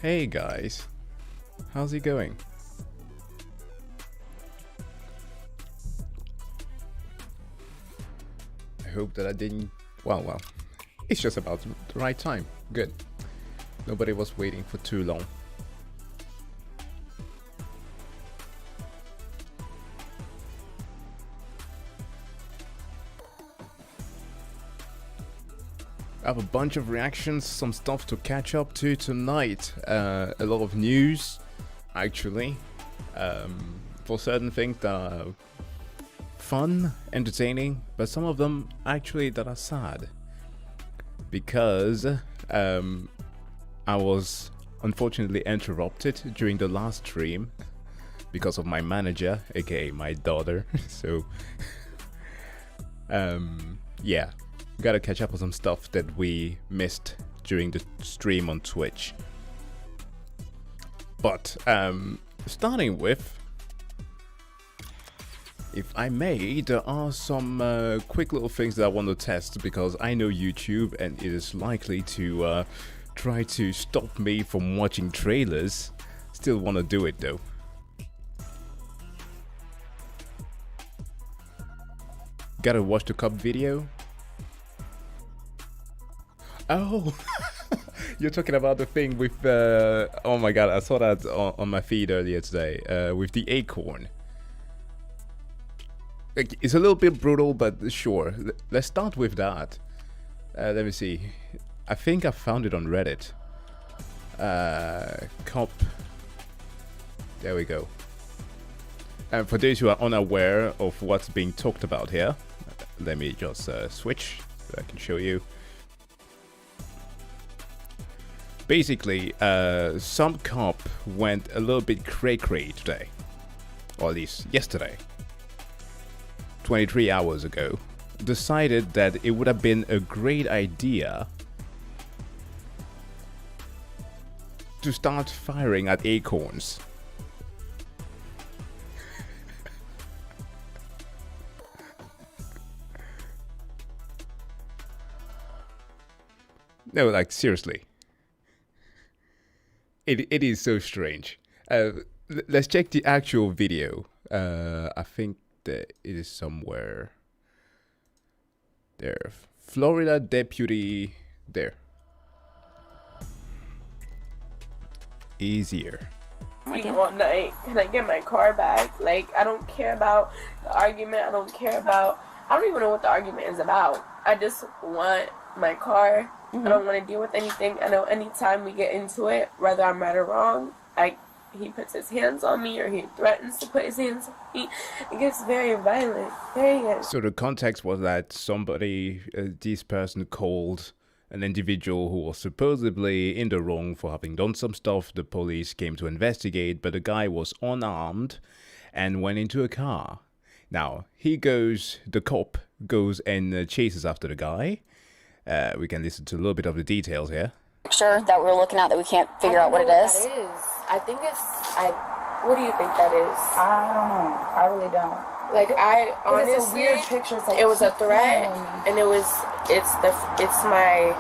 Hey guys, how's it going? I hope that I didn't... Well, it's just about the right time. Good. Nobody was waiting for too long. I have a bunch of reactions, some stuff to catch up to tonight. A lot of news, actually, for certain things that are fun, entertaining, but some of them actually that are sad. Because I was unfortunately interrupted during the last stream because of my manager, aka my daughter. So, yeah. Gotta catch up on some stuff that we missed during the stream on Twitch. But starting with, if I may, there are some quick little things that I want to test because I know YouTube and it is likely to try to stop me from watching trailers. Still want to do it though. Gotta watch the cup video. Oh, you're talking about the thing with oh my god, I saw that on my feed earlier today, with the Acorn. Like, it's a little bit brutal, but sure. Let's start with that. Let me see. I think I found it on Reddit. Cop. There we go. And for those who are unaware of what's being talked about here, let me just switch so I can show you. Basically, some cop went a little bit cray-cray today, or at least yesterday, 23 hours ago, decided that it would have been a great idea to start firing at acorns. No, like seriously. It is so strange. Let's check the actual video. I think that it is somewhere there. Florida deputy there. Easier. All night. Can I get my car back? Like, I don't care about the argument. I don't even know what the argument is about. I just want my car. I don't want to deal with anything. I know anytime we get into it, whether I'm right or wrong, he puts his hands on me or he threatens to put his hands on me. It gets very violent. So the context was that somebody, this person called an individual who was supposedly in the wrong for having done some stuff. The police came to investigate, but the guy was unarmed and went into a car. Now, the cop goes and chases after the guy. We can listen to a little bit of the details here. Picture that we're looking at that we can't figure out what it is. I think what do you think that is? I don't know. I really don't. Like, honestly, it's a weird picture. It's like it was a threat, and it's my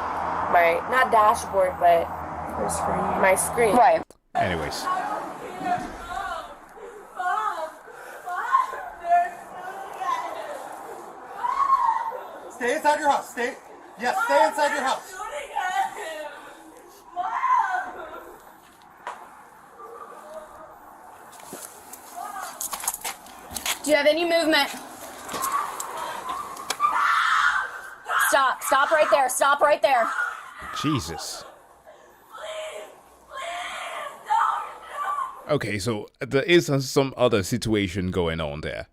not dashboard, but my screen. Right. Anyways. Stay inside your house. Stay inside your house. Do you have any movement? Stop right there. Jesus. Okay, so there is some other situation going on there.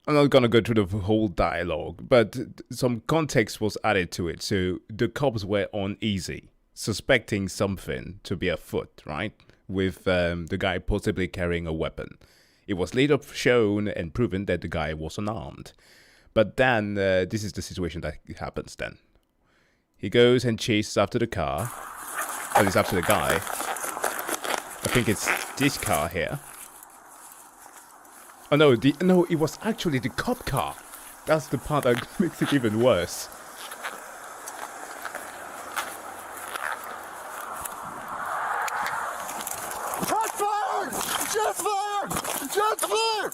I'm not gonna go through the whole dialogue, but some context was added to it. So the cops were uneasy, suspecting something to be afoot, right? With the guy possibly carrying a weapon. It was later shown and proven that the guy was unarmed. But then, this is the situation that happens then. He goes and chases after the car. At least after the guy. I think it's this car here. Oh no, it was actually the cop car. That's the part that makes it even worse. Shots fired! Shots fired!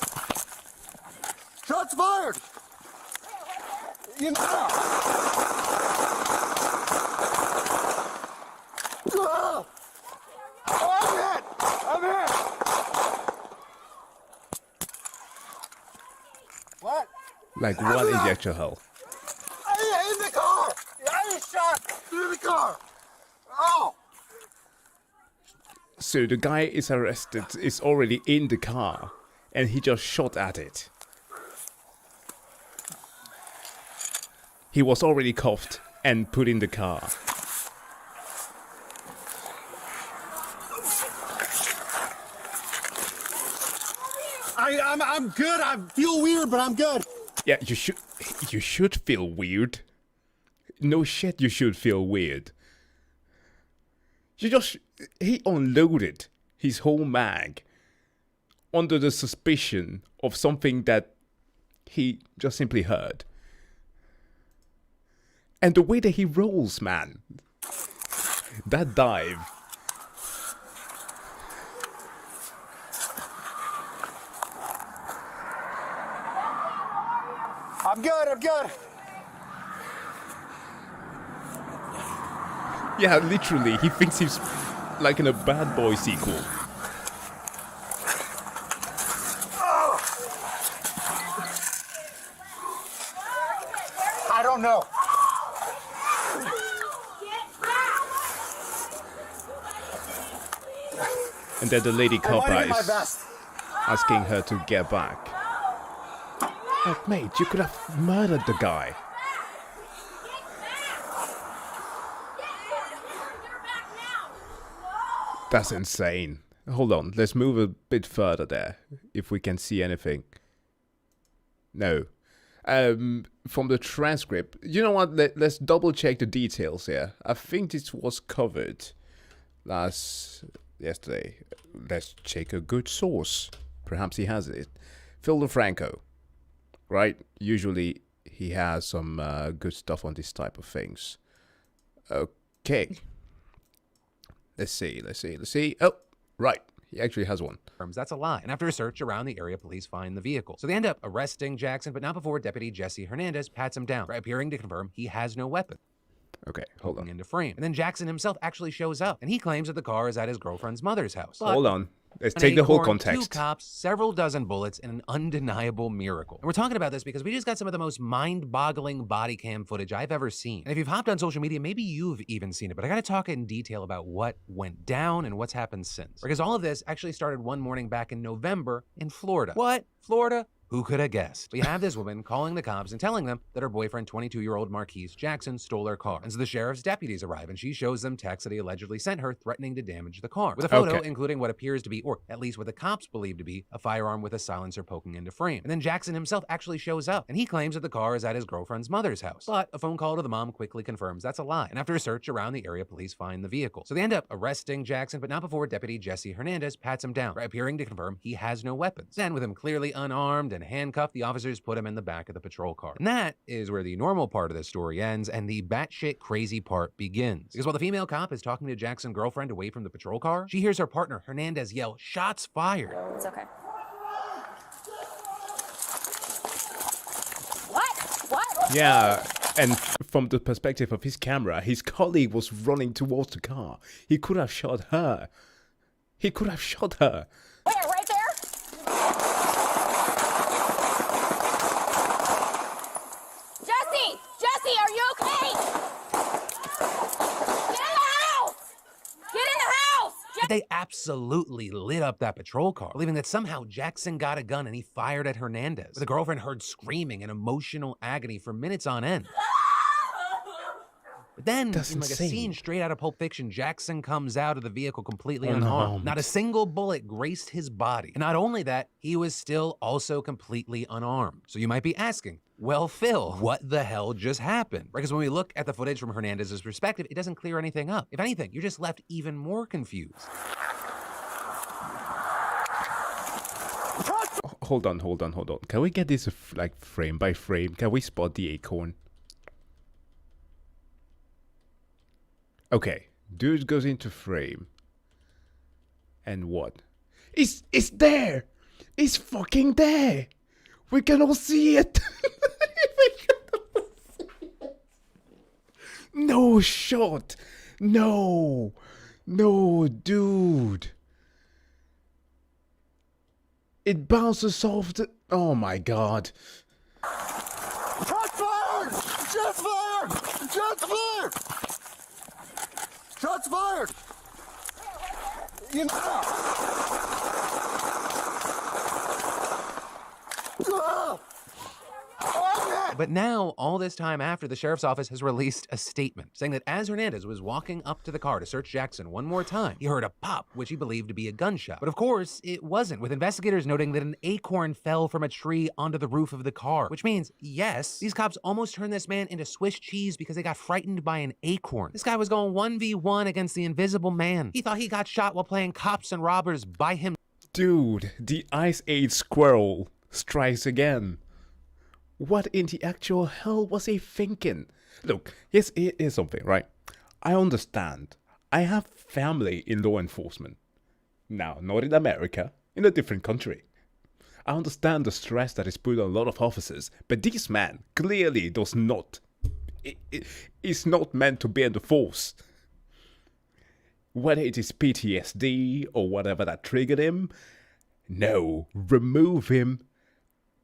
Shots fired! You know. Ah! Oh, I'm hit! I'm hit! What? Like one injection hole. In the car! I was shot through the car! Oh! So the guy is arrested, is already in the car, and he just shot at it. He was already cuffed and put in the car. I'm good. I feel weird, but I'm good. Yeah, you should feel weird. No shit, you should feel weird. He unloaded his whole mag under the suspicion of something that he just simply heard. And the way that he rolls, man. That dive. I'm good. I'm good. Yeah, literally, he thinks he's like in a Bad Boy sequel. I don't know. And then the lady cop I my is best. asking her to get back. Like, mate, you could have murdered the guy. That's insane. Hold on, let's move a bit further there, if we can see anything. No. From the transcript, you know what, let's double check the details here. I think this was covered yesterday. Let's check a good source. Perhaps he has it. Phil DeFranco, right? Usually he has some good stuff on this type of things. Okay. Let's see. Oh, right. He actually has one. That's a lie. And after a search around the area, police find the vehicle. So they end up arresting Jackson, but not before Deputy Jesse Hernandez pats him down, appearing to confirm he has no weapon. Okay, hold on. Into frame. And then Jackson himself actually shows up, and he claims that the car is at his girlfriend's mother's house. But hold on. Let's an take the whole Acorn, context. 2 cops, several dozen bullets, and an undeniable miracle. And we're talking about this because we just got some of the most mind-boggling body cam footage I've ever seen. And if you've hopped on social media, maybe you've even seen it, but I gotta talk in detail about what went down and what's happened since. Because all of this actually started one morning back in November in Florida. What? Florida? Who could have guessed? We have this woman calling the cops and telling them that her boyfriend, 22-year-old Marquise Jackson, stole her car. And so the sheriff's deputies arrive, and she shows them texts that he allegedly sent her threatening to damage the car. With a photo including what appears to be, or at least what the cops believe to be, a firearm with a silencer poking into frame. And then Jackson himself actually shows up, and he claims that the car is at his girlfriend's mother's house. But a phone call to the mom quickly confirms that's a lie. And after a search around the area, police find the vehicle. So they end up arresting Jackson, but not before Deputy Jesse Hernandez pats him down, appearing to confirm he has no weapons. Then, with him clearly unarmed and handcuffed, the officers put him in the back of the patrol car. And that is where the normal part of the story ends and the batshit crazy part begins. Because while the female cop is talking to Jackson's girlfriend away from the patrol car, she hears her partner, Hernandez, yell, "Shots fired." It's okay. What? Yeah, and from the perspective of his camera, his colleague was running towards the car. He could have shot her. Wait, right there? Jesse, are you okay? Get in the house! Get in the house! They absolutely lit up that patrol car, believing that somehow Jackson got a gun and he fired at Hernandez. The girlfriend heard screaming in emotional agony for minutes on end. But then, That's in like insane. a scene straight out of Pulp Fiction, Jackson comes out of the vehicle completely unharmed. Not a single bullet graced his body. And not only that, he was still also completely unarmed. So you might be asking, well, Phil, what the hell just happened? Because when we look at the footage from Hernandez's perspective, it doesn't clear anything up. If anything, you're just left even more confused. Hold on. Can we get this like frame by frame? Can we spot the Acorn? Okay, dude goes into frame. And what? It's there. It's fucking there. We can all see it. We can all see it. No shot. No. No, dude. It bounces off the... Oh my god. Shots fired! Shots fired! Shots fired! Shots fired! You know. Ah! Oh, But now, all this time after, the sheriff's office has released a statement saying that as Hernandez was walking up to the car to search Jackson one more time, he heard a pop, which he believed to be a gunshot. But of course, it wasn't, with investigators noting that an acorn fell from a tree onto the roof of the car. Which means, yes, these cops almost turned this man into Swiss cheese because they got frightened by an acorn. This guy was going 1v1 against the invisible man. He thought he got shot while playing cops and robbers by him. Dude, the Ice Age squirrel strikes again. What in the actual hell was he thinking? Look, here's something, right? I understand. I have family in law enforcement. Now, not in America, in a different country. I understand the stress that is put on a lot of officers, but this man clearly does not. It's not meant to be in the force. Whether it is PTSD or whatever that triggered him, no, remove him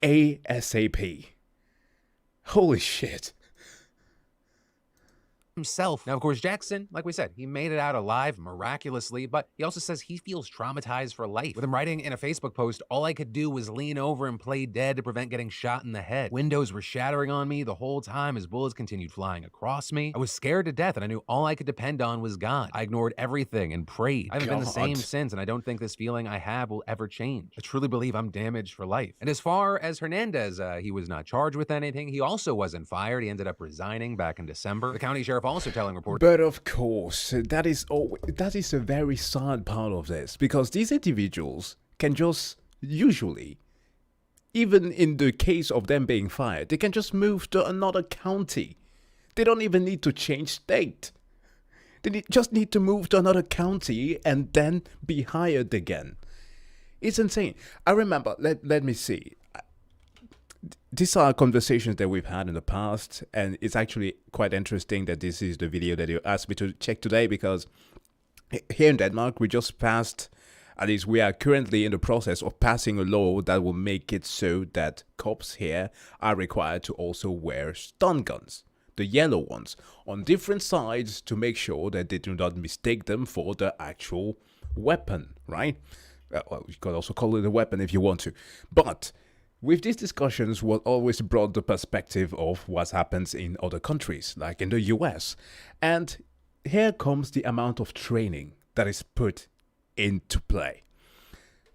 ASAP. Holy shit. Himself. Now, of course, Jackson, like we said, he made it out alive miraculously, but he also says he feels traumatized for life. With him writing in a Facebook post, all I could do was lean over and play dead to prevent getting shot in the head. Windows were shattering on me the whole time as bullets continued flying across me. I was scared to death, and I knew all I could depend on was God. I ignored everything and prayed. I haven't been the same since, and I don't think this feeling I have will ever change. I truly believe I'm damaged for life. And as far as Hernandez, he was not charged with anything. He also wasn't fired. He ended up resigning back in December. The county sheriff also telling reporters. But of course, that is a very sad part of this, because these individuals can just usually, even in the case of them being fired, they can just move to another county. They don't even need to change state. They just need to move to another county and then be hired again. It's insane. I remember, let me see. These are conversations that we've had in the past, and it's actually quite interesting that this is the video that you asked me to check today, because here in Denmark, we just passed, at least we are currently in the process of passing a law that will make it so that cops here are required to also wear stun guns, the yellow ones, on different sides to make sure that they do not mistake them for the actual weapon, right? Well, you could also call it a weapon if you want to, but with these discussions, what always brought the perspective of what happens in other countries, like in the US. And here comes the amount of training that is put into play.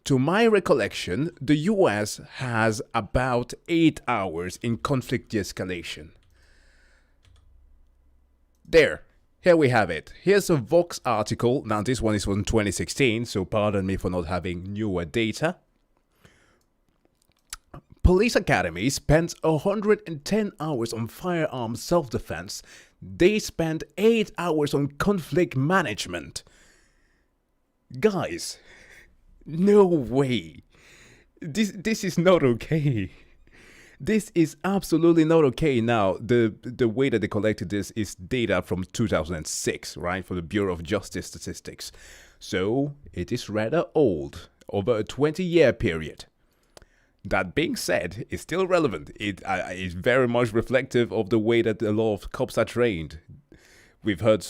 To my recollection, the US has about 8 hours in conflict de-escalation. Here we have it. Here's a Vox article. Now this one is from 2016, so pardon me for not having newer data. Police Academy spends 110 hours on firearm self-defense. They spend 8 hours on conflict management. Guys, no way. This is not okay. This is absolutely not okay. Now, the way that they collected this is data from 2006, right, for the Bureau of Justice Statistics. So, it is rather old, over a 20-year period. That being said, it's still relevant. It is very much reflective of the way that a lot of cops are trained. We've heard,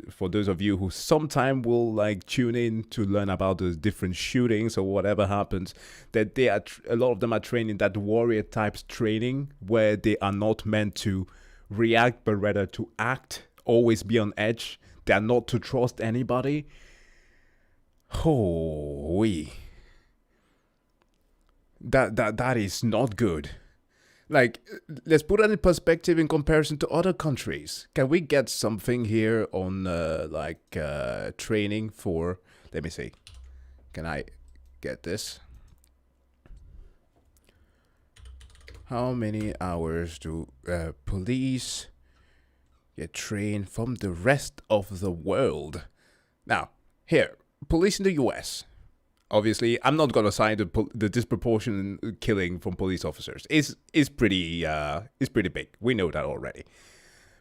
for those of you who sometime will like tune in to learn about the different shootings or whatever happens, that they are a lot of them are trained in that warrior types training where they are not meant to react but rather to act, always be on edge. They are not to trust anybody. Holy. That is not good. Like, let's put that in perspective in comparison to other countries. Can we get something here on training for, let me see. Can I get this? How many hours do police get trained from the rest of the world? Now, here, police in the US. Obviously, I'm not gonna cite the disproportionate killing from police officers. Is pretty big. We know that already.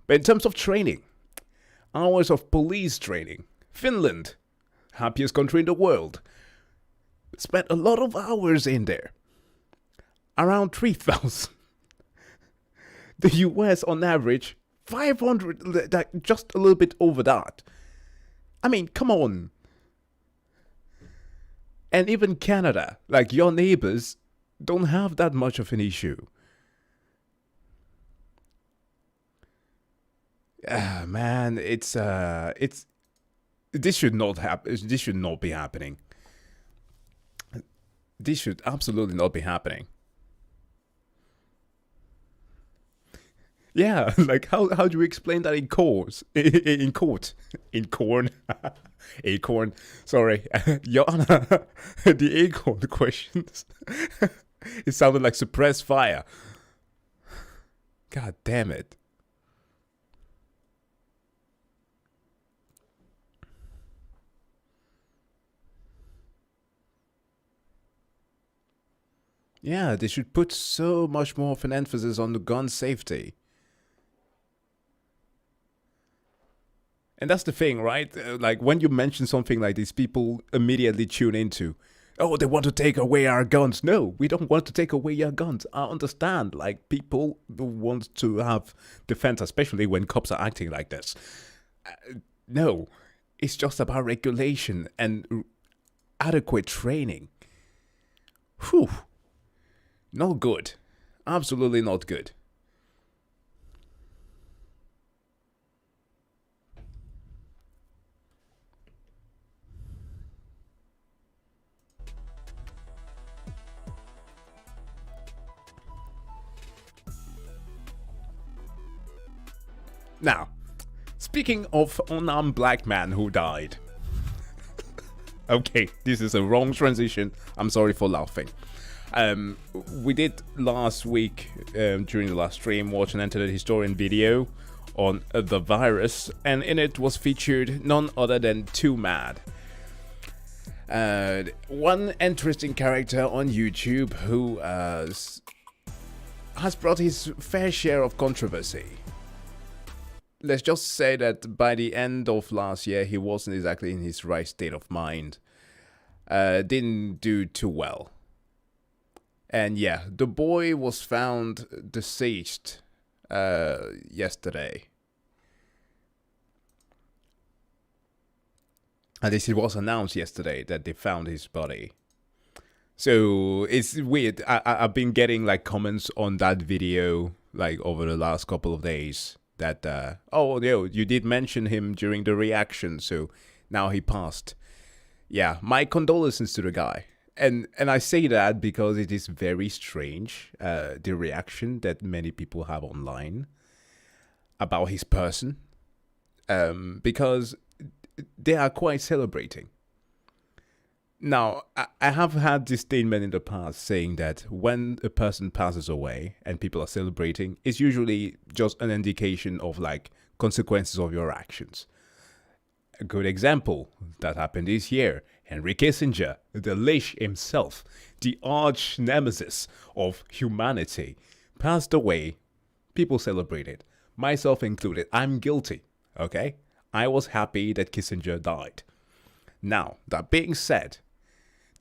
But in terms of training, hours of police training, Finland, happiest country in the world, spent a lot of hours in there. Around 3,000. The US on average 500, just a little bit over that. I mean, come on. And even Canada, like your neighbors, don't have that much of an issue. Man, it's this should not happen. This should not be happening. This should absolutely not be happening. Yeah, like how do you explain that in court? In court, in corn, Acorn. Sorry, Your Honor, the Acorn questions. It sounded like suppressed fire. God damn it. Yeah, they should put so much more of an emphasis on the gun safety. And that's the thing, right? Like when you mention something like this, people immediately tune into, oh, they want to take away our guns. No, we don't want to take away your guns. I understand. Like people want to have defense, especially when cops are acting like this. No, it's just about regulation and adequate training. Whew. Not good. Absolutely not good. Now, speaking of unarmed black man who died. Okay, this is a wrong transition. I'm sorry for laughing. We did last week, during the last stream, watch an Enter the Historian video on the virus, and in it was featured none other than 2Mad. One interesting character on YouTube who has brought his fair share of controversy. Let's just say that by the end of last year, he wasn't exactly in his right state of mind. Didn't do too well. And yeah, the boy was found deceased yesterday. At least it was announced yesterday that they found his body. So it's weird. I've been getting like comments on that video like over the last couple of days. That, oh, you did mention him during the reaction, so now he passed. Yeah, my condolences to the guy. And I say that because it is very strange, the reaction that many people have online about his person. Because they are quite celebrating. Now, I have had this statement in the past saying that when a person passes away and people are celebrating, it's usually just an indication of like consequences of your actions. A good example that happened this year, Henry Kissinger, the Lich himself, the arch nemesis of humanity, passed away. People celebrated, myself included. I'm guilty, okay? I was happy that Kissinger died. Now, that being said,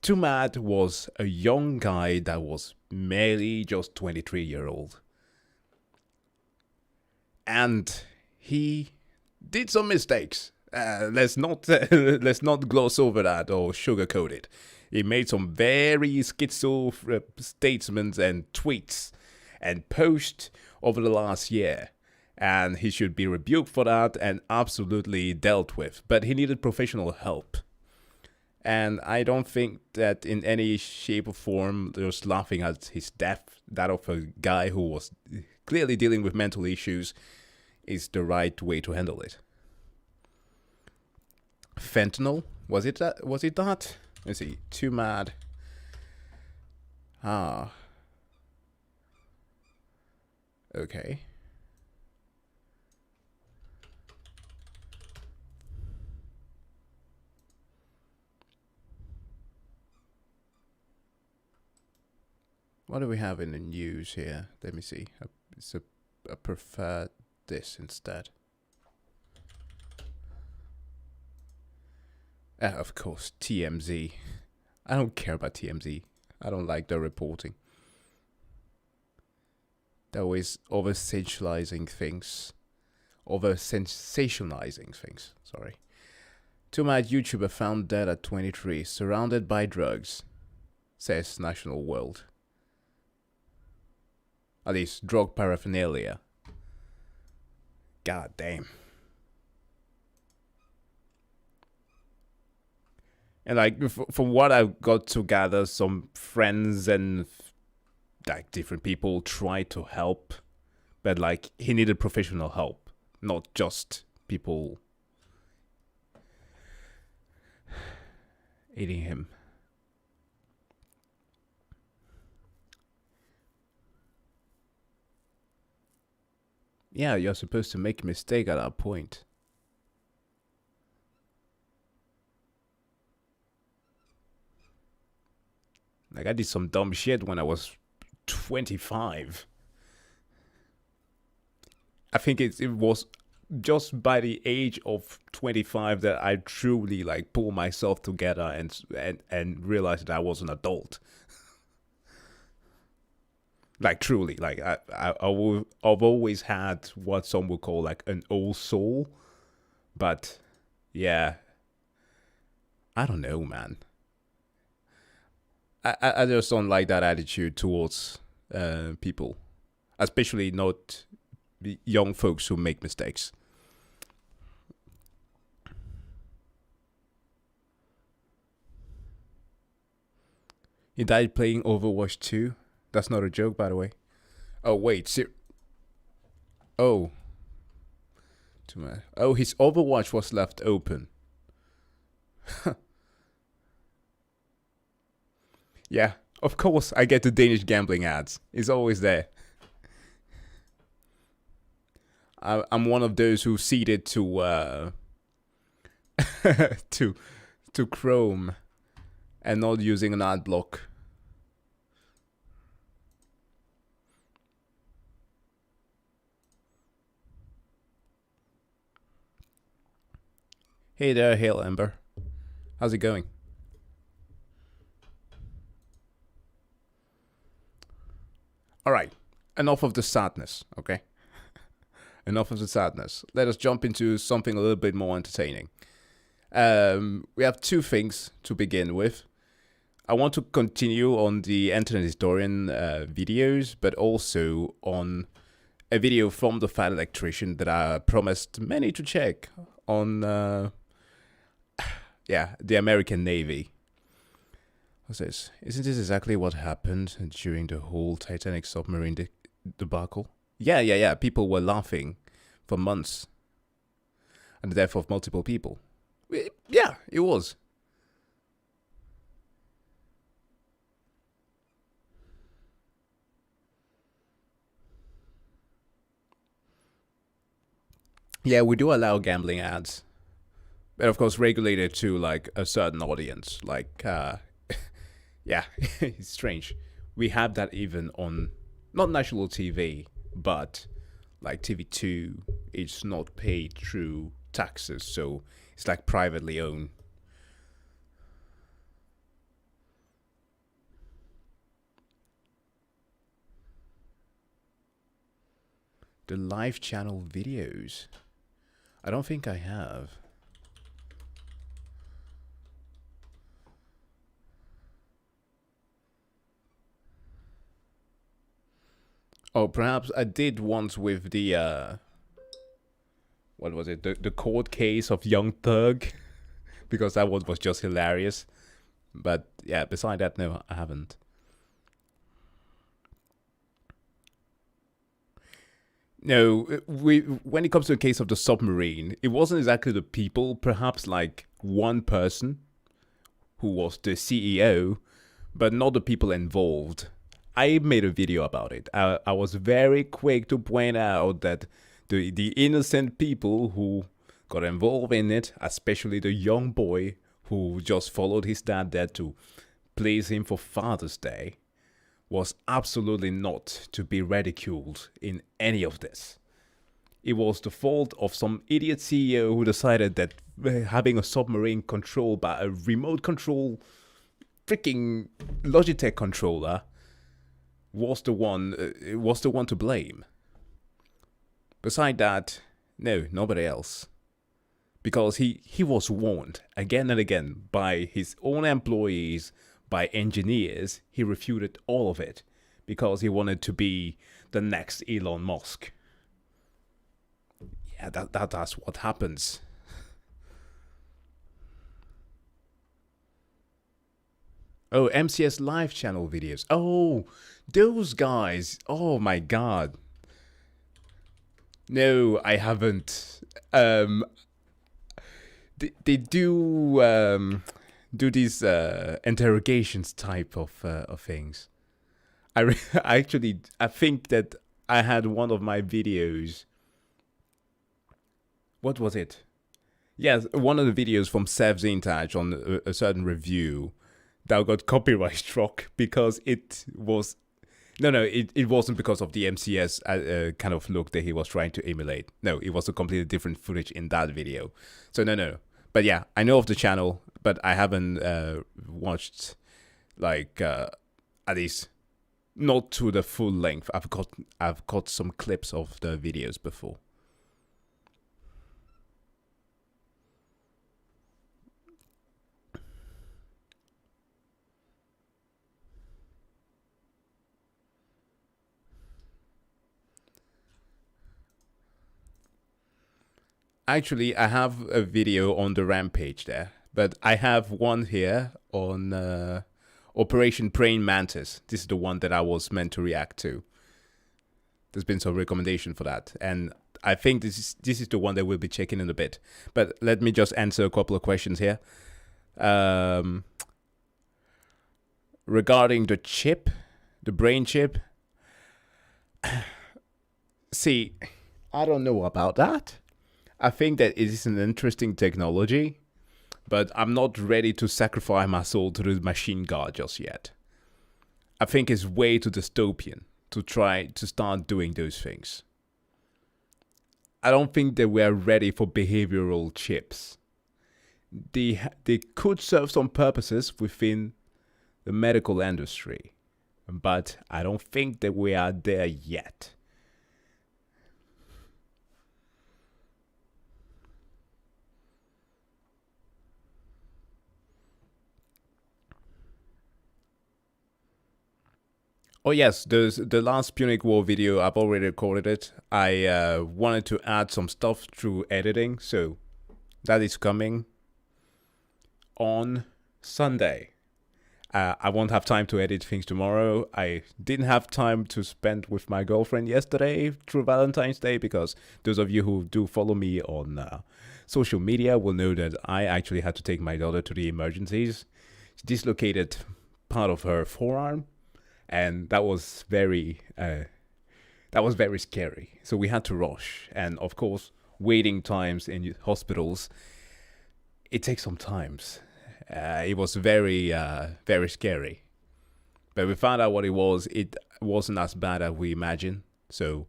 2Mad was a young guy that was merely just 23-year-old. And he did some mistakes. Let's not gloss over that or sugarcoat it. He made some very schizo statements and tweets and posts over the last year. And he should be rebuked for that and absolutely dealt with. But he needed professional help. And I don't think that in any shape or form, just laughing at his death, that of a guy who was clearly dealing with mental issues, is the right way to handle it. Fentanyl? Was it that? Let's see. 2Mad. Okay. What do we have in the news here? Let me see. I prefer this instead. Of course, TMZ. I don't care about TMZ. I don't like their reporting. They're always over-sensationalizing things. Sorry. Two-mad YouTuber found dead at 23, surrounded by drugs, says National World. At least drug paraphernalia. God damn. And like, from what I got to gather, some friends and like different people tried to help, but like he needed professional help, not just people aiding him. Yeah, you're supposed to make a mistake at that point. Like, I did some dumb shit when I was 25. I think it was just by the age of 25 that I truly like pulled myself together and realized that I was an adult. Like truly, like I've always had what some would call like an old soul, but yeah, I don't know, man. I just don't like that attitude towards people, especially not young folks who make mistakes. He died playing Overwatch 2. That's not a joke, by the way. Oh, wait. Oh. Oh, his Overwatch was left open. Yeah, of course I get the Danish gambling ads. It's always there. I'm one of those who ceded to to Chrome and not using an ad block. Hey there, Hail Ember. How's it going? Alright, enough of the sadness, okay? Enough of the sadness. Let us jump into something a little bit more entertaining. We have two things to begin with. I want to continue on the Internet Historian videos, but also on a video from the Fat Electrician that I promised many to check on the American Navy. What's this? Isn't this exactly what happened during the whole Titanic submarine debacle? Yeah. People were laughing for months at the death of multiple people. Yeah, it was. Yeah, we do allow gambling ads. But of course regulated to like a certain audience. Like, yeah, it's strange. We have that even on, not national TV, but like TV2, it's not paid through taxes, so it's like privately owned. The live channel videos. I don't think I have. Oh, perhaps I did once with the, what was it? The court case of Young Thug. Because that one was just hilarious. But yeah, beside that, no, I haven't. No, when it comes to the case of the submarine, it wasn't exactly the people, perhaps like one person who was the CEO, but not the people involved. I made a video about it. I was very quick to point out that the innocent people who got involved in it, especially the young boy who just followed his dad there to please him for Father's Day, was absolutely not to be ridiculed in any of this. It was the fault of some idiot CEO who decided that having a submarine controlled by a remote control freaking Logitech controller was the one to blame. Beside that, no, nobody else. Because he was warned again and again by his own employees, by engineers. He refuted all of it because he wanted to be the next Elon Musk. Yeah, that's what happens. Oh, MCS live channel videos. Oh, those guys. Oh my god. No, I haven't. They do these interrogations type of things. I think that I had one of my videos. What was it? Yes, one of the videos from Sev Zintaj on a certain review that got copyright struck because it was. No, it wasn't because of the MCS kind of look that he was trying to emulate. No, it was a completely different footage in that video. So no. But yeah, I know of the channel, but I haven't watched, like, at least not to the full length. I've got some clips of the videos before. Actually, I have a video on the Rampage there, but I have one here on Operation Praying Mantis. This is the one that I was meant to react to. There's been some recommendation for that, and I think this is the one that we'll be checking in a bit. But let me just answer a couple of questions here. Regarding the chip, the brain chip. See, I don't know about that. I think that it is an interesting technology, but I'm not ready to sacrifice my soul to the machine god just yet. I think it's way too dystopian to try to start doing those things. I don't think that we are ready for behavioral chips. They could serve some purposes within the medical industry, but I don't think that we are there yet. Oh yes, there's the last Punic War video. I've already recorded it. I wanted to add some stuff through editing, so that is coming on Sunday. I won't have time to edit things tomorrow. I didn't have time to spend with my girlfriend yesterday through Valentine's Day, because those of you who do follow me on social media will know that I actually had to take my daughter to the emergencies. She dislocated part of her forearm. And that was very scary. So we had to rush. And of course, waiting times in hospitals, it takes some time. It was very scary. But we found out what it was. It wasn't as bad as we imagined. So,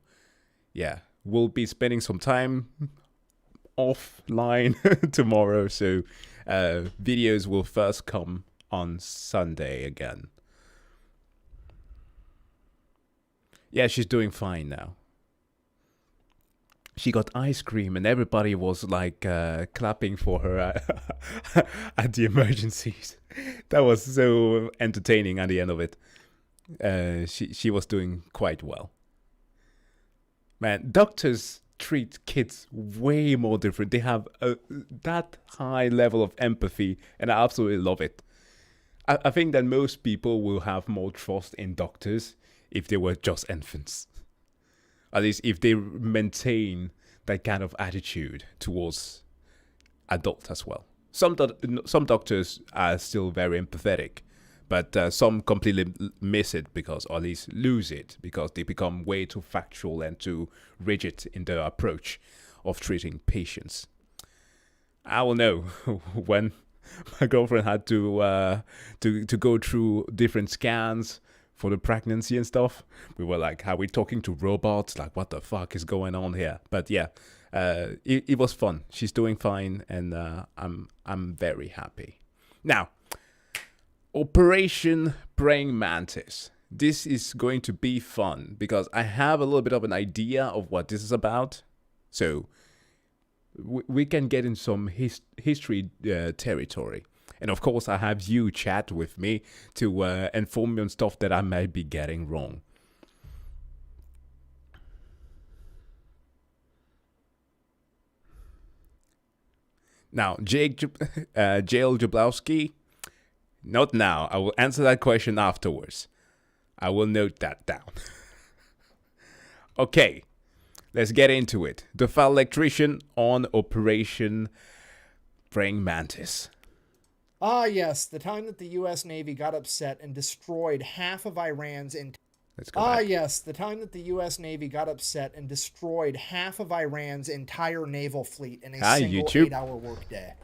yeah, we'll be spending some time offline tomorrow. So, videos will first come on Sunday again. Yeah, she's doing fine now. She got ice cream and everybody was like clapping for her at the emergencies. That was so entertaining at the end of it. She was doing quite well. Man, doctors treat kids way more different. They have that high level of empathy, and I absolutely love it. I think that most people will have more trust in doctors if they were just infants. At least if they maintain that kind of attitude towards adults as well. Some doctors are still very empathetic, but some completely miss it because, or at least lose it, because they become way too factual and too rigid in their approach of treating patients. I will know when my girlfriend had to go through different scans for the pregnancy and stuff. We were like, are we talking to robots? Like, what the fuck is going on here? But yeah, it was fun. She's doing fine, and I'm very happy. Now, Operation Praying Mantis. This is going to be fun because I have a little bit of an idea of what this is about. So we can get in some history territory. And of course, I have you chat with me to inform me on stuff that I might be getting wrong. Now, Jail Jablowski, not now. I will answer that question afterwards. I will note that down. Okay, let's get into it. The file electrician on Operation Praying Mantis. Ah, yes, the time that the U.S. Navy got upset and destroyed half of Iran's Let's go back. yes, the time that the U.S. Navy got upset and destroyed half of Iran's entire naval fleet in a single YouTube. 8-hour workday.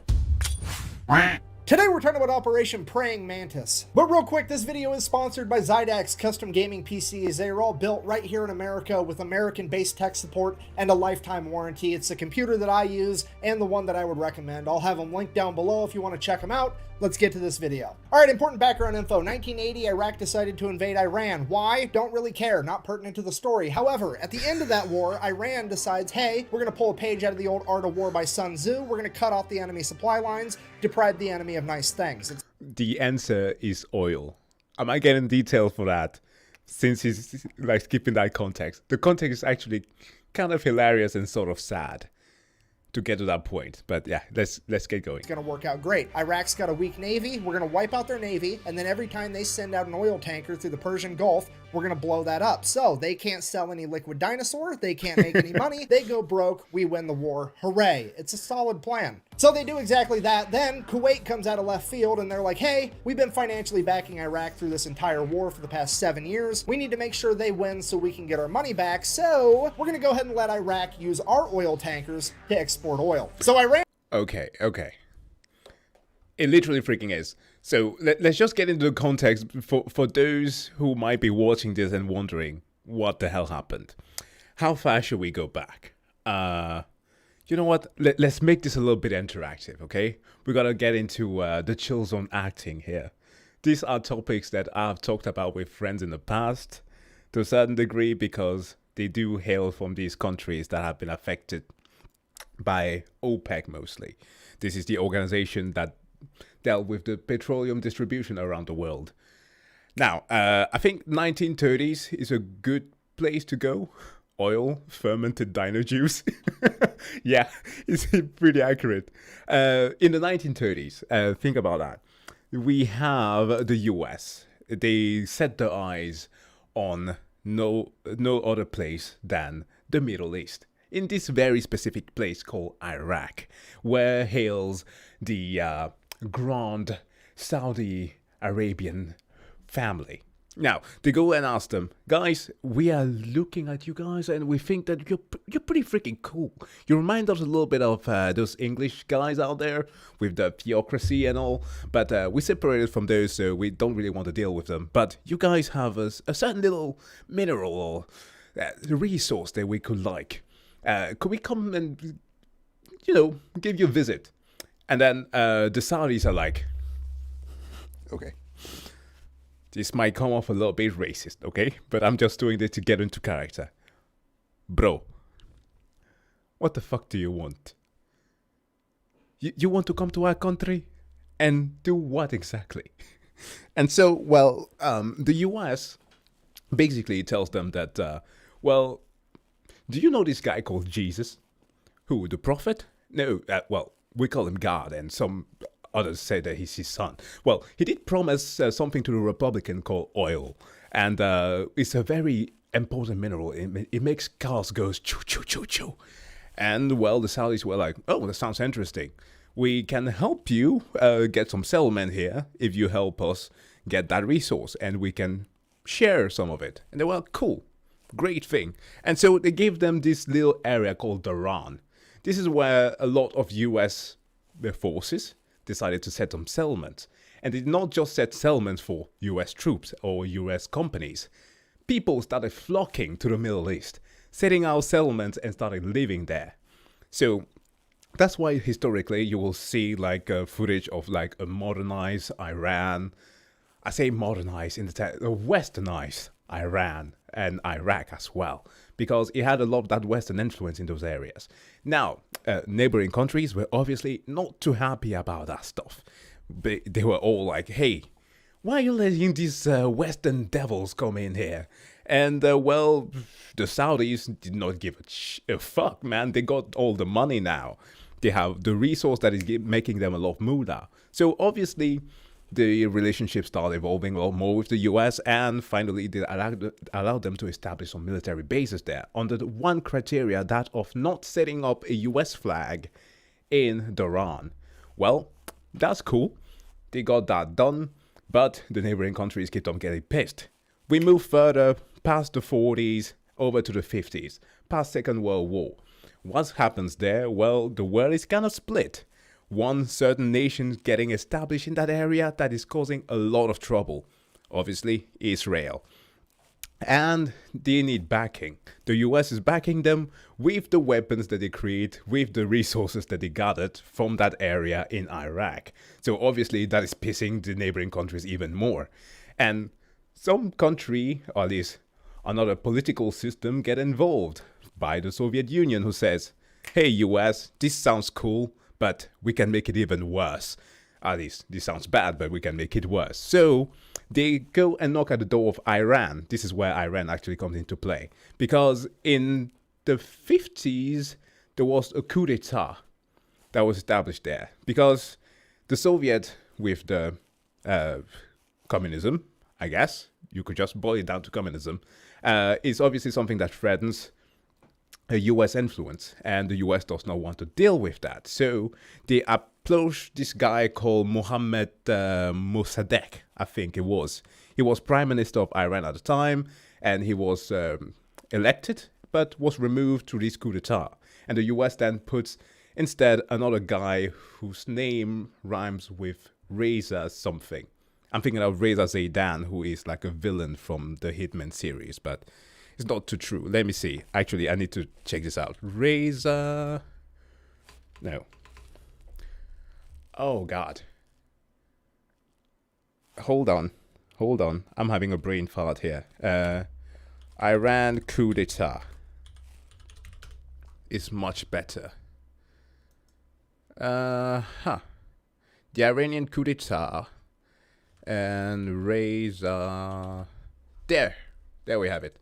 Today we're talking about Operation Praying Mantis. But real quick, this video is sponsored by Zydax Custom Gaming PCs. They are all built right here in America with American-based tech support and a lifetime warranty. It's the computer that I use and the one that I would recommend. I'll have them linked down below if you want to check them out. Let's get to this video. Alright, important background info. 1980, Iraq decided to invade Iran. Why? Don't really care. Not pertinent to the story. However, at the end of that war, Iran decides, hey, we're going to pull a page out of the old Art of War by Sun Tzu. We're going to cut off the enemy supply lines, deprive the enemy of nice things. The answer is oil. I might get in detail for that, since he's like skipping that context. The context is actually kind of hilarious and sort of sad to get to that point. But yeah, let's get going. It's going to work out great. Iraq's got a weak navy. We're going to wipe out their navy, and then every time they send out an oil tanker through the Persian Gulf, we're going to blow that up. So they can't sell any liquid dinosaur. They can't make any money. They go broke. We win the war. Hooray. It's a solid plan. So they do exactly that. Then Kuwait comes out of left field and they're like, hey, we've been financially backing Iraq through this entire war for the past 7 years. We need to make sure they win so we can get our money back. So we're going to go ahead and let Iraq use our oil tankers to export oil. So Iran... Okay. It literally freaking is. So let's just get into the context for those who might be watching this and wondering what the hell happened. How far should we go back? You know what? Let's make this a little bit interactive, okay? We gotta get into the chill zone acting here. These are topics that I've talked about with friends in the past to a certain degree because they do hail from these countries that have been affected by OPEC mostly. This is the organization that dealt with the petroleum distribution around the world. Now, I think 1930s is a good place to go. Oil, fermented dino juice. Yeah, it's pretty accurate. In the 1930s, think about that. We have the US. They set their eyes on no other place than the Middle East. In this very specific place called Iraq, where hails the grand Saudi Arabian family. Now, they go and ask them, guys, we are looking at you guys and we think that you're pretty freaking cool. You remind us a little bit of those English guys out there with the theocracy and all, but we separated from those, so we don't really want to deal with them. But you guys have a certain little mineral or resource that we could like. Could we come and, give you a visit? And then the Saudis are like, okay. This might come off a little bit racist, okay? But I'm just doing this to get into character. Bro, what the fuck do you want? You want to come to our country? And do what exactly? And so, the US basically tells them that, do you know this guy called Jesus? Who, the prophet? No, we call him God, and some others say that he's his son. Well, he did promise something to the Republican called oil. And it's a very important mineral. It makes cars go choo, choo, choo, choo. And, the Saudis were like, oh, that sounds interesting. We can help you get some settlement here if you help us get that resource. And we can share some of it. And they were cool. Great thing. And so they gave them this little area called Daran. This is where a lot of US forces decided to set some settlements. And they did not just set settlements for US troops or US companies. People started flocking to the Middle East, setting out settlements and started living there. So that's why historically you will see like footage of like a modernized Iran. I say modernized in the westernized Iran and Iraq as well, because it had a lot of that Western influence in those areas. Now, neighboring countries were obviously not too happy about that stuff. They were all like, hey, why are you letting these Western devils come in here? And, well, the Saudis did not give a fuck, man. They got all the money now. They have the resource that is making them a lot of moolah. So, obviously, the relationship started evolving a lot more with the US, and finally they allowed them to establish some military bases there under the one criteria, that of not setting up a US flag in Dhahran. Well, that's cool. They got that done, but the neighboring countries kept on getting pissed. We move further past the 40s, over to the 50s, past Second World War. What happens there? Well, the world is kind of split. One certain nation getting established in that area that is causing a lot of trouble. Obviously, Israel. And they need backing. The US is backing them with the weapons that they create, with the resources that they gathered from that area in Iraq. So obviously that is pissing the neighboring countries even more. And some country, or at least another political system, get involved by the Soviet Union, who says, hey US, this sounds cool, but we can make it even worse. At least this sounds bad, but we can make it worse. So they go and knock at the door of Iran. This is where Iran actually comes into play. Because in the 50s, there was a coup d'etat that was established there. Because the Soviet, with the communism, I guess, you could just boil it down to communism, is obviously something that threatens a US influence, and the US does not want to deal with that. So they approached this guy called Mohammad Mossadegh, I think it was. He was Prime Minister of Iran at the time, and he was elected, but was removed through this coup d'etat. And the US then puts instead another guy whose name rhymes with Reza something. I'm thinking of Reza Zaidan, who is like a villain from the Hitman series, but it's not too true. Let me see. Actually, I need to check this out. Reza... No. Oh, God. Hold on. Hold on. I'm having a brain fart here. Iran coup d'etat is much better. The Iranian coup d'etat and Reza... There we have it.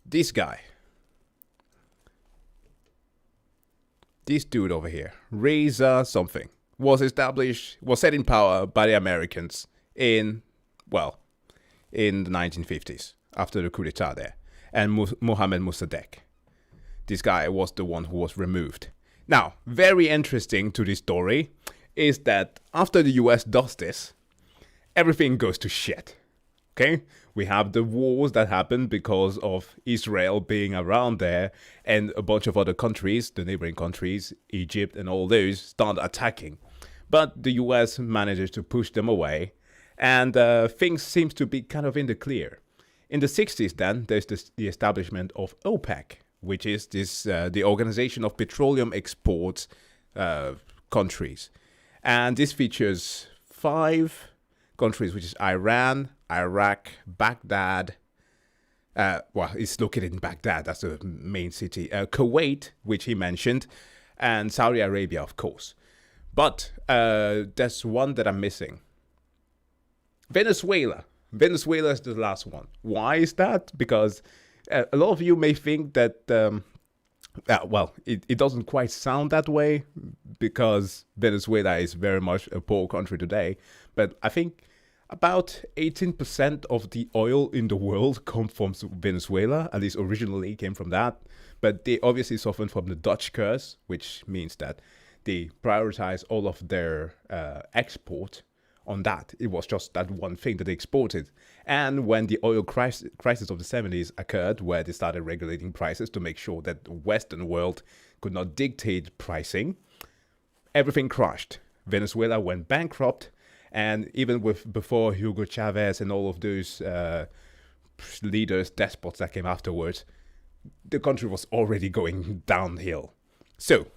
This guy. This dude over here, Reza something, was set in power by the Americans in the 1950s, after the coup d'etat there. And Mohammad Mossadegh. This guy was the one who was removed. Now, very interesting to this story is that after the US does this, everything goes to shit. Okay? We have the wars that happen because of Israel being around there, and a bunch of other countries, the neighboring countries, Egypt and all those, start attacking. But the US manages to push them away, and things seems to be kind of in the clear. In the 60s then, there's the establishment of OPEC, which is the Organization of Petroleum Exports countries. And this features 5 countries, which is Iran, Iraq, Baghdad. It's located in Baghdad. That's the main city. Kuwait, which he mentioned, and Saudi Arabia, of course. But there's one that I'm missing. Venezuela. Venezuela is the last one. Why is that? Because a lot of you may think that, it doesn't quite sound that way, because Venezuela is very much a poor country today. But I think about 18% of the oil in the world comes from Venezuela, at least originally came from that. But they obviously suffered from the Dutch curse, which means that they prioritize all of their export on that. It was just that one thing that they exported. And when the oil crisis of the 70s occurred, where they started regulating prices to make sure that the Western world could not dictate pricing, everything crashed. Venezuela went bankrupt, And even with before Hugo Chavez and all of those leaders, despots that came afterwards, the country was already going downhill. So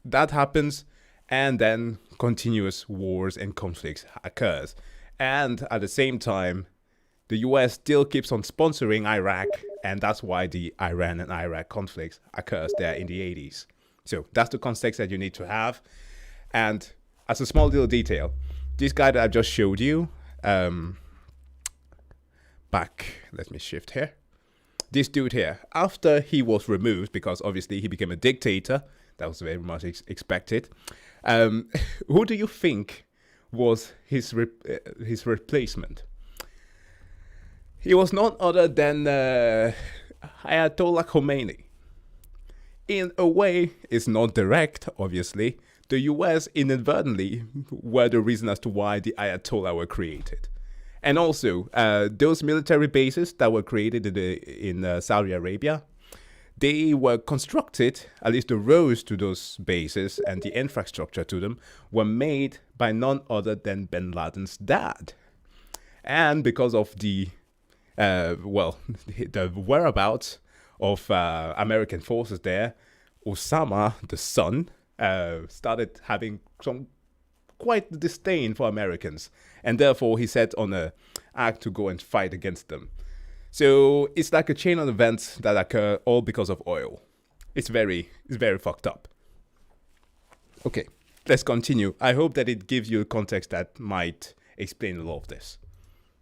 that happens, and then continuous wars and conflicts occurs. And at the same time, the US still keeps on sponsoring Iraq, and that's why the Iran and Iraq conflicts occurs there in the 80s. So that's the context that you need to have. And as a small little detail, this guy that I just showed you, let me shift here. This dude here, after he was removed, because obviously he became a dictator, that was very much expected. Who do you think was his replacement? He was none other than Ayatollah Khomeini. In a way, it's not direct, obviously. The US inadvertently were the reason as to why the Ayatollah were created. And also, those military bases that were created in Saudi Arabia, they were constructed, at least the roads to those bases and the infrastructure to them, were made by none other than bin Laden's dad. And because of the whereabouts of American forces there, Osama, the son, started having some quite disdain for Americans, and therefore he set on an act to go and fight against them. So it's like a chain of events that occur all because of oil. It's very fucked up. Okay, let's continue. I hope that it gives you a context that might explain a lot of this.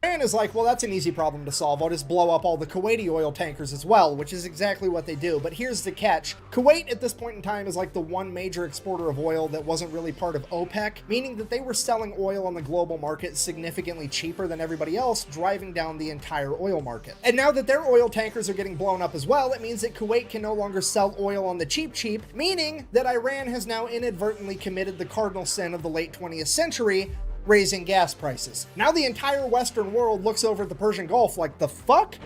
Iran is like, well, that's an easy problem to solve. I'll just blow up all the Kuwaiti oil tankers as well, which is exactly what they do. But here's the catch. Kuwait at this point in time is like the one major exporter of oil that wasn't really part of OPEC, meaning that they were selling oil on the global market significantly cheaper than everybody else, driving down the entire oil market. And now that their oil tankers are getting blown up as well, it means that Kuwait can no longer sell oil on the cheap, meaning that Iran has now inadvertently committed the cardinal sin of the late 20th century, raising gas prices. Now the entire Western world looks over at the Persian Gulf like, the fuck?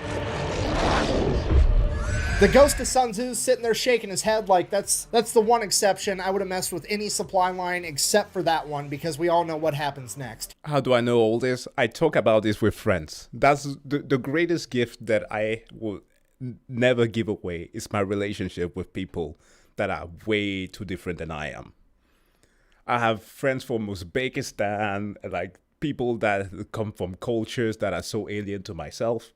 The ghost of Sun Tzu's sitting there shaking his head like, that's the one exception. I would have messed with any supply line except for that one, because we all know what happens next. How do I know all this? I talk about this with friends. That's the greatest gift that I will never give away, is my relationship with people that are way too different than I am. I have friends from Uzbekistan, like people that come from cultures that are so alien to myself.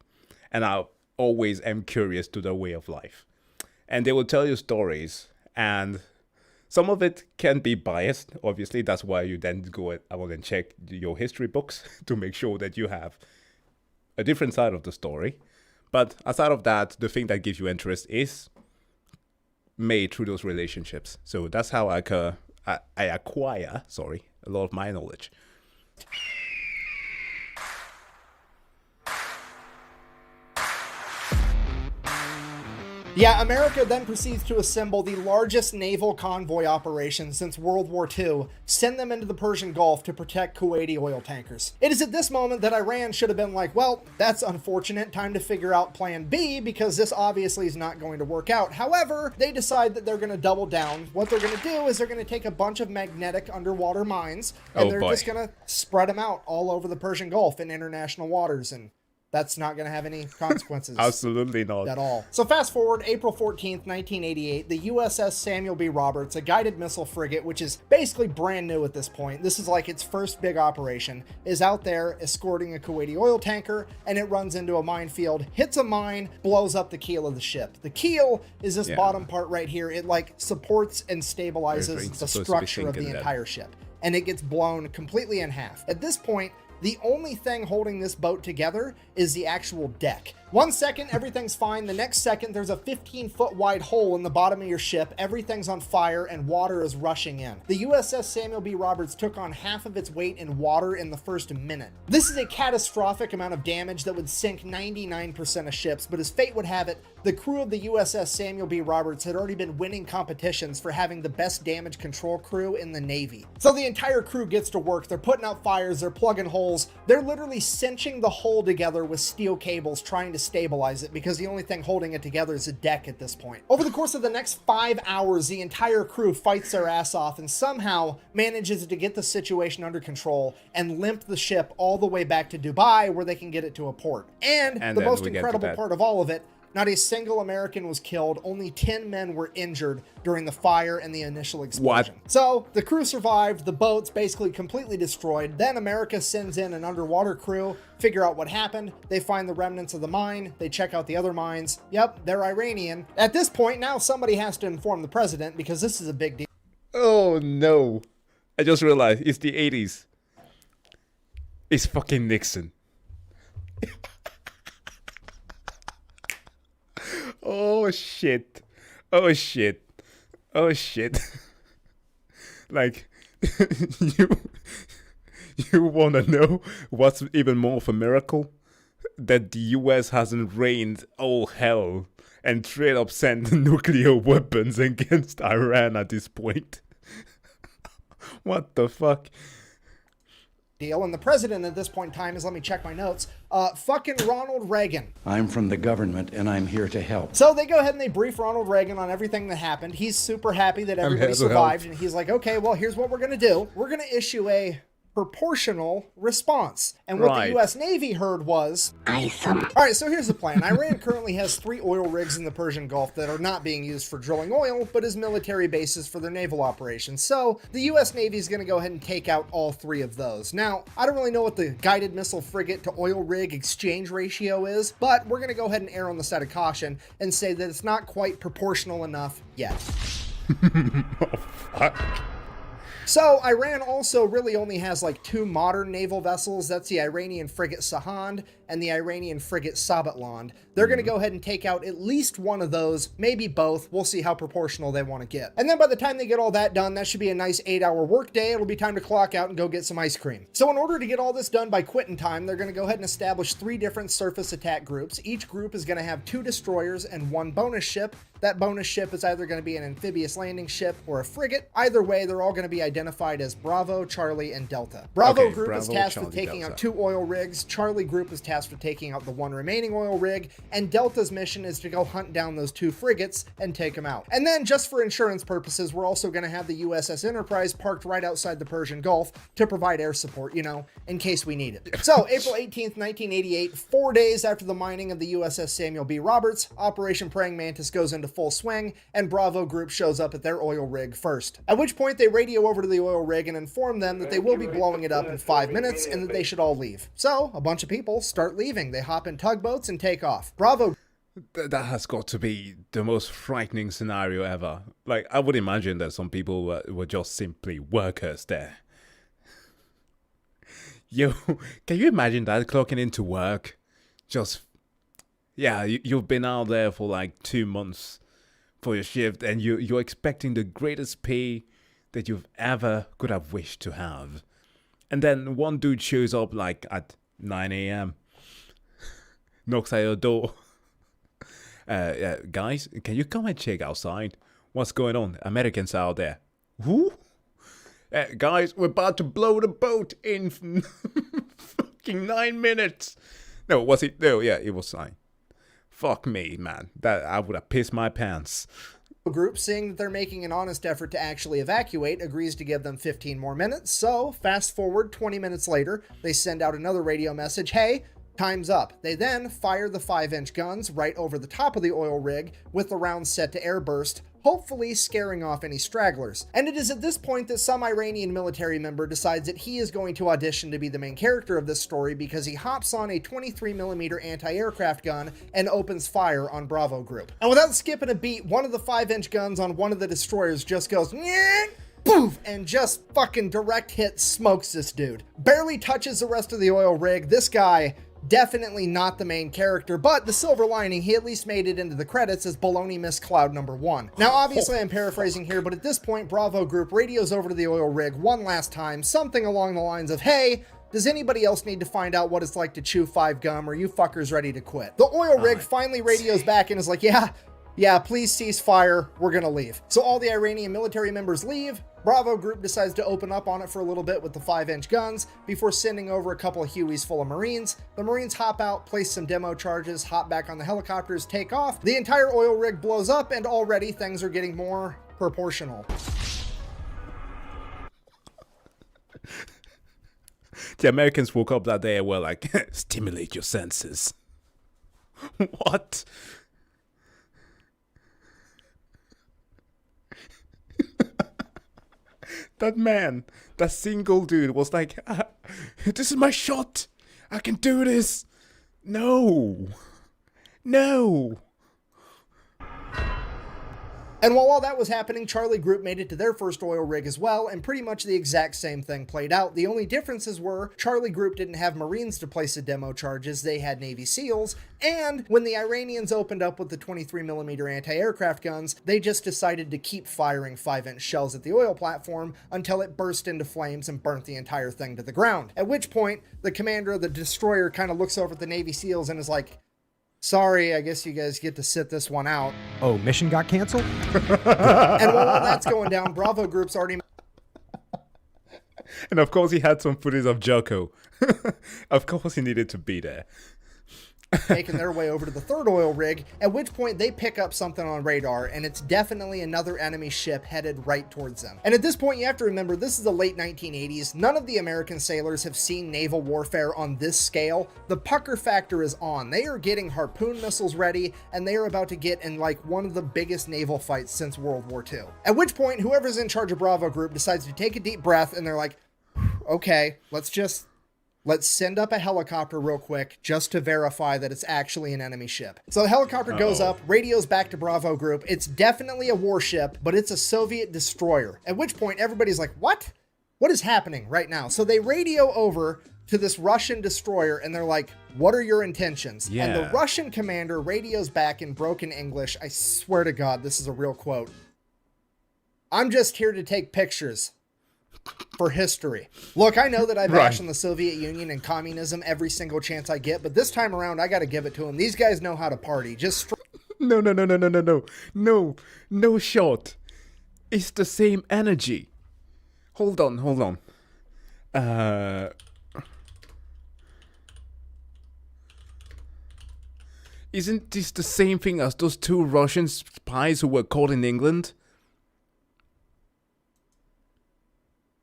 And I always am curious to their way of life. And they will tell you stories. And some of it can be biased. Obviously, that's why you then go and check your history books to make sure that you have a different side of the story. But aside of that, the thing that gives you interest is made through those relationships. So that's how I acquire a lot of my knowledge. Yeah, America then proceeds to assemble the largest naval convoy operation since World War II, send them into the Persian Gulf to protect Kuwaiti oil tankers. It is at this moment that Iran should have been like, well, that's unfortunate, time to figure out plan B, because this obviously is not going to work out. However, they decide that they're going to double down. What they're going to do is they're going to take a bunch of magnetic underwater mines, and they're just going to spread them out all over the Persian Gulf in international waters, and that's not going to have any consequences. Absolutely not. At all. So fast forward, April 14th, 1988, the USS Samuel B. Roberts, a guided missile frigate, which is basically brand new at this point. This is like its first big operation, is out there escorting a Kuwaiti oil tanker, and it runs into a minefield, hits a mine, blows up the keel of the ship. The keel is this bottom part right here. It like supports and stabilizes the structure of the entire ship, and it gets blown completely in half. At this point, the only thing holding this boat together is the actual deck. 1 second, everything's fine. The next second, there's a 15-foot wide hole in the bottom of your ship. Everything's on fire and water is rushing in. The USS Samuel B. Roberts took on half of its weight in water in the first minute. This is a catastrophic amount of damage that would sink 99% of ships, but as fate would have it, the crew of the USS Samuel B. Roberts had already been winning competitions for having the best damage control crew in the Navy. So the entire crew gets to work. They're putting out fires, they're plugging holes, they're literally cinching the hull together with steel cables trying to to stabilize it because the only thing holding it together is a deck at this point. Over the course of the next 5 hours, the entire crew fights their ass off and somehow manages to get the situation under control and limp the ship all the way back to Dubai where they can get it to a port. And the most incredible part of all of it, not a single American was killed, only 10 men were injured during the fire and the initial explosion. What? So the crew survived, the boat's basically completely destroyed. Then America sends in an underwater crew, figure out what happened. They find the remnants of the mine, they check out the other mines. Yep, they're Iranian. At this point, now somebody has to inform the president because this is a big deal. Oh no. I just realized it's the 80s. It's fucking Nixon. Oh shit. Oh shit. Oh shit. Like, you wanna know what's even more of a miracle? That the US hasn't rained all hell and straight up sent nuclear weapons against Iran at this point. What the fuck? Deal. And the president at this point in time is, let me check my notes, fucking Ronald Reagan. I'm from the government and I'm here to help. So they go ahead and they brief Ronald Reagan on everything that happened. He's super happy that everybody survived, and he's like, okay, well, here's what we're going to do. We're going to issue a proportional response. And what the U.S. Navy heard was... All right, so here's the plan. Iran currently has 3 oil rigs in the Persian Gulf that are not being used for drilling oil, but as military bases for their naval operations. So the U.S. Navy is going to go ahead and take out all 3 of those. Now, I don't really know what the guided missile frigate to oil rig exchange ratio is, but we're going to go ahead and err on the side of caution and say that it's not quite proportional enough yet. Oh, fuck. So Iran also really only has like 2 modern naval vessels. That's the Iranian frigate Sahand and the Iranian frigate Sabatland. They're going to go ahead and take out at least one of those, maybe both. We'll see how proportional they want to get. And then by the time they get all that done, that should be a nice 8-hour workday. It'll be time to clock out and go get some ice cream. So in order to get all this done by quitting time, they're going to go ahead and establish 3 different surface attack groups. Each group is going to have 2 destroyers and 1 bonus ship. That bonus ship is either going to be an amphibious landing ship or a frigate. Either way, they're all going to be identified as Bravo, Charlie, and Delta. Bravo group is tasked with taking out 2 oil rigs. Charlie group is tasked with taking out the 1 remaining oil rig. And Delta's mission is to go hunt down those 2 frigates and take them out. And then, just for insurance purposes, we're also going to have the USS Enterprise parked right outside the Persian Gulf to provide air support, you know, in case we need it. So, April 18th, 1988, 4 days after the mining of the USS Samuel B. Roberts, Operation Praying Mantis goes into full swing, and Bravo Group shows up at their oil rig first. At which point they radio over to the oil rig and inform them that they will be blowing it up in 5 minutes and that they should all leave. So, a bunch of people start leaving. They hop in tugboats and take off. Bravo. That has got to be the most frightening scenario ever. Like, I would imagine that some people were just simply workers there. Yo, can you imagine that, clocking into work? Just, yeah, you've been out there for like 2 months for your shift, and you're expecting the greatest pay that you've ever could have wished to have. And then one dude shows up like at 9 a.m., knocks at your door. Guys, can you come and check outside? What's going on? Americans out there. Who? Guys, we're about to blow the boat in fucking 9 minutes. No, was it? No, yeah, it was 9. Fuck me, man. That I would have pissed my pants. Group, seeing that they're making an honest effort to actually evacuate, agrees to give them 15 more minutes. So, fast forward 20 minutes later, they send out another radio message. Hey, time's up. They then fire the 5-inch guns right over the top of the oil rig with the rounds set to airburst, hopefully scaring off any stragglers. And it is at this point that some Iranian military member decides that he is going to audition to be the main character of this story because he hops on a 23mm anti-aircraft gun and opens fire on Bravo Group. And without skipping a beat, one of the 5-inch guns on one of the destroyers just goes poof, and just fucking direct hit smokes this dude. Barely touches the rest of the oil rig. This guy, definitely not the main character, but the silver lining, he at least made it into the credits as Baloney Miss Cloud number 1. Now, obviously, I'm paraphrasing here, but at this point, Bravo Group radios over to the oil rig one last time, something along the lines of, hey, does anybody else need to find out what it's like to chew 5 gum? Or you fuckers ready to quit? The oil rig finally radios back and is like, yeah, yeah, please cease fire, we're gonna leave. So all the Iranian military members leave. Bravo Group decides to open up on it for a little bit with the 5-inch guns before sending over a couple of Hueys full of Marines. The Marines hop out, place some demo charges, hop back on the helicopters, take off. The entire oil rig blows up, and already things are getting more proportional. The Americans woke up that day and were like, stimulate your senses. What? That man, that single dude was like, this is my shot. I can do this. No. No. And while all that was happening, Charlie Group made it to their first oil rig as well, and pretty much the exact same thing played out. The only differences were Charlie Group didn't have Marines to place the demo charges, they had Navy SEALs, and when the Iranians opened up with the 23mm anti-aircraft guns, they just decided to keep firing 5-inch shells at the oil platform until it burst into flames and burnt the entire thing to the ground. At which point, the commander of the destroyer kind of looks over at the Navy SEALs and is like, sorry, I guess you guys get to sit this one out. Oh, mission got canceled? And while all that's going down, Bravo Group's already... And of course he had some footage of Joko. Of course he needed to be there. making their way over to the third oil rig, at which point they pick up something on radar, and it's definitely another enemy ship headed right towards them. And at this point, you have to remember, this is the late 1980s. None of the American sailors have seen naval warfare on this scale. The pucker factor is on. They are getting harpoon missiles ready, and they are about to get in like one of the biggest naval fights since World War II. At which point, whoever's in charge of Bravo Group decides to take a deep breath, and they're like, okay, let's send up a helicopter real quick just to verify that it's actually an enemy ship. So the helicopter goes up, radios back to Bravo Group. It's definitely a warship, but it's a Soviet destroyer. At which point everybody's like, what? What is happening right now? So they radio over to this Russian destroyer and they're like, what are your intentions? Yeah. And the Russian commander radios back in broken English. I swear to God, this is a real quote. I'm just here to take pictures for history. Look, I know that I bash on the Soviet Union and communism every single chance I get, but this time around, I got to give it to them. These guys know how to party. Just No shot. It's the same energy. Hold on. Isn't this the same thing as those two Russian spies who were caught in England?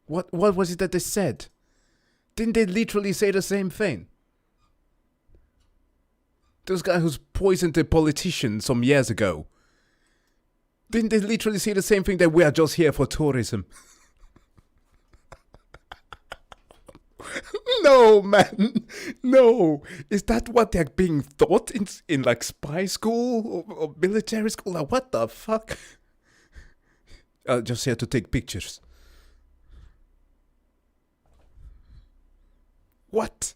What was it that they said? Didn't they literally say the same thing? Those guys who poisoned the politician some years ago. Didn't they literally say the same thing, that we are just here for tourism? No, man. No. Is that what they're being taught in like spy school or military school? Like, what the fuck? Just here to take pictures. What?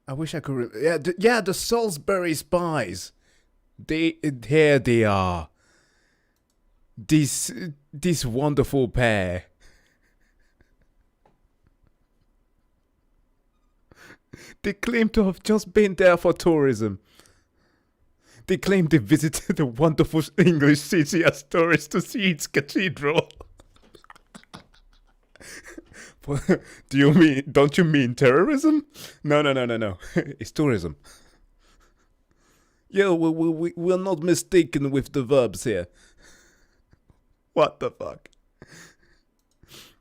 I wish I could. The Salisbury spies. Here they are. This wonderful pair. They claim to have just been there for tourism. They claim they visited the wonderful English city as tourists to see its cathedral. Don't you mean terrorism? No. It's tourism. Yeah, we're not mistaken with the verbs here. What the fuck?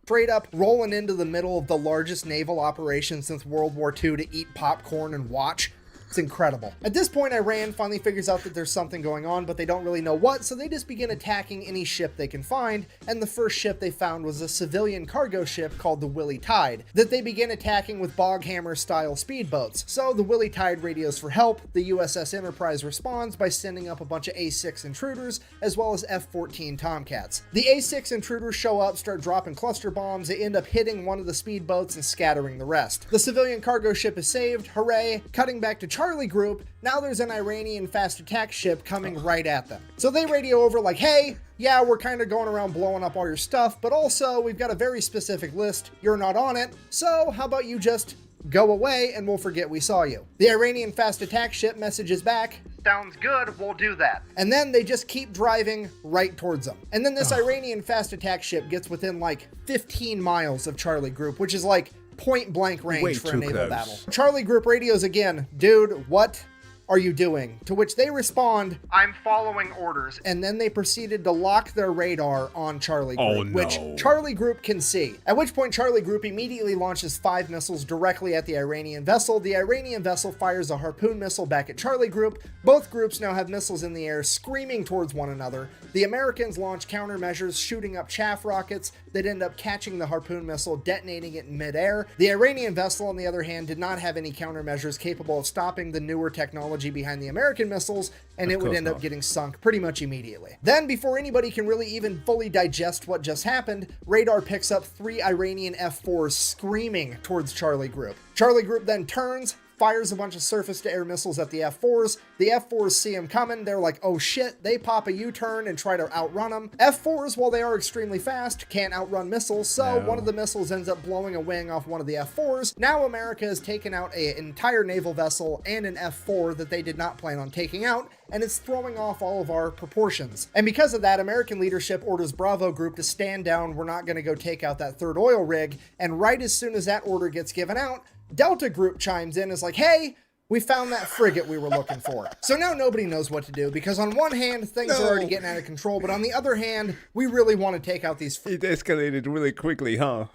straight up rolling into the middle of the largest naval operation since World War II to eat popcorn and watch. It's incredible. At this point, Iran finally figures out that there's something going on, but they don't really know what, so they just begin attacking any ship they can find, and the first ship they found was a civilian cargo ship called the Willie Tide, that they begin attacking with Boghammer-style speedboats. So the Willie Tide radios for help, the USS Enterprise responds by sending up a bunch of A-6 intruders, as well as F-14 Tomcats. The A-6 intruders show up, start dropping cluster bombs, they end up hitting one of the speedboats and scattering the rest. The civilian cargo ship is saved, hooray, cutting back to Charlie Group, now there's an Iranian fast attack ship coming right at them. So they radio over like, hey, yeah, we're kind of going around blowing up all your stuff, but also we've got a very specific list. You're not on it. So how about you just go away and we'll forget we saw you. The Iranian fast attack ship messages back, sounds good, we'll do that. And then they just keep driving right towards them. And then this Iranian fast attack ship gets within like 15 miles of Charlie Group, which is like point blank range Way for a too naval close. battle. Charlie Group radios again, dude, what are you doing? To which they respond, I'm following orders. And then they proceeded to lock their radar on Charlie Group, Oh, no. which Charlie Group can see. At which point Charlie Group immediately launches 5 missiles directly at the Iranian vessel. The Iranian vessel fires a harpoon missile back at Charlie Group. Both groups now have missiles in the air screaming towards one another. The Americans launch countermeasures, shooting up chaff rockets that end up catching the harpoon missile, detonating it in midair. The Iranian vessel, on the other hand, did not have any countermeasures capable of stopping the newer technology behind the American missiles, and it would end up getting sunk pretty much immediately. Then, before anybody can really even fully digest what just happened, radar picks up 3 Iranian F-4s screaming towards Charlie Group. Charlie Group then turns, fires a bunch of surface-to-air missiles at the F-4s. The F-4s see them coming. They're like, oh shit. They pop a U-turn and try to outrun them. F-4s, while they are extremely fast, can't outrun missiles, so one of the missiles ends up blowing a wing off one of the F-4s. Now America has taken out an entire naval vessel and an F-4 that they did not plan on taking out, and it's throwing off all of our proportions. And because of that, American leadership orders Bravo Group to stand down. We're not going to go take out that third oil rig. And right as soon as that order gets given out, Delta Group chimes in, is like, hey, we found that frigate we were looking for. So now nobody knows what to do, because on one hand, things are already getting out of control, but on the other hand, we really want to take out these It escalated really quickly, huh?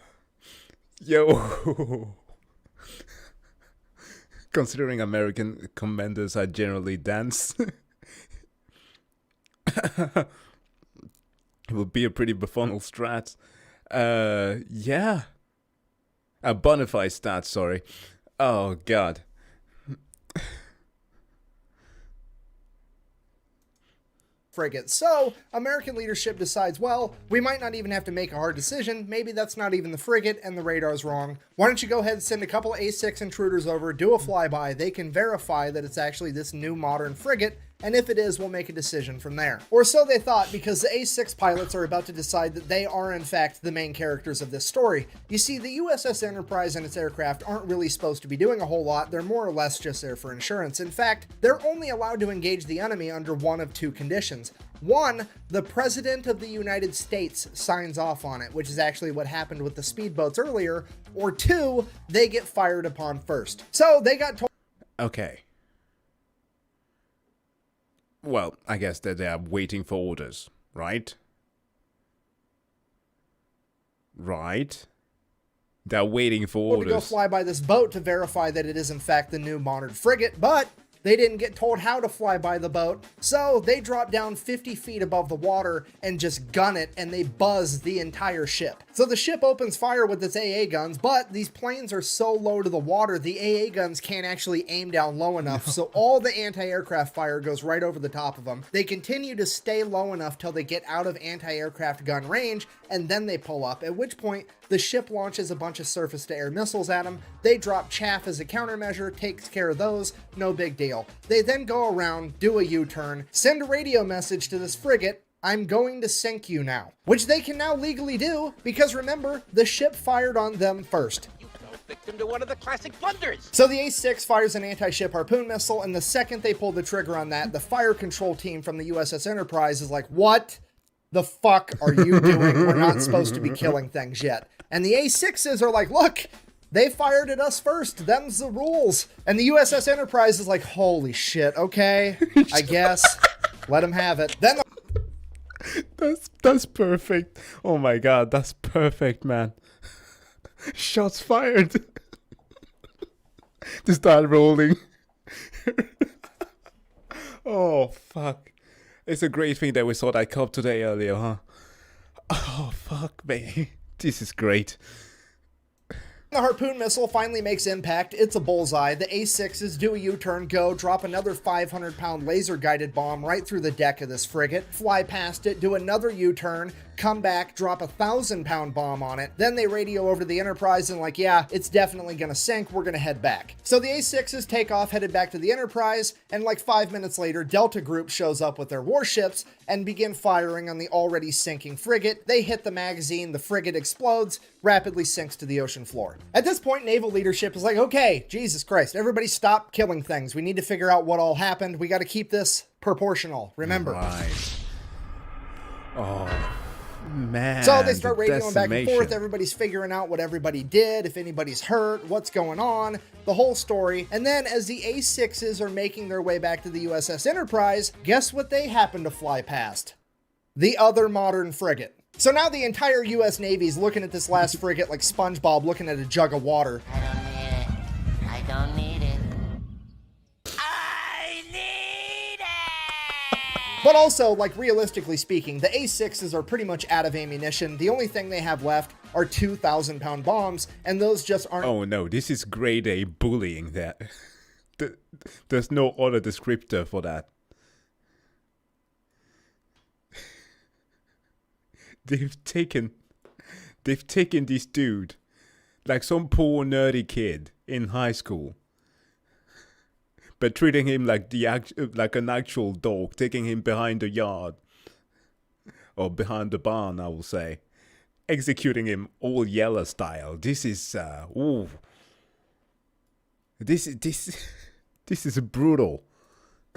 Yo. Considering American commanders are generally dense, it would be a pretty befuddled strat. Yeah. A bonafide stat, sorry. Oh, God. frigate. So American leadership decides, well, we might not even have to make a hard decision. Maybe that's not even the frigate and the radar's wrong. Why don't you go ahead and send a couple A6 intruders over, do a flyby. They can verify that it's actually this new modern frigate. And if it is, we'll make a decision from there. Or so they thought, because the A6 pilots are about to decide that they are in fact the main characters of this story. You see, the USS Enterprise and its aircraft aren't really supposed to be doing a whole lot. They're more or less just there for insurance. In fact, they're only allowed to engage the enemy under one of two conditions. One, the President of the United States signs off on it, which is actually what happened with the speedboats earlier. Or two, they get fired upon first. So they got told... Okay. Well, I guess that they are waiting for orders, right? Right? They're waiting for orders. To go fly by this boat to verify that it is in fact the new modern frigate, but they didn't get told how to fly by the boat, so they drop down 50 feet above the water and just gun it, and they buzz the entire ship. So the ship opens fire with its AA guns, but these planes are so low to the water, the AA guns can't actually aim down low enough, so all the anti-aircraft fire goes right over the top of them. They continue to stay low enough till they get out of anti-aircraft gun range, and then they pull up, at which point the ship launches a bunch of surface-to-air missiles at them. They drop chaff as a countermeasure, takes care of those, no big deal. They then go around, do a U-turn, send a radio message to this frigate, I'm going to sink you now. Which they can now legally do, because remember, the ship fired on them first. You fell victim to one of the classic blunders. So the A6 fires an anti-ship harpoon missile, and the second they pull the trigger on that, the fire control team from the USS Enterprise is like, what the fuck are you doing? We're not supposed to be killing things yet. And the A6s are like, look, they fired at us first. Them's the rules. And the USS Enterprise is like, holy shit, okay, I guess. Let them have it. Then That's perfect. Oh my god, that's perfect, man. Shots fired. To start rolling. Oh, fuck. It's a great thing that we saw that cup today earlier, huh? Oh, fuck, man. This is great. the harpoon missile finally makes impact. It's a bullseye. The A6s do a U-turn, go, drop another 500-pound laser-guided bomb right through the deck of this frigate, fly past it, do another U-turn, come back, drop a 1,000-pound bomb on it, then they radio over to the Enterprise and like, yeah, it's definitely gonna sink, we're gonna head back. So the A6s take off, headed back to the Enterprise, and like 5 minutes later, Delta Group shows up with their warships and begin firing on the already sinking frigate. They hit the magazine, the frigate explodes, rapidly sinks to the ocean floor. At this point, naval leadership is like, okay, Jesus Christ, everybody stop killing things. We need to figure out what all happened. We gotta keep this proportional, remember. Right. Oh, man. So they start radioing back and decimation. forth. Everybody's figuring out what everybody did, if anybody's hurt, what's going on, the whole story. And then as the A6s are making their way back to the USS Enterprise, guess what they happen to fly past? The other modern frigate. So now the entire US Navy's looking at this last frigate like SpongeBob looking at a jug of water. I don't need it. I don't need it. But also, like, realistically speaking, the A6s are pretty much out of ammunition. The only thing they have left are 2,000-pound bombs, and those just aren't... Oh no, this is grade A bullying that. There's no other descriptor for that. They've taken this dude, like some poor nerdy kid in high school, but treating him like like an actual dog, taking him behind the yard, or behind the barn, I will say, executing him all Yeller style. This is ooh, this is brutal.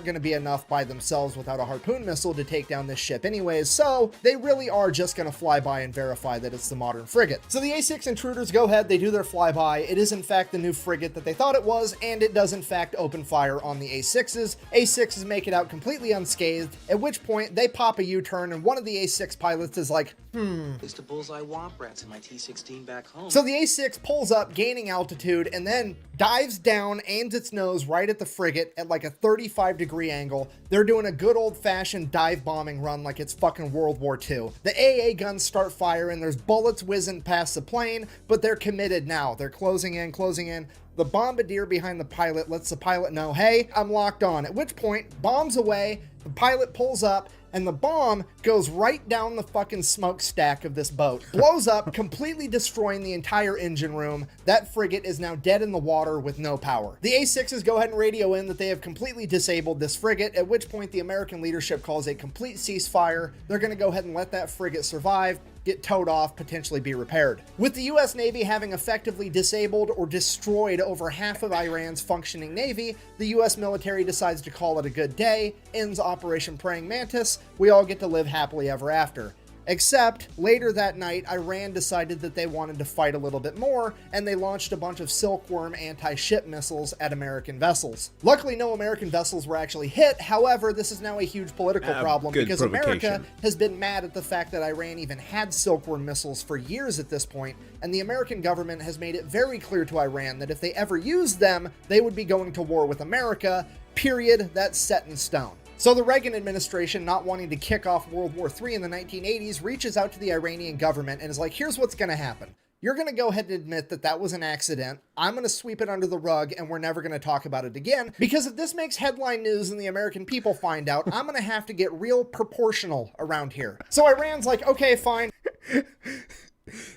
Going to be enough by themselves without a harpoon missile to take down this ship anyways, so they really are just going to fly by and verify that it's the modern frigate. So the A6 intruders go ahead, they do their flyby. It is in fact the new frigate that they thought it was, and it does in fact open fire on the A6s. A6s make it out completely unscathed, at which point they pop a U-turn, and one of the A6 pilots is like, It's the bullseye womp rats in my T-16 back home. So the A6 pulls up, gaining altitude, and then dives down, aims its nose right at the frigate at like a 35-degree angle. They're doing a good old-fashioned dive bombing run like it's fucking World War II. The AA guns start firing, there's bullets whizzing past the plane, but they're committed now. They're closing in, closing in. The bombardier behind the pilot lets the pilot know, hey, I'm locked on. At which point, bombs away, the pilot pulls up, and the bomb goes right down the fucking smokestack of this boat. Blows up, completely destroying the entire engine room. That frigate is now dead in the water with no power. The A6s go ahead and radio in that they have completely disabled this frigate, at which point the American leadership calls a complete ceasefire. They're going to go ahead and let that frigate survive, get towed off, potentially be repaired. With the US Navy having effectively disabled or destroyed over half of Iran's functioning navy, the US military decides to call it a good day, ends Operation Praying Mantis. We all get to live happily ever after. Except, later that night, Iran decided that they wanted to fight a little bit more, and they launched a bunch of Silkworm anti-ship missiles at American vessels. Luckily, no American vessels were actually hit. However, this is now a huge political problem because America has been mad at the fact that Iran even had Silkworm missiles for years at this point, and the American government has made it very clear to Iran that if they ever used them, they would be going to war with America. Period. That's set in stone. So the Reagan administration, not wanting to kick off World War III in the 1980s, reaches out to the Iranian government and is like, here's what's going to happen. You're going to go ahead and admit that that was an accident. I'm going to sweep it under the rug and we're never going to talk about it again. Because if this makes headline news and the American people find out, I'm going to have to get real proportional around here. So Iran's like, okay, fine.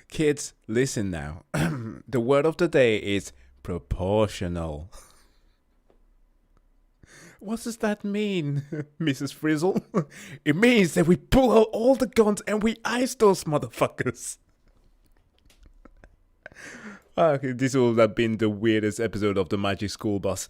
Kids, listen now. The word of the day is proportional. What does that mean, Mrs. Frizzle? It means that we pull out all the guns and we ice those motherfuckers. Okay, this will have been the weirdest episode of the Magic School Bus.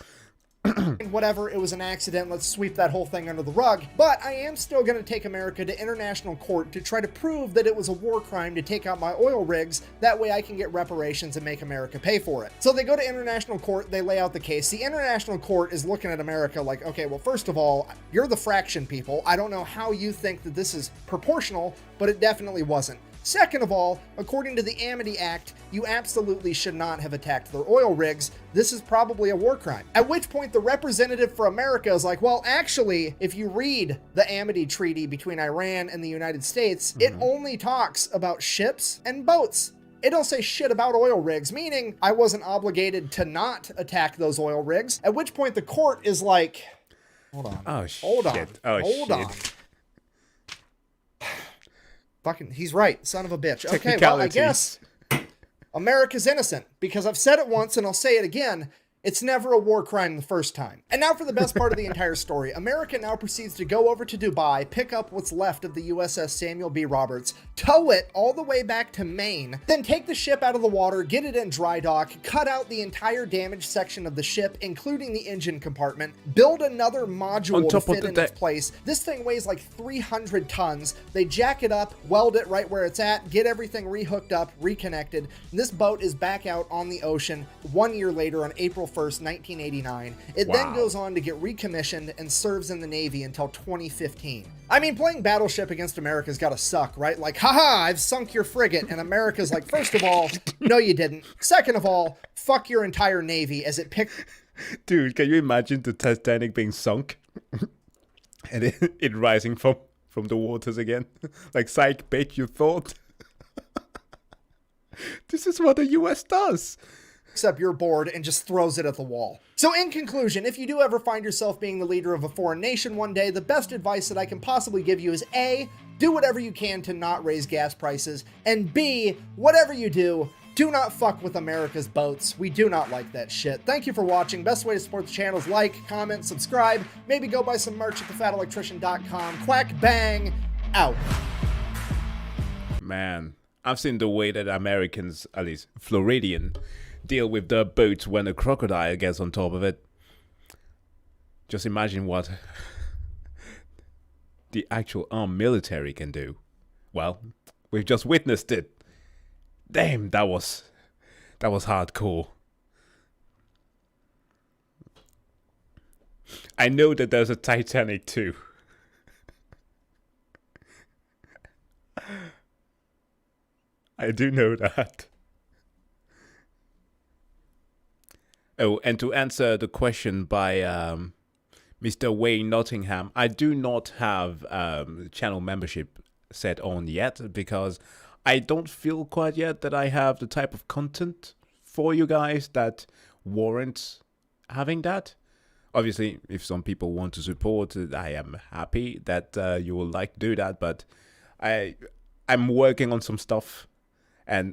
Whatever, it was an accident, let's sweep that whole thing under the rug. But I am still going to take America to international court to try to prove that it was a war crime to take out my oil rigs. That way I can get reparations and make America pay for it. So they go to international court, they lay out the case. The international court is looking at America like, okay, well, first of all, you're the fraction people. I don't know how you think that this is proportional, but it definitely wasn't. Second of all, according to the Amity Act, you absolutely should not have attacked their oil rigs. This is probably a war crime. At which point the representative for America is like, well, actually, if you read the Amity Treaty between Iran and the United States, it only talks about ships and boats. It don't say shit about oil rigs, meaning I wasn't obligated to not attack those oil rigs. At which point the court is like, hold on. Oh, Hold on. shit. Oh, Hold shit. on. Fucking, he's right, son of a bitch. Okay, well, I guess America's innocent, because I've said it once and I'll say it again. It's never a war crime the first time. And now for the best part of the entire story. America now proceeds to go over to Dubai, pick up what's left of the USS Samuel B. Roberts, tow it all the way back to Maine, then take the ship out of the water, get it in dry dock, cut out the entire damaged section of the ship, including the engine compartment, build another module to fit in its place. This thing weighs like 300 tons. They jack it up, weld it right where it's at, get everything rehooked up, reconnected. And this boat is back out on the ocean 1 year later on April 1st, 1989. It then goes on to get recommissioned and serves in the Navy until 2015. I mean, playing Battleship against America's gotta suck, right? Like, haha, I've sunk your frigate, and America's like, first of all, no you didn't. Second of all, fuck your entire Navy as it picked... Dude, can you imagine the Titanic being sunk? And it rising from the waters again? Like, psych, bitch, you thought? This is what the US does. Except you're bored and just throws it at the wall. So in conclusion, if you do ever find yourself being the leader of a foreign nation one day, the best advice that I can possibly give you is A, do whatever you can to not raise gas prices, and B, whatever you do not fuck with America's boats. We do not like that shit. Thank you for watching. Best way to support the channel is like, comment, subscribe, maybe go buy some merch at thefatelectrician.com. Quack bang, out. Man, I've seen the way that Americans, at least Floridian, deal with their boats when a crocodile gets on top of it. Just imagine what the actual armed military can do. Well, we've just witnessed it. Damn, that was hardcore. I know that there's a Titanic too. I do know that. Oh, and to answer the question by Mr. Wayne Nottingham, I do not have channel membership set on yet because I don't feel quite yet that I have the type of content for you guys that warrants having that. Obviously, if some people want to support, I am happy that you will like to do that, but I'm working on some stuff, and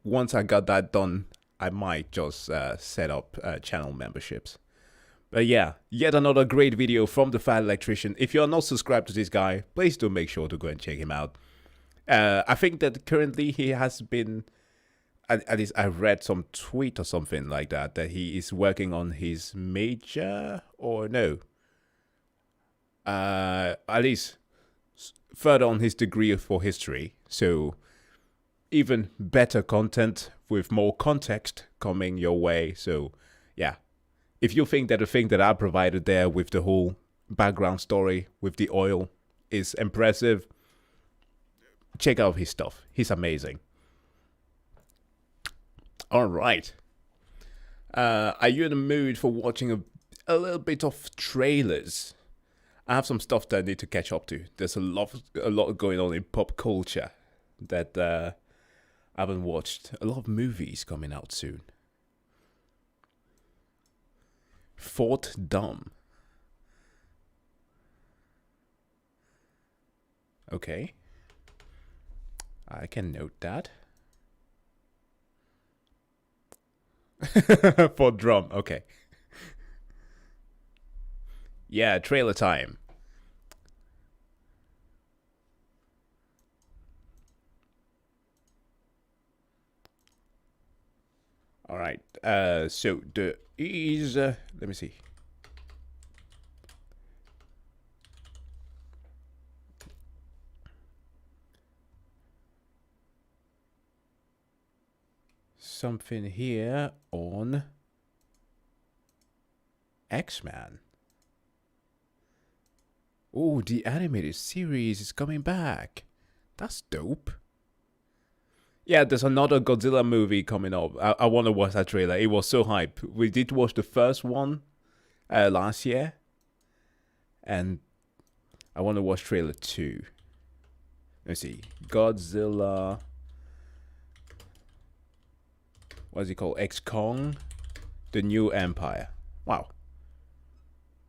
once I got that done, I might just set up channel memberships. But yeah, yet another great video from the Fat Electrician. If you're not subscribed to this guy, please do make sure to go and check him out. I think that currently he has been, at least I read some tweet or something like that he is working on his major, or no, at least further on his degree for history. So even better content with more context coming your way. So yeah, if you think that the thing that I provided there with the whole background story with the oil is impressive, check out his stuff. He's amazing. All right. Are you in the mood for watching a little bit of trailers? I have some stuff that I need to catch up to. There's a lot going on in pop culture that I haven't watched. A lot of movies coming out soon. Fort Dumb. Okay. I can note that. For drum, okay. Yeah, trailer time. All right. So the is let me see. Something here on X-Men. Oh, the animated series is coming back. That's dope. Yeah, there's another Godzilla movie coming up. I want to watch that trailer. It was so hype. We did watch the first one last year. And I want to watch trailer 2. Let's see. Godzilla. What's it called? X-Kong? The New Empire. Wow.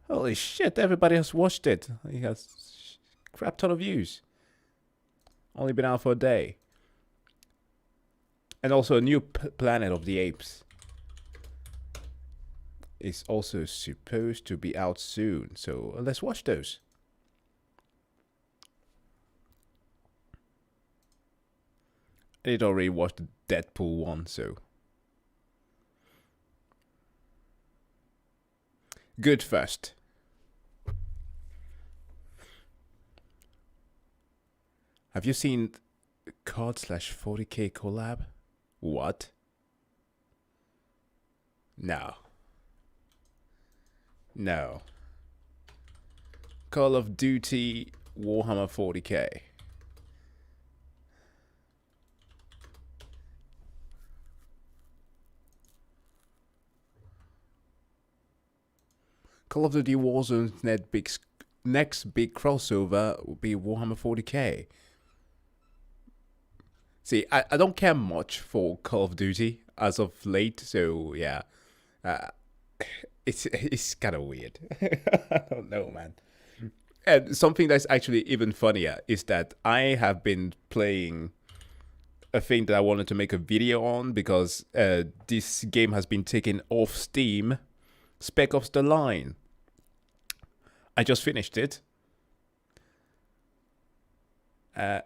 Holy shit, everybody has watched it. It has a crap ton of views. Only been out for a day. And also a new Planet of the Apes is also supposed to be out soon. So let's watch those. I did already watch the Deadpool one, so. Good first. Have you seen COD/40K collab? What? No. No. Call of Duty Warhammer 40K. Call of Duty Warzone's next big crossover will be Warhammer 40K. See, I don't care much for Call of Duty as of late, so yeah. It's kind of weird. I don't know, man. And something that's actually even funnier is that I have been playing a thing that I wanted to make a video on because this game has been taken off Steam. Spec Ops: The Line. I just finished it.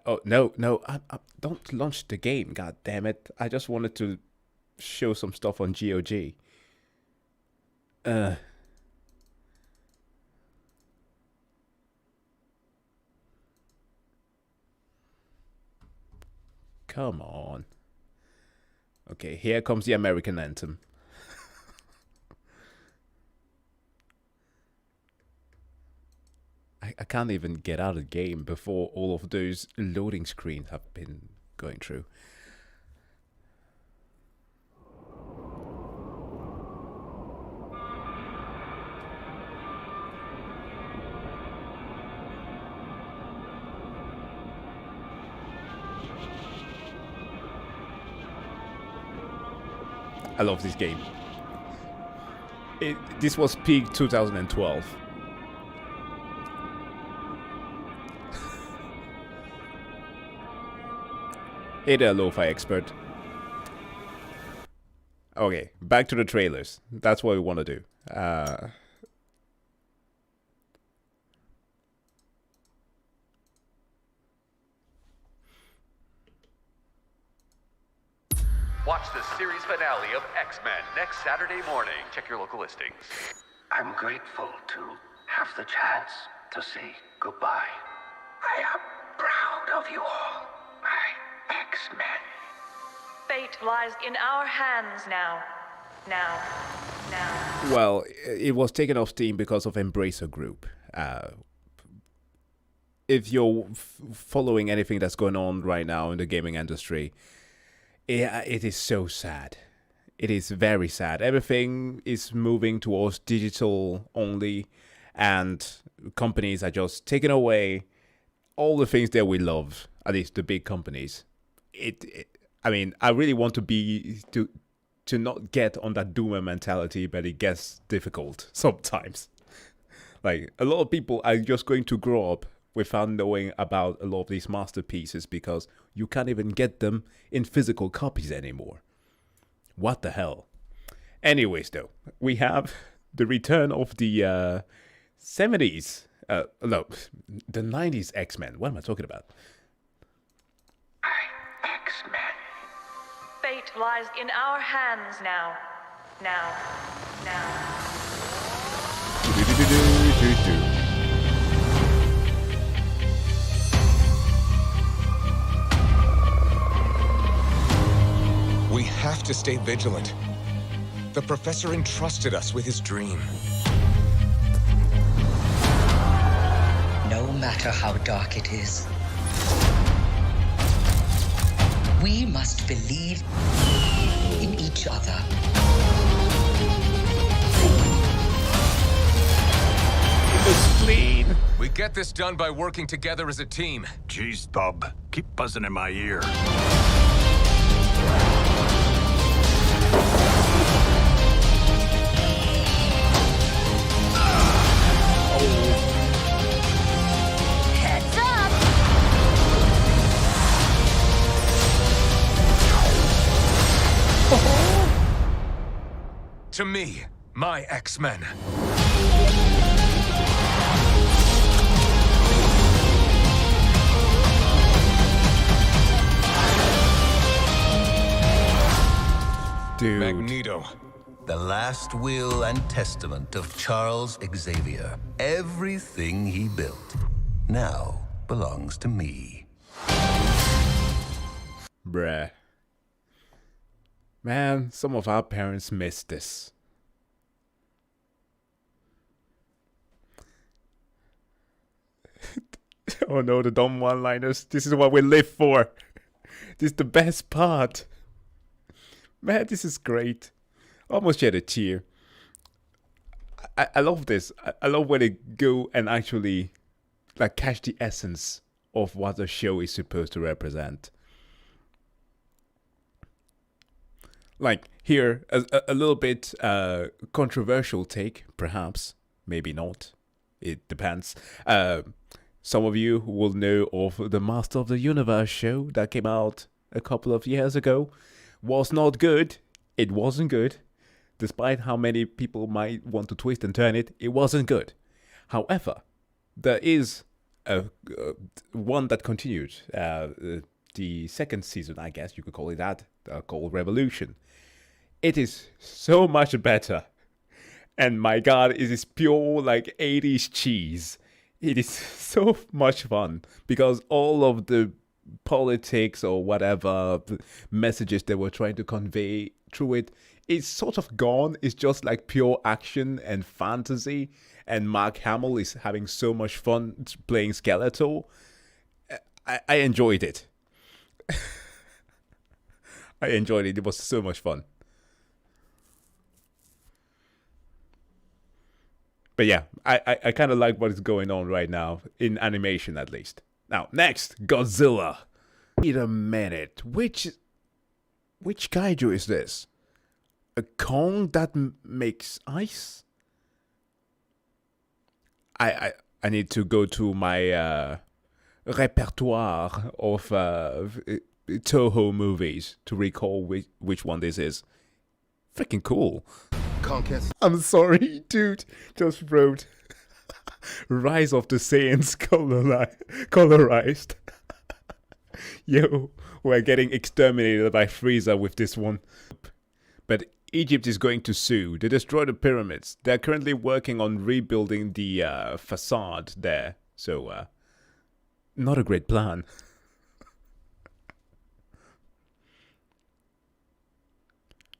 Oh no, I don't launch the game. God damn it! I just wanted to show some stuff on GOG. Come on. Okay, here comes the American anthem. I can't even get out of the game before all of those loading screens have been going through. I love this game. This was peak 2012. Hey there, Lo-Fi expert. Okay, back to the trailers. That's what we want to do. Watch the series finale of X-Men next Saturday morning. Check your local listings. I'm grateful to have the chance to say goodbye. I am proud of you all, my X-Men. Fate lies in our hands now. Now. Well, it was taken off Steam because of Embracer Group. If you're following anything that's going on right now in the gaming industry, it is so sad. It is very sad. Everything is moving towards digital only, and companies are just taking away all the things that we love, at least the big companies. I mean, I really want to not get on that doomer mentality, but it gets difficult sometimes. Like, a lot of people are just going to grow up without knowing about a lot of these masterpieces because you can't even get them in physical copies anymore. What the hell? Anyways, though, we have the return of the 70s, no, the 90s X-Men. What am I talking about? X-Men. Fate lies in our hands now. Now. We have to stay vigilant. The professor entrusted us with his dream. No matter how dark it is, we must believe in each other. Clean. We get this done by working together as a team. Jeez, bub. Keep buzzing in my ear. Heads up! To me, my X-Men. Dude. Magneto. The last will and testament of Charles Xavier. Everything he built now belongs to me. Bruh. Man, some of our parents missed this. Oh no, the dumb one-liners. This is what we live for. This is the best part. Man, this is great. Almost shed a tear. I love this. I love when they go and actually like catch the essence of what the show is supposed to represent. Like here, a little bit controversial take, perhaps, maybe not. It depends. Some of you will know of the Master of the Universe show that came out a couple of years ago. Was not good. It wasn't good. Despite how many people might want to twist and turn it, it wasn't good. However, there is one that continued. The second season, I guess you could call it that, called Revolution. It is so much better. And my god, it is pure like 80s cheese. It is so much fun because all of the politics or whatever messages they were trying to convey through it is sort of gone. It's just like pure action and fantasy. And Mark Hamill is having so much fun playing Skeletor. I enjoyed it. I enjoyed it. It was so much fun. But yeah, I kind of like what is going on right now, in animation at least. Now, next, Godzilla. Wait a minute, which kaiju is this? A Kong that makes ice? I need to go to my repertoire of Toho movies to recall which one this is. Freaking cool. Conquest. I'm sorry, dude. Just wrote Rise of the Saiyans colorized. Yo, we're getting exterminated by Frieza with this one. But Egypt is going to sue. They destroyed the pyramids. They're currently working on rebuilding the facade there. So, not a great plan.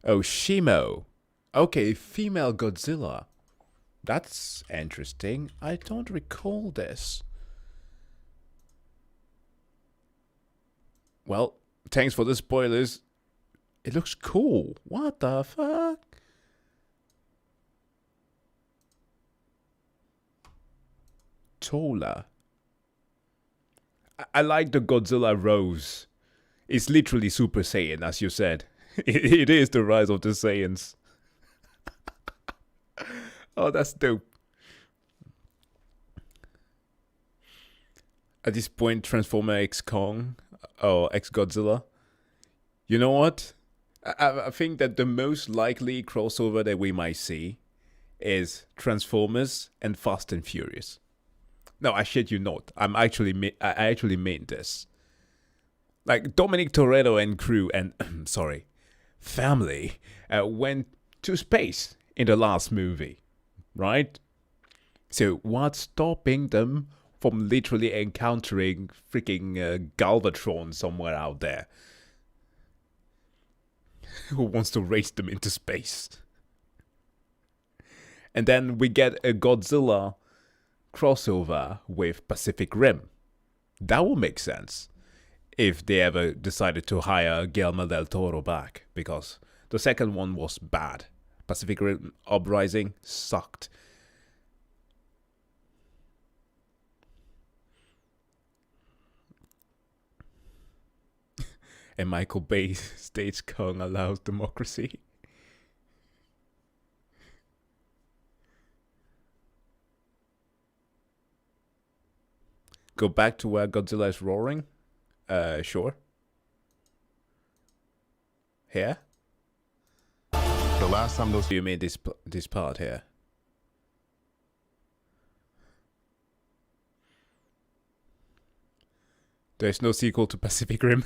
Oh, Shimo. Okay, female Godzilla. That's interesting. I don't recall this. Well, thanks for the spoilers. It looks cool. What the fuck? Tola. I like the Godzilla Rose. It's literally Super Saiyan, as you said. It is the Rise of the Saiyans. Oh, that's dope. At this point, Transformer X Kong or X Godzilla. You know what? I think that the most likely crossover that we might see is Transformers and Fast and Furious. No, I shit you not. I actually mean this. Like Dominic Toretto and crew and family went to space in the last movie. Right? So what's stopping them from literally encountering freaking Galvatron somewhere out there? Who wants to race them into space? And then we get a Godzilla crossover with Pacific Rim. That would make sense if they ever decided to hire Guillermo del Toro back, because the second one was bad. Pacific Rim Uprising sucked. And Michael Bay states Kong allows democracy. Go back to where Godzilla is roaring? Sure. Here? The last time those... You mean this part here? There's no sequel to Pacific Rim.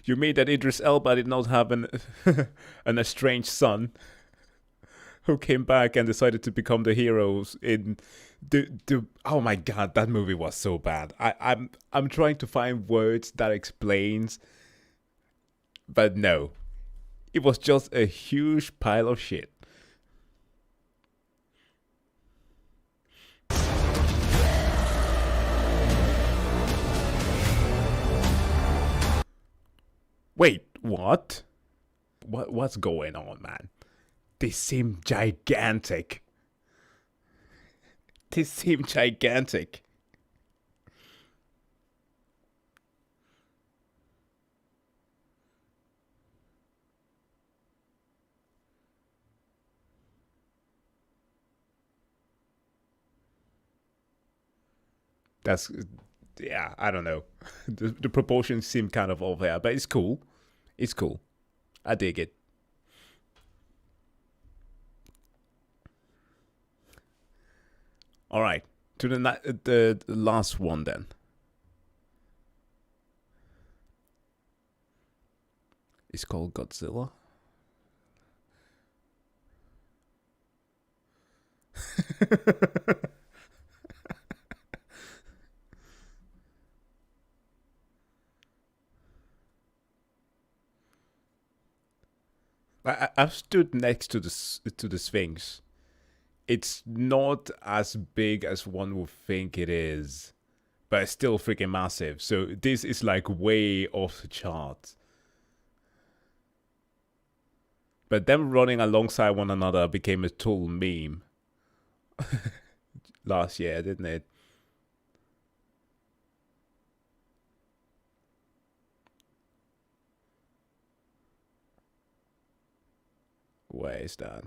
You mean that Idris Elba did not have an estranged son who came back and decided to become the heroes in the oh my god, that movie was so bad. I'm trying to find words that explains, but no. It was just a huge pile of shit. Wait, what? What's going on, man? They seem gigantic. They seem gigantic. That's, yeah, I don't know. The proportions seem kind of off there, but it's cool. It's cool. I dig it. All right, to the last one then. It's called Godzilla. I've stood next to the Sphinx. It's not as big as one would think it is, but it's still freaking massive. So this is like way off the chart. But them running alongside one another became a total meme last year, didn't it? Where is that?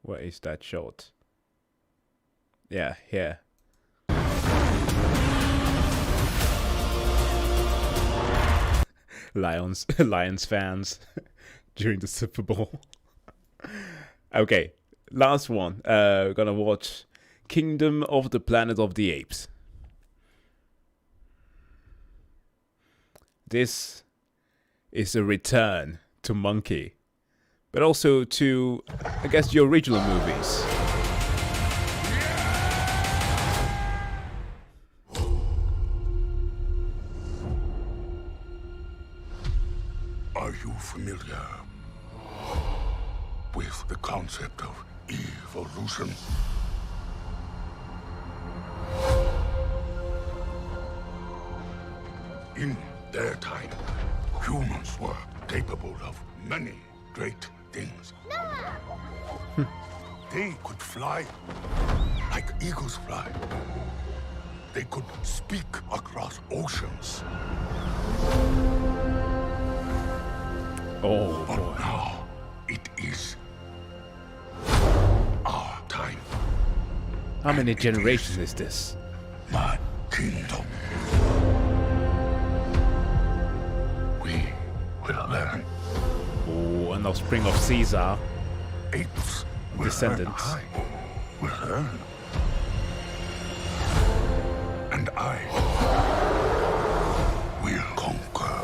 Where is that shot? Yeah, here. Lions fans during the Super Bowl. Okay, last one. We're gonna watch Kingdom of the Planet of the Apes. This is a return to Monkey, but also to, I guess, the original movies. Are you familiar with the concept of evolution? In their time, humans were capable of many great things. They could fly like eagles fly. They could speak across oceans. Oh, but boy. now it is our time. How many generations is this? My kingdom. We will learn. Oh, an offspring of Caesar. Apes will Descendants. Learn. I will learn. And I will conquer.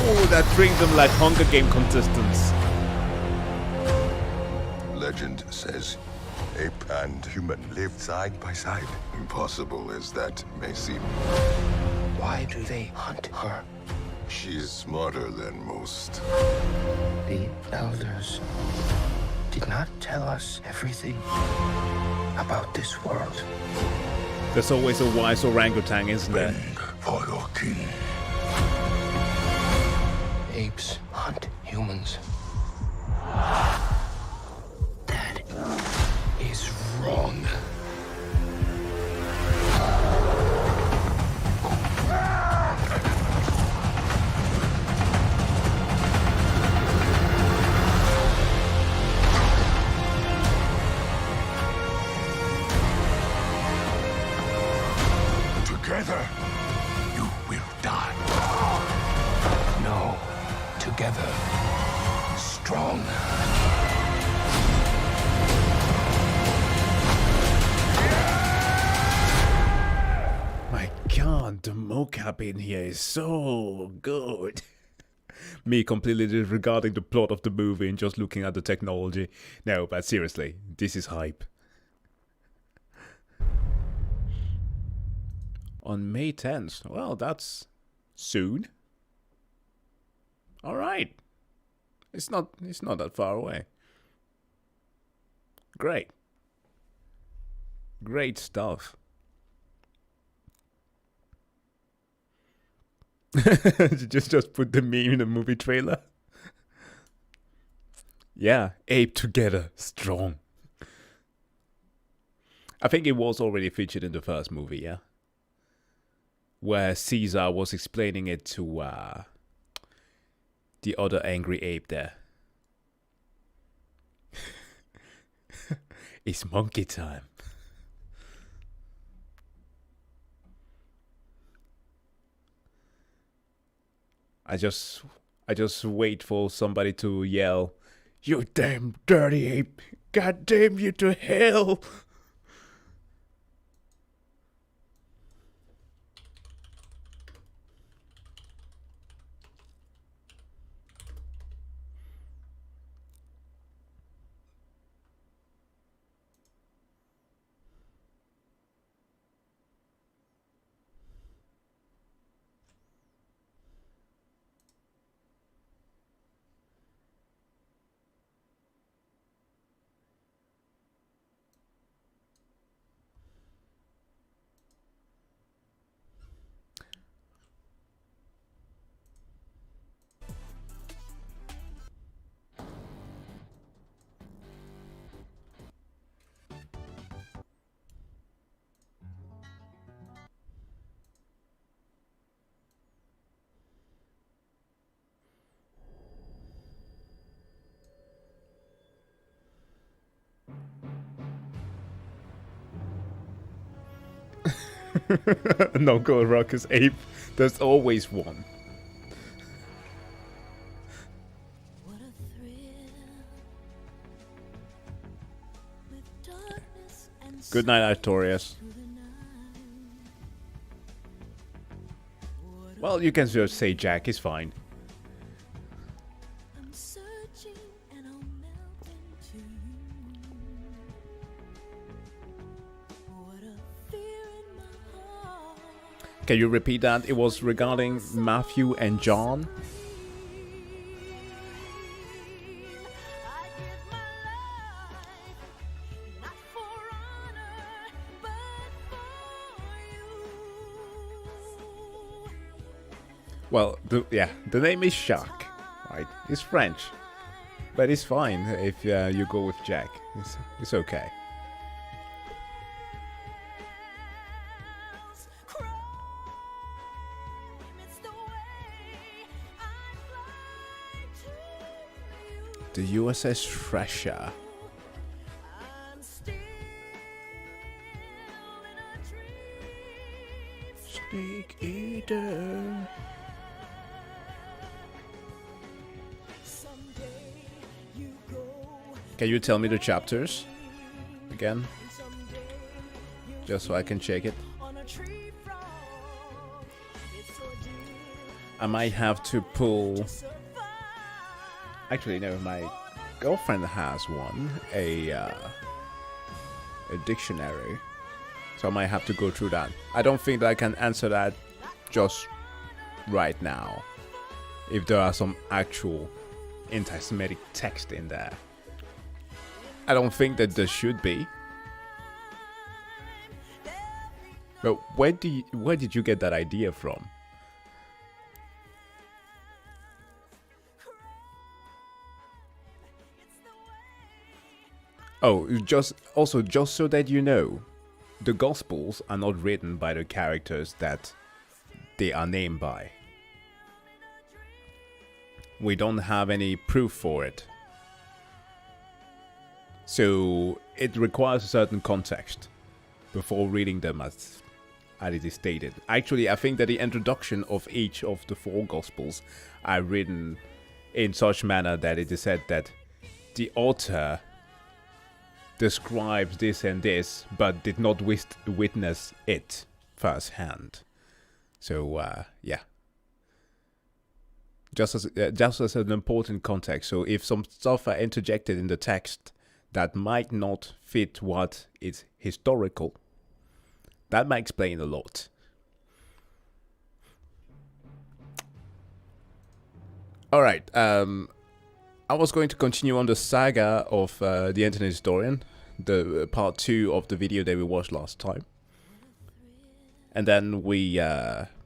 Oh, that brings them like Hunger Game contestants. Legend says ape and human lived side by side. Impossible as that may seem. Why do they hunt her? She's smarter than most. The elders did not tell us everything about this world. There's always a wise orangutan, isn't there? For your king. Apes hunt humans. That is wrong. Together, together, strong. My god, the mocap in here is so good. Me completely disregarding the plot of the movie and just looking at the technology. No, but seriously, this is hype. On May 10th. Well, that's soon. All right. It's not that far away. Great. Great stuff. just put the meme in the movie trailer. Yeah, ape together, strong. I think it was already featured in the first movie, yeah? Where Caesar was explaining it to the other angry ape there. It's monkey time. I just wait for somebody to yell, "You damn dirty ape! God damn you to hell!" No go ruckus ape. There's always one. Good night, Artorias. Well, you can just say Jack is fine. Can you repeat that? It was regarding Matthew and John? Well, the name is Jacques, right? It's French, but it's fine if you go with Jack. It's okay. The USS Thresher. Snake Eater. Can you tell me the chapters again? Just so I can check it. I might have to pull... Actually, no, my girlfriend has one, a dictionary, so I might have to go through that. I don't think that I can answer that just right now, if there are some actual anti-Semitic text in there. I don't think that there should be. But where did you get that idea from? Oh, just so that you know, the Gospels are not written by the characters that they are named by. We don't have any proof for it. So it requires a certain context before reading them as it is stated. Actually, I think that the introduction of each of the 4 Gospels are written in such manner that it is said that the author describes this and this, but did not witness it firsthand. So yeah, just as an important context. So if some stuff are interjected in the text that might not fit what is historical, that might explain a lot. All right. I was going to continue on the saga of the Internet Historian, the part 2 of the video that we watched last time. And then we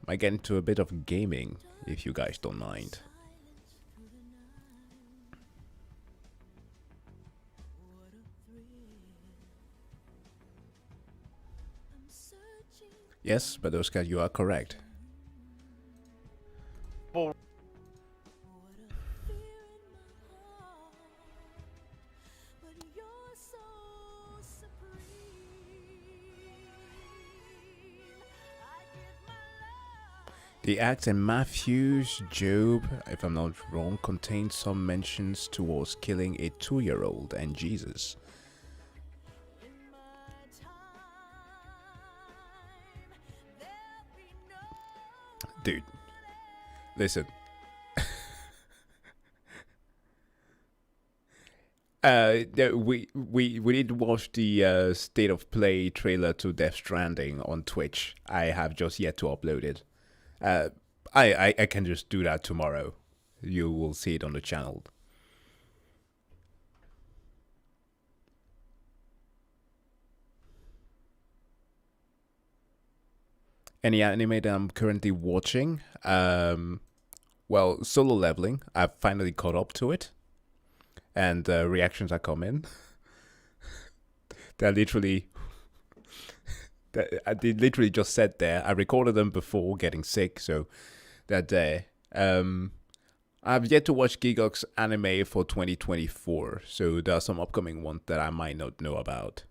might get into a bit of gaming, if you guys don't mind. Yes, but Oscar, you are correct. The Acts in Matthew's Job, if I'm not wrong, contains some mentions towards killing a 2-year-old and Jesus. Dude, listen. We did watch the State of Play trailer to Death Stranding on Twitch. I have just yet to upload it. I can just do that tomorrow. You will see it on the channel. Any anime that I'm currently watching? Well, Solo Leveling. I've finally caught up to it. And reactions are coming. They're literally... They literally just said there. I recorded them before getting sick, so that day. I've yet to watch Gigok's anime for 2024, so there are some upcoming ones that I might not know about.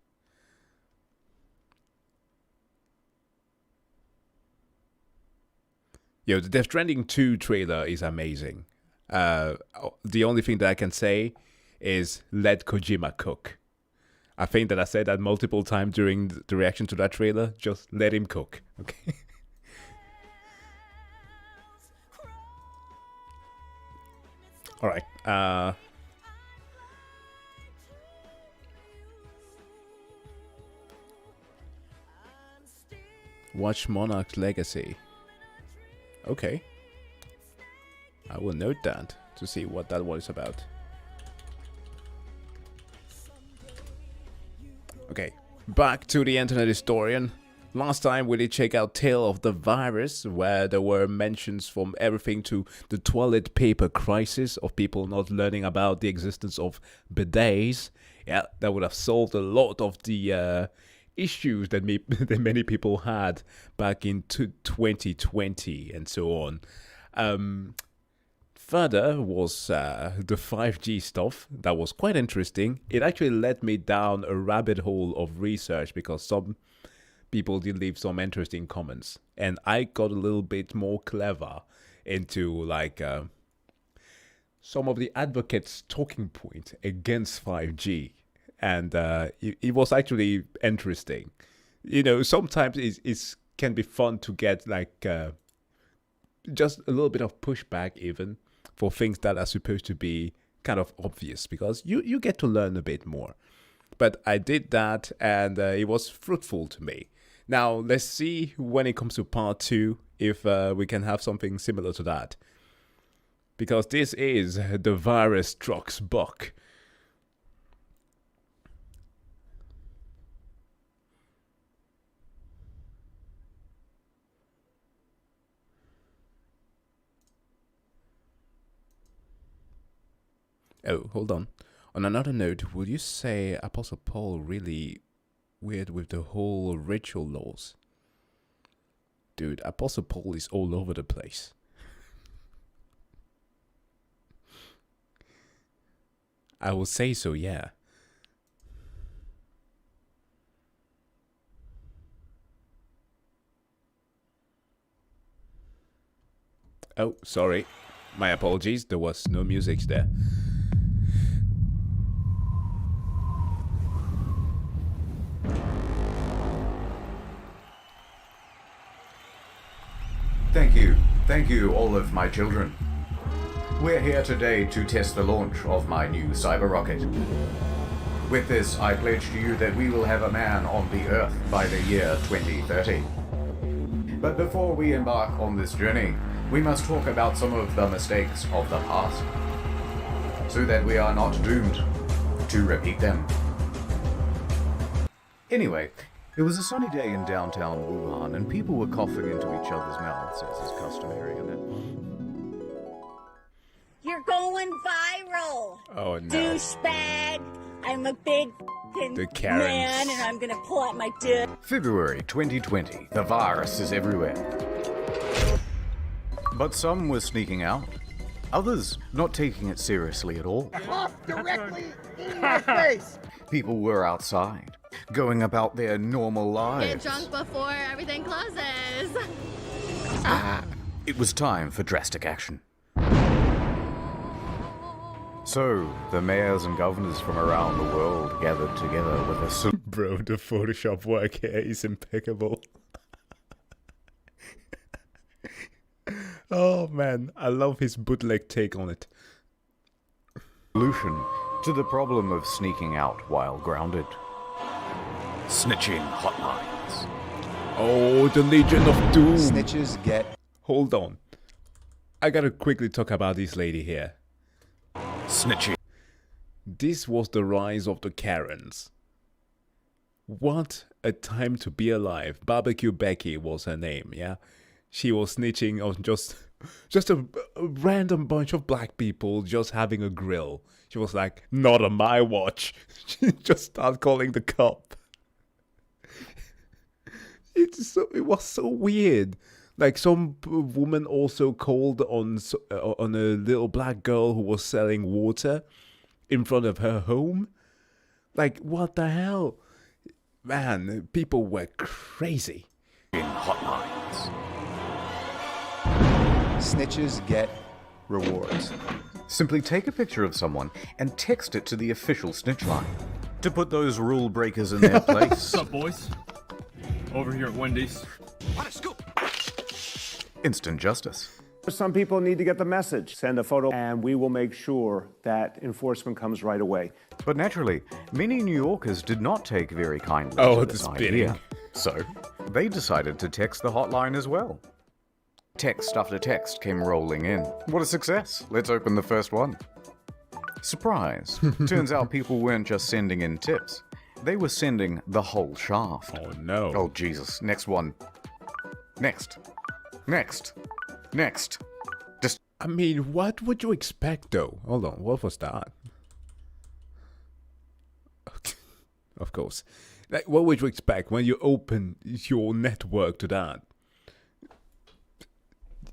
Yo, the Death Stranding 2 trailer is amazing. The only thing that I can say is let Kojima cook. I think that I said that multiple times during the reaction to that trailer. Just let him cook, okay? All right. Watch Monarch's Legacy. Okay. I will note that to see what that was about. Okay, back to the Internet Historian. Last time we did check out Tale of the Virus, where there were mentions from everything to the toilet paper crisis of people not learning about the existence of bidets. Yeah, that would have solved a lot of the issues that many people had back in 2020 and so on. Further was the 5G stuff. That was quite interesting. It actually led me down a rabbit hole of research because some people did leave some interesting comments. And I got a little bit more clever into like some of the advocates' talking point against 5G. And it was actually interesting. You know, sometimes it can be fun to get like just a little bit of pushback even for things that are supposed to be kind of obvious, because you get to learn a bit more. But I did that, and it was fruitful to me. Now, let's see when it comes to part 2 if we can have something similar to that. Because this is The Virus Trucks Buck. Oh, hold on. On another note, would you say Apostle Paul really weird with the whole ritual laws? Dude, Apostle Paul is all over the place. I will say so, yeah. Oh, sorry. My apologies, there was no music there. Thank you, all of my children. We're here today to test the launch of my new cyber rocket. With this, I pledge to you that we will have a man on the Earth by the year 2030. But before we embark on this journey, we must talk about some of the mistakes of the past, so that we are not doomed to repeat them. Anyway, it was a sunny day in downtown Wuhan, and people were coughing into each other's mouths, as is customary in it. You're going viral. Oh no. Douchebag. I'm a big The Karens. man and I'm gonna pull out my dick. February 2020. The virus is everywhere. But some were sneaking out. Others not taking it seriously at all. Cough directly in my face. People were outside, going about their normal lives. Get drunk before everything closes. It was time for drastic action. So, the mayors and governors from around the world gathered together with a... Bro, the Photoshop work here is impeccable. Oh man, I love his bootleg take on it. Solution to the problem of sneaking out while grounded. Snitching hotlines. Oh, the Legion of Doom. Snitches get... Hold on. I gotta quickly talk about this lady here. Snitching. This was the rise of the Karens. What a time to be alive. Barbecue Becky was her name, yeah? She was snitching on just a random bunch of black people just having a grill. She was like, not on my watch. She just started calling the cop. It was so weird. Like some woman also called on a little black girl who was selling water in front of her home. Like, what the hell? Man, people were crazy. In hotlines. Snitches get rewards. Simply take a picture of someone and text it to the official snitch line to put those rule breakers in their place. What's up, boys? Over here at Wendy's. What a scoop! Instant justice. Some people need to get the message. Send a photo and we will make sure that enforcement comes right away. But naturally, many New Yorkers did not take very kindly to this idea. So, they decided to text the hotline as well. Text after text came rolling in. What a success. Let's open the first one. Surprise. Turns out people weren't just sending in tips. They were sending the whole shaft. Oh no. Oh Jesus. Next one. Next. Next. Next. Just... I mean, what would you expect though? Hold on, what was that? Of course. Like, what would you expect when you open your network to that?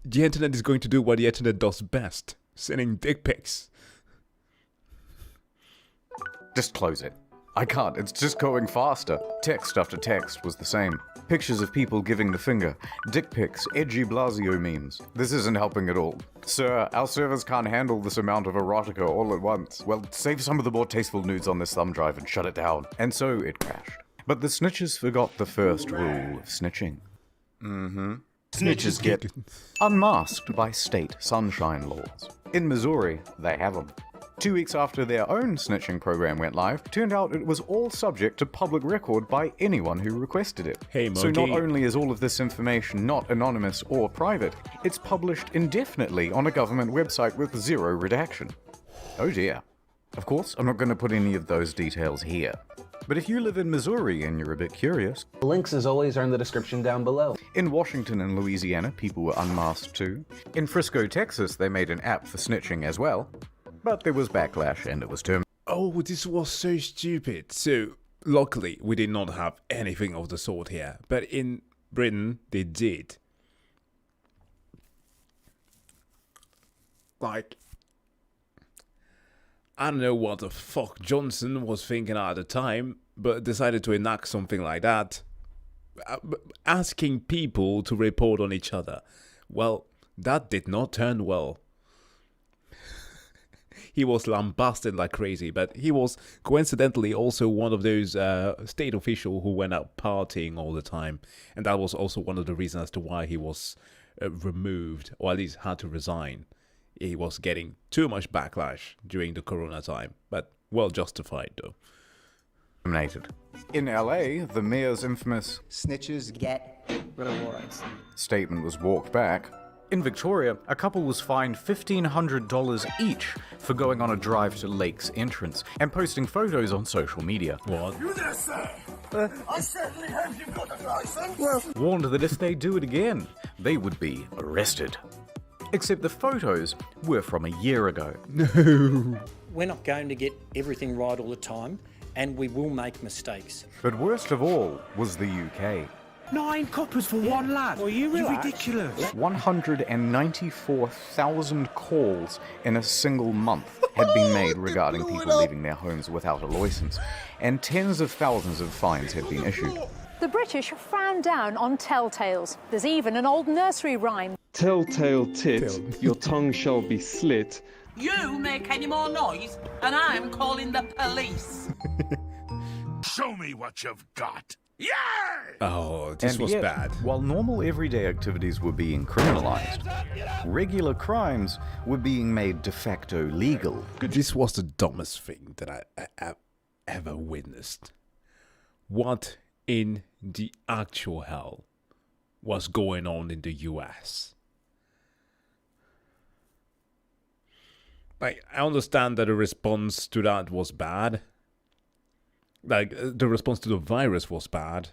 The internet is going to do what the internet does best. Sending dick pics. Just close it. I can't, it's just going faster. Text after text was the same. Pictures of people giving the finger. Dick pics, edgy Blasio memes. This isn't helping at all. Sir, our servers can't handle this amount of erotica all at once. Well, save some of the more tasteful nudes on this thumb drive and shut it down. And so it crashed. But the snitches forgot the first rule of snitching. Snitches get unmasked by state sunshine laws. In Missouri, they have them. 2 weeks after their own snitching program went live, turned out it was all subject to public record by anyone who requested it. Hey, so not only is all of this information not anonymous or private, it's published indefinitely on a government website with zero redaction. Oh dear. Of course, I'm not going to put any of those details here. But if you live in Missouri and you're a bit curious... Links as always are in the description down below. In Washington and Louisiana, people were unmasked too. In Frisco, Texas, they made an app for snitching as well. But there was backlash and it was terminated. Oh, this was so stupid. So, luckily, we did not have anything of the sort here. But in Britain, they did. Like, I don't know what the fuck Johnson was thinking at the time, but decided to enact something like that. Asking people to report on each other. Well, that did not turn well. he was lambasted like crazy, but he was coincidentally also one of those state officials who went out partying all the time, and that was also one of the reasons as to why he was removed, or at least had to resign. He was getting too much backlash during the corona time, but well justified though. In LA, the mayor's infamous snitches get rewards statement was walked back. In Victoria, a couple was fined $1,500 each for going on a drive to Lake's entrance and posting photos on social media. What? You there, sir? I certainly hope you've got a license. Well, warned that if they do it again, they would be arrested. Except the photos were from a year ago. No. We're not going to get everything right all the time, and we will make mistakes. But worst of all was the UK. 9 coppers for one lad. Well, you ridiculous. 194,000 calls in a single month had been made regarding people leaving their homes without a license, and tens of thousands of fines had been issued. The British frown down on telltales. There's even an old nursery rhyme. Telltale tit, your tongue shall be slit. You make any more noise, and I'm calling the police. Show me what you've got. Yeah! Oh, this was bad. While normal everyday activities were being criminalized, regular crimes were being made de facto legal. This was the dumbest thing that I ever witnessed. What in the actual hell was going on in the US? Like, I understand that the response to that was bad. Like, the response to the virus was bad.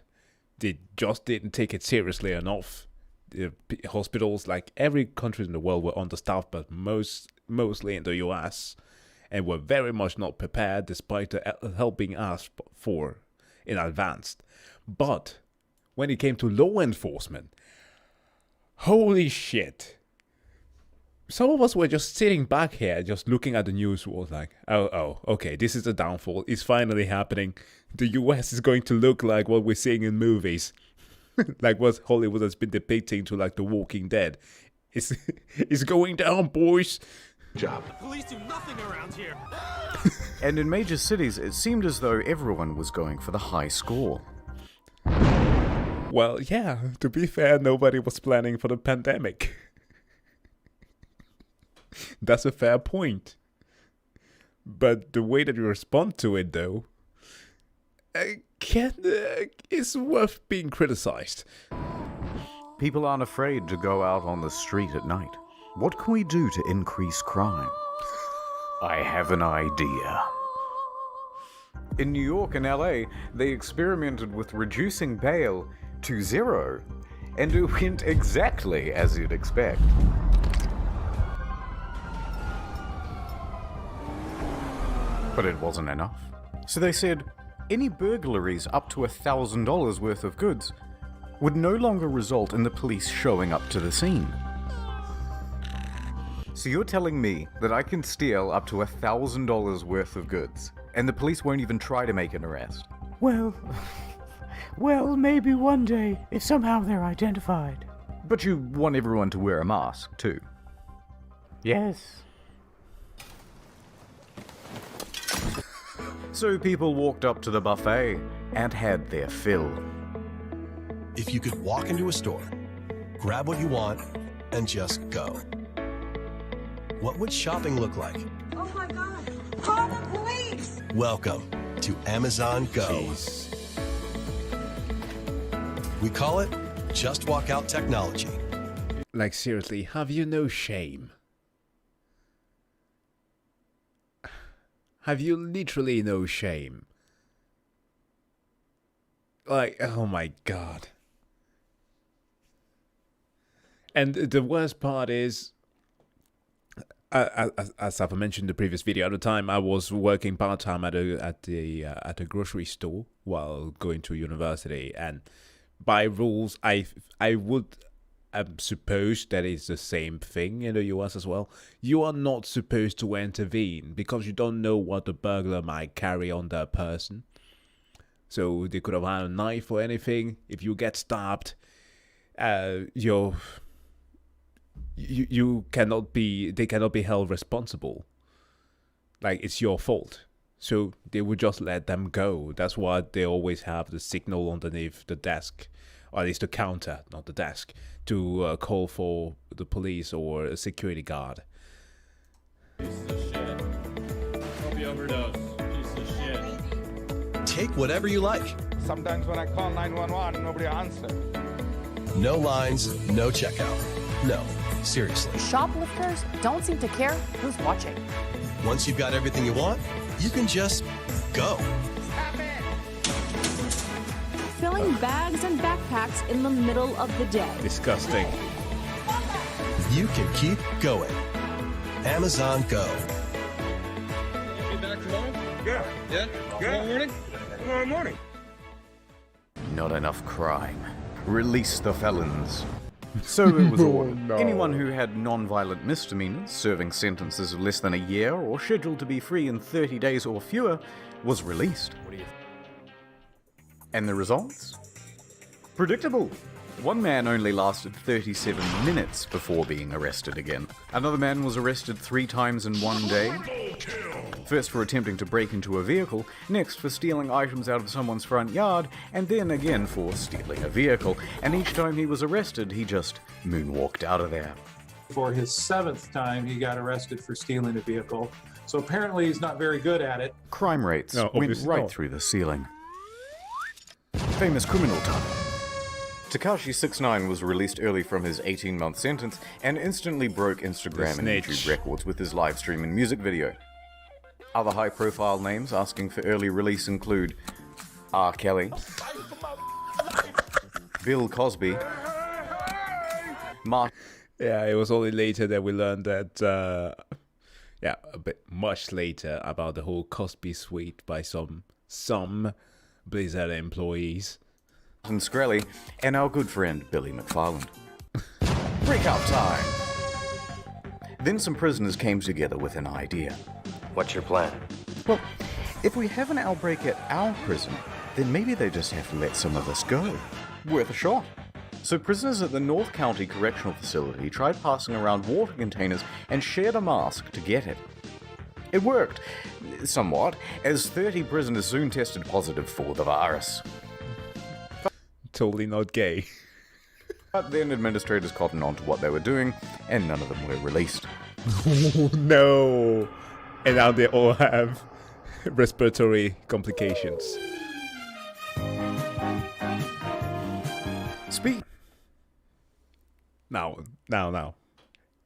They just didn't take it seriously enough. The hospitals, like every country in the world, were understaffed, but mostly in the US, and were very much not prepared despite the help being asked for in advance. But when it came to law enforcement, holy shit. Some of us were just sitting back here, just looking at the news, was like, oh, okay, this is the downfall. It's finally happening. The US is going to look like what we're seeing in movies. Like what Hollywood has been depicting to like The Walking Dead. It's going down, boys. Job. Police do nothing around here. And in major cities, it seemed as though everyone was going for the high score. Well, yeah, to be fair, nobody was planning for the pandemic. That's a fair point. But the way that you respond to it, though, is worth being criticized. People aren't afraid to go out on the street at night. What can we do to increase crime? I have an idea. In New York and LA, they experimented with reducing bail to 0, and it went exactly as you'd expect. But it wasn't enough. So they said any burglaries up to $1,000 worth of goods would no longer result in the police showing up to the scene. So you're telling me that I can steal up to $1,000 worth of goods, and the police won't even try to make an arrest? Well, maybe one day, if somehow they're identified. But you want everyone to wear a mask, too. Yes. So people walked up to the buffet and had their fill. If you could walk into a store, grab what you want, and just go, what would shopping look like? Oh my God! Call the police! Welcome to Amazon Go. Jeez. We call it Just Walk Out technology. Like, seriously, have you no shame? Have you literally no shame? Like, oh my God. And the worst part is, as I've mentioned in the previous video, at the time I was working part-time at a grocery store while going to university, and by rules, I'm supposed that it's the same thing in the US as well. You are not supposed to intervene because you don't know what the burglar might carry on their person. So they could have had a knife or anything. If you get stabbed, you cannot be. They cannot be held responsible. like it's your fault. So they would just let them go. That's why they always have the signal underneath the desk, or at least the counter, not the desk, to call for the police or a security guard. Piece of shit. Hope you overdose. Piece of shit. Take whatever you like. Sometimes when I call 911, nobody answers. No lines, no checkout. No, seriously. Shoplifters don't seem to care who's watching. Once you've got everything you want, you can just go. Filling bags and backpacks in the middle of the day. Disgusting. You can keep going. Amazon Go. Get back tomorrow? Yeah. Yeah? Tomorrow morning? Tomorrow morning. Not enough crime. Release the felons. So it was ordered. no. Anyone who had non-violent misdemeanors, serving sentences of less than a year, or scheduled to be free in 30 days or fewer, was released. And the results? Predictable. One man only lasted 37 minutes before being arrested again. Another man was arrested 3 times in one day. First for attempting to break into a vehicle, next for stealing items out of someone's front yard, and then again for stealing a vehicle. And each time he was arrested, he just moonwalked out of there. For his 7th time, he got arrested for stealing a vehicle. So apparently he's not very good at it. Crime rates went right through the ceiling. Famous criminal time. Tekashi 69 was released early from his 18-month sentence and instantly broke Instagram and YouTube records with his live stream and music video. Other high-profile names asking for early release include R. Kelly, Bill Cosby, Mark. Yeah, it was only later that we learned that, a bit much later, about the whole Cosby suite by some Blizzard employees. And Skrelly, and our good friend Billy McFarland. Breakout time! Then some prisoners came together with an idea. What's your plan? Well, if we have an outbreak at our prison, then maybe they just have to let some of us go. Worth a shot. So prisoners at the North County Correctional Facility tried passing around water containers and shared a mask to get it. It worked, somewhat, as 30 prisoners soon tested positive for the virus. Totally not gay. But then administrators cottoned on to what they were doing, and none of them were released. No! And now they all have respiratory complications. Speak. Now.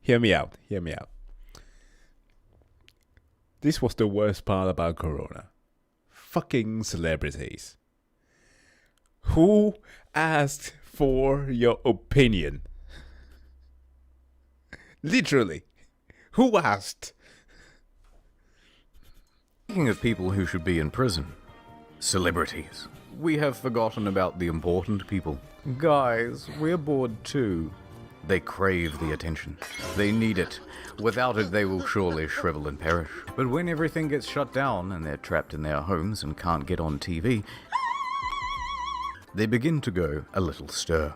Hear me out. This was the worst part about Corona. Fucking celebrities. Who asked for your opinion? Literally. Who asked? Speaking of people who should be in prison, celebrities. We have forgotten about the important people. Guys, we're bored too. They crave the attention. They need it. Without it, they will surely shrivel and perish. But when everything gets shut down and they're trapped in their homes and can't get on TV, they begin to go a little stir.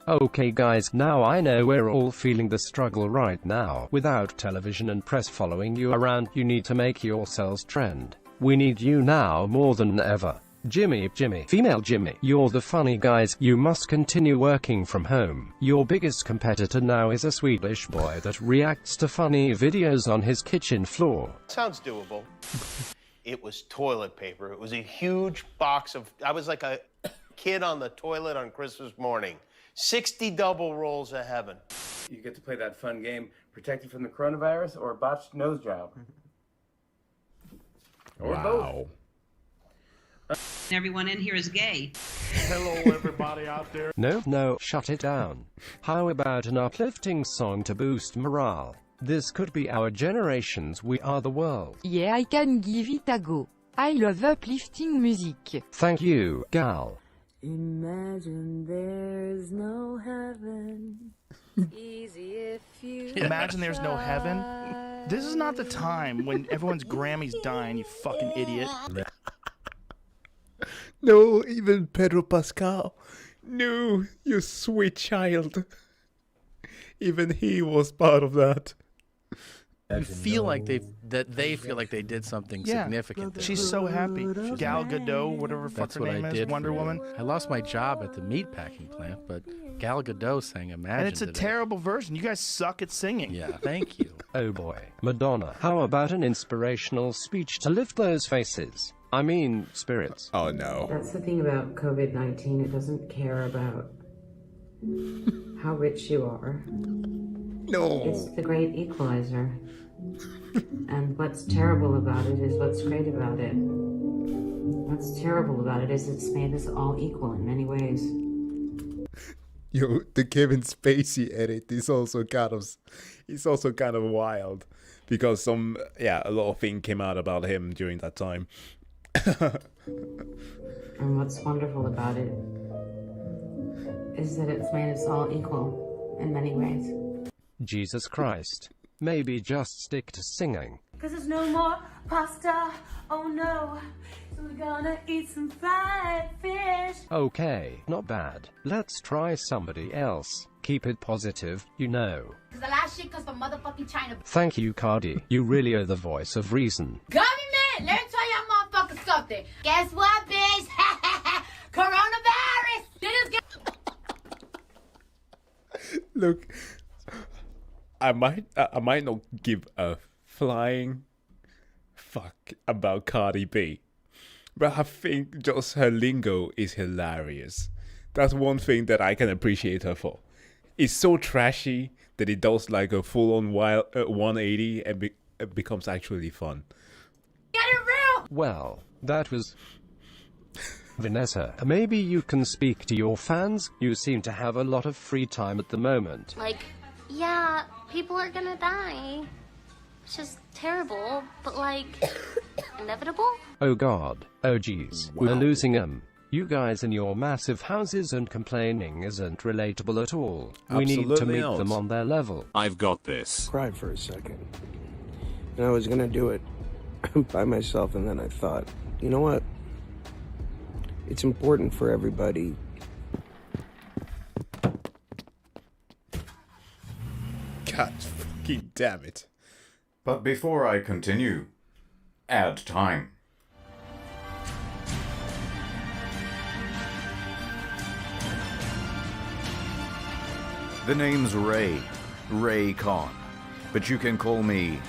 Okay guys, now I know we're all feeling the struggle right now. Without television and press following you around, you need to make yourselves trend. We need you now more than ever. Jimmy, female Jimmy, you're the funny guys. You must continue working from home. Your biggest competitor now is a Swedish boy that reacts to funny videos on his kitchen floor. Sounds doable. It was toilet paper. It was a huge box of, I was like a kid on the toilet on Christmas morning. 60 double rolls of heaven. You get to play that fun game, protected from the coronavirus or a botched nose job. Or both. Everyone in here is gay. Hello, everybody out there. No, shut it down. How about an uplifting song to boost morale? This could be our generation's We Are the World. Yeah, I can give it a go. I love uplifting music. Thank you, gal. Imagine there's no heaven. Easy if you Imagine there's no heaven. This is not the time when everyone's Grammy's dying, you fucking idiot. No, even Pedro Pascal No, you sweet child. Even he was part of that. You feel like they feel like they did something significant. There. She's so happy. Gal Gadot, whatever fuck her name is, Wonder Woman. I lost my job at the meatpacking plant, but Gal Gadot sang Imagine. And it's a terrible version. You guys suck at singing. Yeah, thank you. Oh boy. Madonna, how about an inspirational speech to lift those faces? I mean, spirits. Oh no. That's the thing about COVID-19. It doesn't care about how rich you are. No. It's the great equalizer. And what's terrible about it is what's great about it. What's terrible about it is it's made us all equal in many ways. Yo, the Kevin Spacey edit is also kind of wild because a lot of things came out about him during that time. And what's wonderful about it is that it's made us all equal in many ways. Jesus Christ. Maybe just stick to singing. Cause there's no more pasta, oh no. So we're gonna eat some fried fish. Okay, not bad. Let's try somebody else. Keep it positive, you know. Cause the last shit comes from motherfucking China. Thank you, Cardi. You really are the voice of reason. Government, let me tell y'all motherfuckers something. Guess what, bitch? Coronavirus! Look, I might not give a flying fuck about Cardi B, but I think just her lingo is hilarious. That's one thing that I can appreciate her for. It's so trashy that it does like a full-on 180 and it becomes actually fun. Get it real! Well, that was... Vanessa, maybe you can speak to your fans? You seem to have a lot of free time at the moment. Like, yeah, people are gonna die. It's just terrible, but like, inevitable? Oh god. Oh geez. Wow. We're losing them. You guys in your massive houses and complaining isn't relatable at all. We need to meet them on their level. I've got this. Cried for a second. And I was gonna do it by myself, and then I thought, you know what? It's important for everybody. God fucking damn it. But before I continue, ad time. The name's Ray Con, but you can call me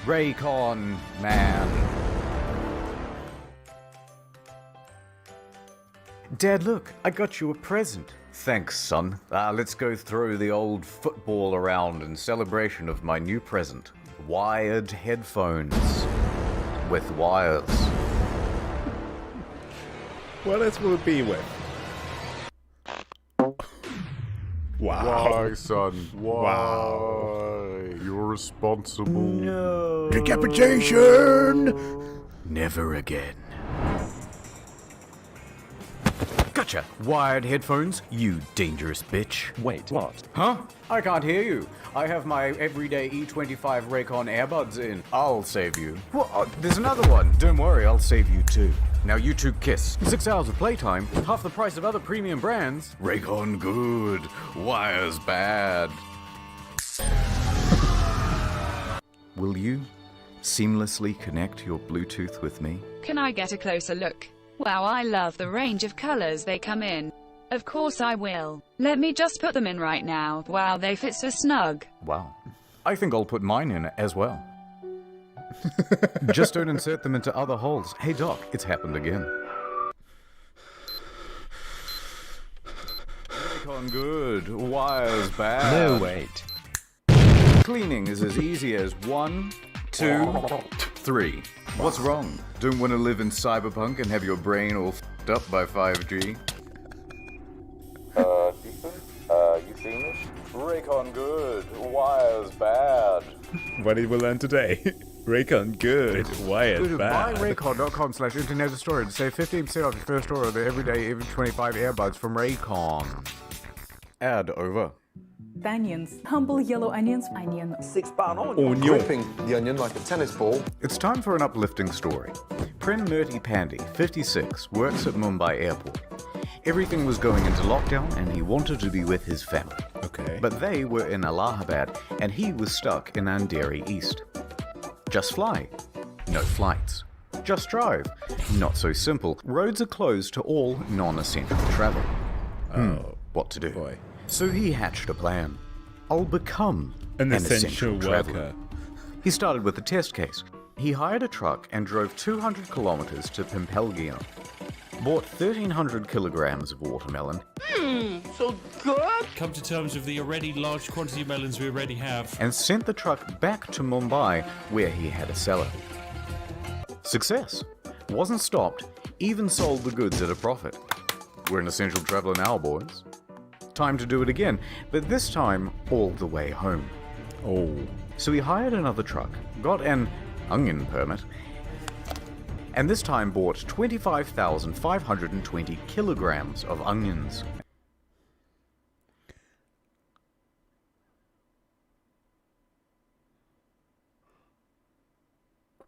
Ray Con Man. Dad, look, I got you a present. Thanks, son. Let's go throw the old football around in celebration of my new present. Wired headphones. With wires. What else will it be with? Wow. Why, son? Why? Wow. You're responsible. No. Decapitation! Never again. Gotcha! Wired headphones, you dangerous bitch. Wait, what? Huh? I can't hear you. I have my everyday E25 Raycon earbuds in. I'll save you. What? There's another one. Don't worry, I'll save you too. Now you two kiss. 6 hours of playtime, half the price of other premium brands. Raycon good, wires bad. Will you seamlessly connect your Bluetooth with me? Can I get a closer look? Wow, I love the range of colors they come in. Of course I will. Let me just put them in right now. Wow, they fit so snug. Wow. I think I'll put mine in as well. Just don't insert them into other holes. Hey Doc, it's happened again. Raycon good, wires bad. No, wait. Cleaning is as easy as 1, 2, 3. What's wrong? Don't want to live in cyberpunk and have your brain all f***ed up by 5G? Ethan? You seen this? Raycon good, wires bad. What did we learn today? Raycon good, wires bad. Buy Raycon.com/internet store to save 15% off your first order of the everyday EV25 earbuds from Raycon. Ad over. Onions, humble yellow onions, 6-pound onion. Gripping the onion like a tennis ball. It's time for an uplifting story. Prim Murty Pandy, 56, works at Mumbai Airport. Everything was going into lockdown and he wanted to be with his family. Okay. But they were in Allahabad and he was stuck in Andheri East. Just fly. No flights. Just drive. Not so simple. Roads are closed to all non-essential travel. What to do? Boy. So he hatched a plan. I'll become an essential traveler. worker. He started with a test case. He hired a truck and drove 200 kilometers to Pimpelgian. Bought 1,300 kilograms of watermelon. So good! Come to terms with the already large quantity of melons we already have. And sent the truck back to Mumbai, where he had a cellar. Success. Wasn't stopped, even sold the goods at a profit. We're an essential traveler now, boys. Time to do it again, but this time all the way home. Oh. So he hired another truck, got an onion permit, and this time bought 25,520 kilograms of onions.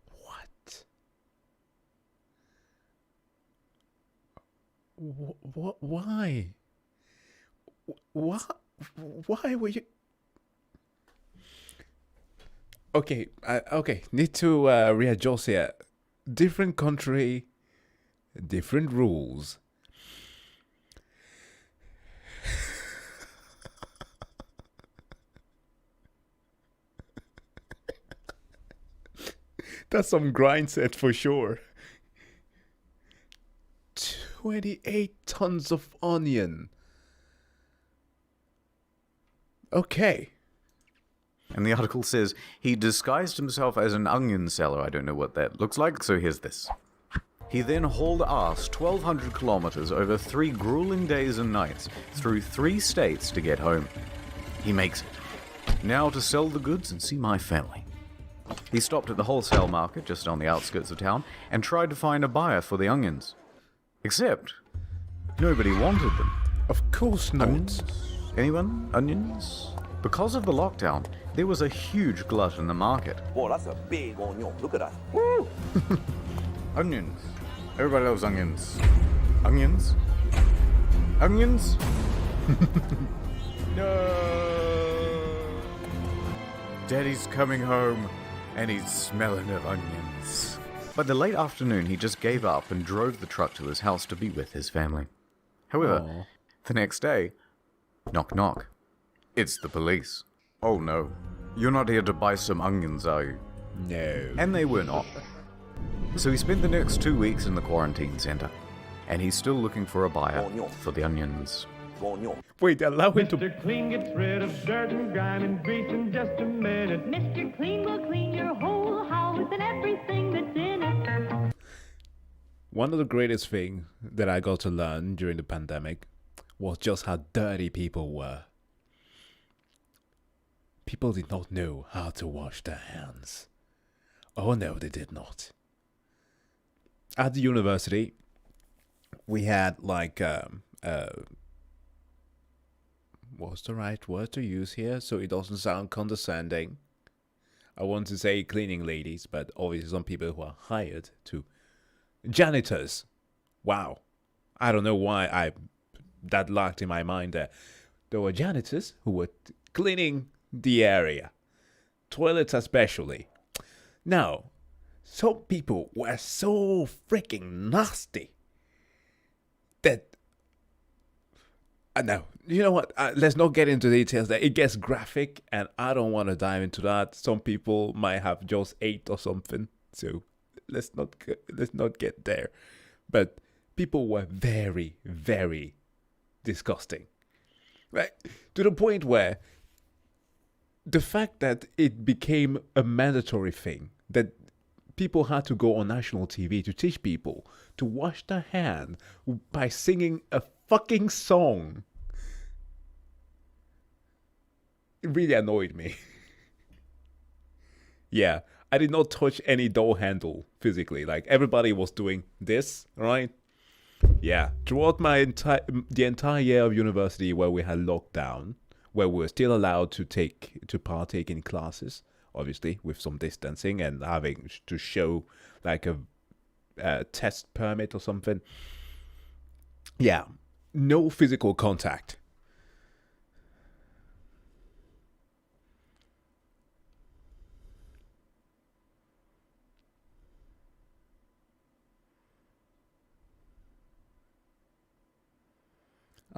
What? Why? What? Why were you? Okay, okay. Need to readjust here. Different country, different rules. That's some grind set for sure. 28 tons of onion. Okay. And the article says he disguised himself as an onion seller. I don't know what that looks like, so here's this. He then hauled ass 1,200 kilometers over 3 grueling days and nights through 3 states to get home. He makes it. Now to sell the goods and see my family. He stopped at the wholesale market just on the outskirts of town and tried to find a buyer for the onions. Except, nobody wanted them. Of course not. Onions? Anyone? Onions? Because of the lockdown, there was a huge glut in the market. Whoa, that's a big onion. Look at that. Woo! Onions. Everybody loves onions. Onions? Onions? No! Daddy's coming home, and he's smelling of onions. By the late afternoon, he just gave up and drove the truck to his house to be with his family. However, the next day, knock knock. It's the police. Oh no, you're not here to buy some onions, are you? No. And they were not. So he spent the next 2 weeks in the quarantine center, and he's still looking for a buyer for the onions. Wait, allow him to... Mr. Clean gets rid of dirt and grime and grease in just a minute. Mr. Clean will clean your whole house and everything that's in it. One of the greatest things that I got to learn during the pandemic was just how dirty people were. People did not know how to wash their hands. Oh no, they did not. At the university, we had like what's the right word to use here so it doesn't sound condescending? I want to say cleaning ladies, but obviously some people who are hired to janitors. Wow. I don't know why that lacked in my mind there. There were janitors who were cleaning the area. Toilets especially. Now, some people were so freaking nasty that... no, you know what? Let's not get into details there. It gets graphic, and I don't want to dive into that. Some people might have just ate or something, so let's not get there. But people were very, very disgusting, right? To the point where the fact that it became a mandatory thing that people had to go on national TV to teach people to wash their hands by singing a fucking song. It really annoyed me. Yeah, I did not touch any door handle physically. Like, everybody was doing this, right? Yeah, throughout the entire year of university where we had lockdown, where we were still allowed to partake in classes, obviously with some distancing and having to show like a test permit or something. Yeah, no physical contact.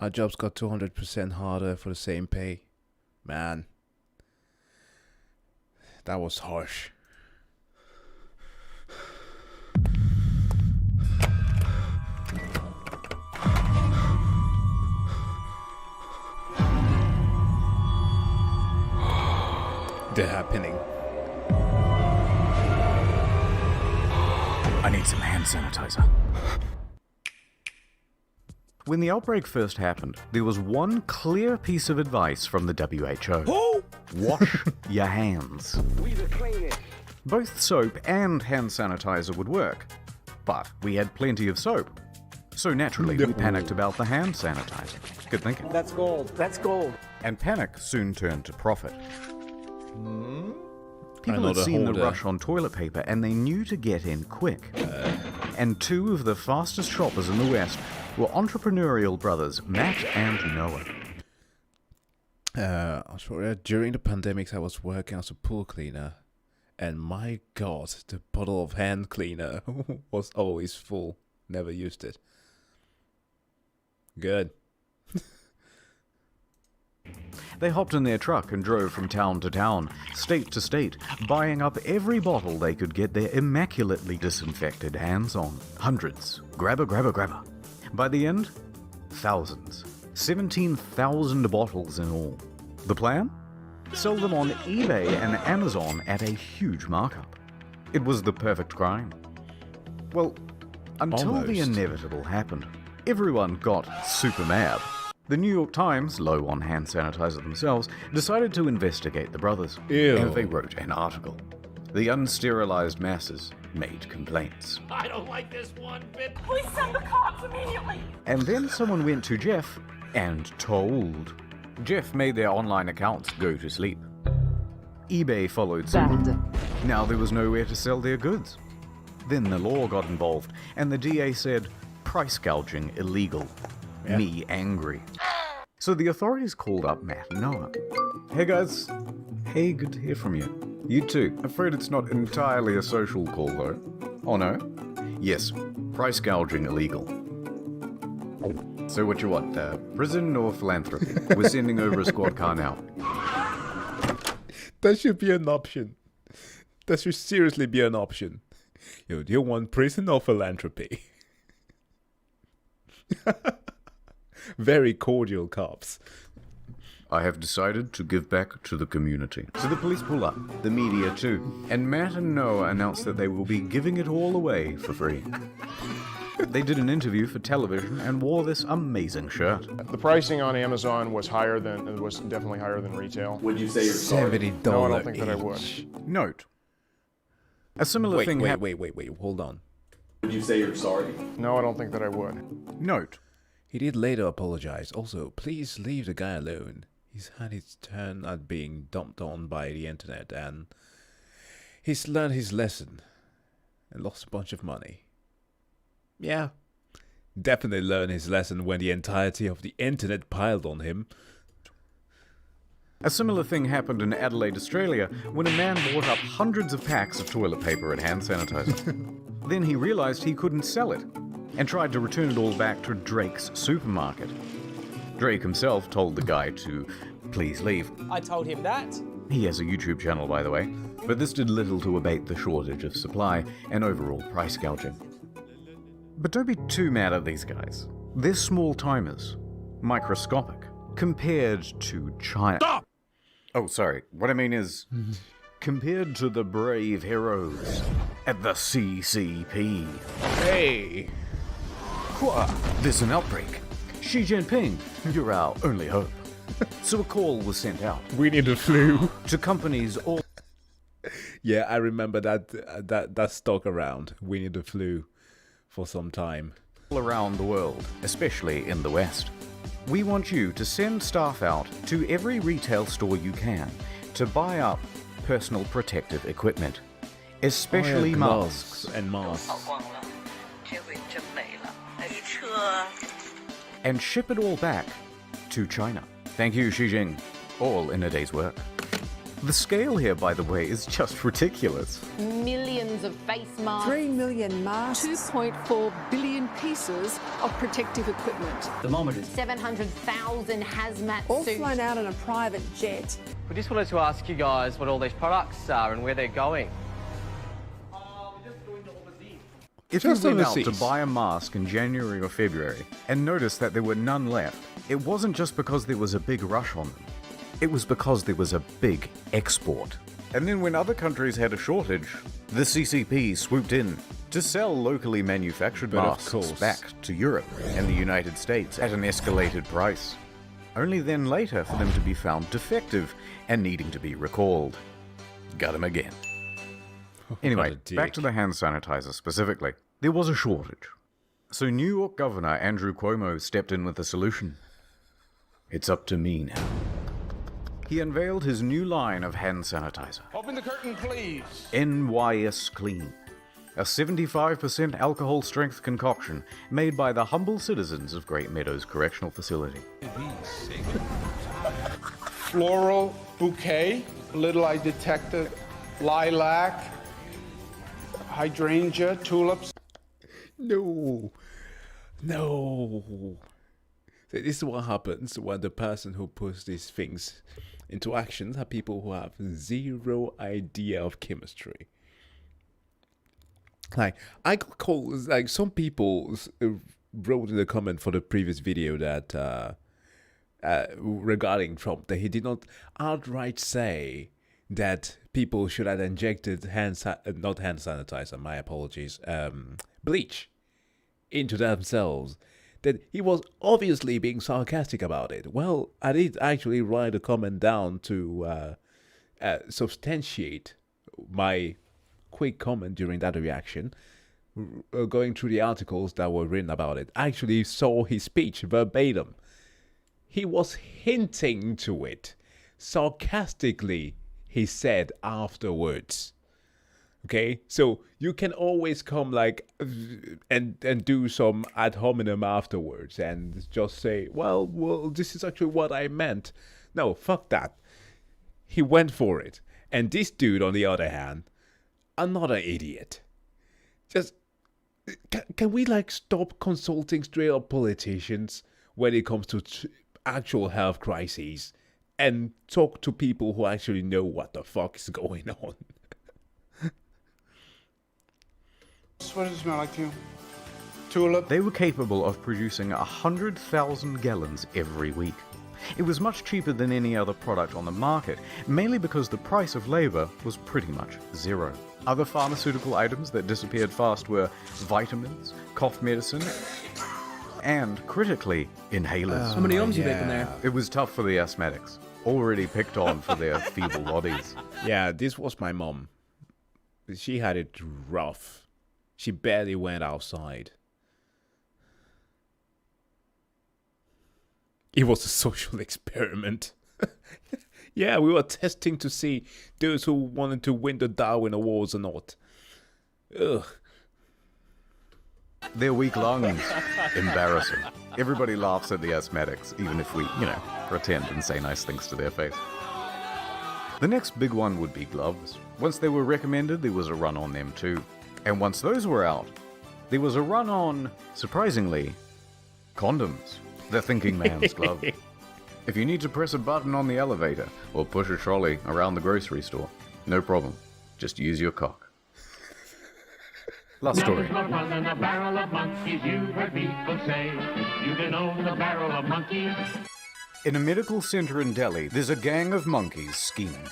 Our jobs got 200% harder for the same pay. Man, that was harsh. They're happening. I need some hand sanitizer. When the outbreak first happened, there was one clear piece of advice from the WHO. Who? Wash your hands. We the cleanest. Both soap and hand sanitizer would work, but we had plenty of soap. So naturally, we panicked about the hand sanitizer. Good thinking. That's gold. That's gold. And panic soon turned to profit. People had Another seen the holder. rush on toilet paper and they knew to get in quick. And two of the fastest shoppers in the West were entrepreneurial brothers, Matt and Noah. During the pandemic, I was working as a pool cleaner, and my God, the bottle of hand cleaner was always full. Never used it. Good. They hopped in their truck and drove from town to town, state to state, buying up every bottle they could get their immaculately disinfected hands on. Hundreds. Grabber, grabber, grabber. By the end, thousands. 17,000 bottles in all. The plan? Sell them on eBay and Amazon at a huge markup. It was the perfect crime. Well, until the Almost. inevitable happened. Everyone got super mad. The New York Times, low on hand sanitizer themselves, decided to investigate the brothers. Ew. And they wrote an article. The unsterilized masses made complaints. I don't like this one bit. Please send the cops immediately. And then someone went to Jeff and told. Jeff made their online accounts go to sleep. eBay followed suit. Now there was nowhere to sell their goods. Then the law got involved, and the DA said, price gouging illegal. Yeah. Me angry. So the authorities called up Matt and Noah. Hey guys. Hey, good to hear from you. You too. Afraid it's not entirely a social call though. Oh no? Yes, price gouging illegal. So what you want, prison or philanthropy? We're sending over a squad car now. That should be an option. That should seriously be an option. Yo, do you want prison or philanthropy? Very cordial cops. I have decided to give back to the community. So the police pull up, the media too, and Matt and Noah announced that they will be giving it all away for free. They did an interview for television and wore this amazing shirt. The pricing on Amazon was definitely higher than retail. Would you say you're sorry? $70 No, I don't think that I would. Note. A similar thing happened. Wait, hold on. Would you say you're sorry? No, I don't think that I would. Note. He did later apologize. Also, please leave the guy alone. He's had his turn at being dumped on by the internet, and he's learned his lesson and lost a bunch of money. Yeah, definitely learned his lesson when the entirety of the internet piled on him. A similar thing happened in Adelaide, Australia, when a man bought up hundreds of packs of toilet paper and hand sanitizer. Then he realized he couldn't sell it, and tried to return it all back to Drake's supermarket. Drake himself told the guy to please leave. I told him that. He has a YouTube channel, by the way, but this did little to abate the shortage of supply and overall price gouging. But don't be too mad at these guys. They're small timers, microscopic, compared to China. Stop! Oh, sorry. What I mean is, compared to the brave heroes at the CCP. Hey! There's an outbreak. Xi Jinping, you're our only hope. So a call was sent out. We need a flu. To companies all... Yeah, I remember that stuck around. We need a flu for some time. All around the world, especially in the West. We want you to send staff out to every retail store you can to buy up personal protective equipment, especially masks. And masks. and ship it all back to China. Thank you, Xi Jinping. All in a day's work. The scale here, by the way, is just ridiculous. Millions of face masks. 3 million masks. 2.4 billion pieces of protective equipment. Thermometers. 700,000 hazmat All suits. flown out in a private jet. We just wanted to ask you guys what all these products are and where they're going. If you went out to buy a mask in January or February and noticed that there were none left, it wasn't just because there was a big rush on them. It was because there was a big export. And then when other countries had a shortage, the CCP swooped in to sell locally manufactured masks back to Europe and the United States at an escalated price. Only then later for them to be found defective and needing to be recalled. Got him again. Anyway, back to the hand sanitizer specifically. There was a shortage. So New York Governor Andrew Cuomo stepped in with a solution. It's up to me now. He unveiled his new line of hand sanitizer. Open the curtain, please. NYS Clean. A 75% alcohol strength concoction made by the humble citizens of Great Meadows Correctional Facility. Floral bouquet. Little I detected lilac, hydrangea, tulips. No. So this is what happens when the person who puts these things into actions are people who have zero idea of chemistry. Like, I got calls, like some people wrote in the comment for the previous video that regarding Trump, that he did not outright say that people should have injected not hand sanitizer, my apologies, bleach into themselves. That he was obviously being sarcastic about it. Well, I did actually write a comment down to substantiate my quick comment during that reaction. Going through the articles that were written about it, I actually saw his speech verbatim. He was hinting to it. Sarcastically, he said afterwards. Okay, so you can always come like and do some ad hominem afterwards and just say, well, this is actually what I meant. No, fuck that. He went for it. And this dude, on the other hand, another idiot. Just, can we like stop consulting straight up politicians when it comes to actual health crises and talk to people who actually know what the fuck is going on? What does it smell like to you? Tulip? They were capable of producing 100,000 gallons every week. It was much cheaper than any other product on the market, mainly because the price of labor was pretty much zero. Other pharmaceutical items that disappeared fast were vitamins, cough medicine, and, critically, inhalers. How many ohms you making there? It was tough for the asthmatics, already picked on for their feeble bodies. Yeah, this was my mom. She had it rough. She barely went outside. It was a social experiment. Yeah, we were testing to see those who wanted to win the Darwin Awards or not. Ugh. Their weak lungs. Embarrassing. Everybody laughs at the asthmatics, even if we, pretend and say nice things to their face. The next big one would be gloves. Once they were recommended, there was a run on them too. And once those were out, there was a run on, surprisingly, condoms. The thinking man's glove. If you need to press a button on the elevator or push a trolley around the grocery store, no problem. Just use your cock. Last story. Never run in a barrel of monkeys, you've heard people say. You can own a barrel of monkeys. In a medical center in Delhi, there's a gang of monkeys scheming.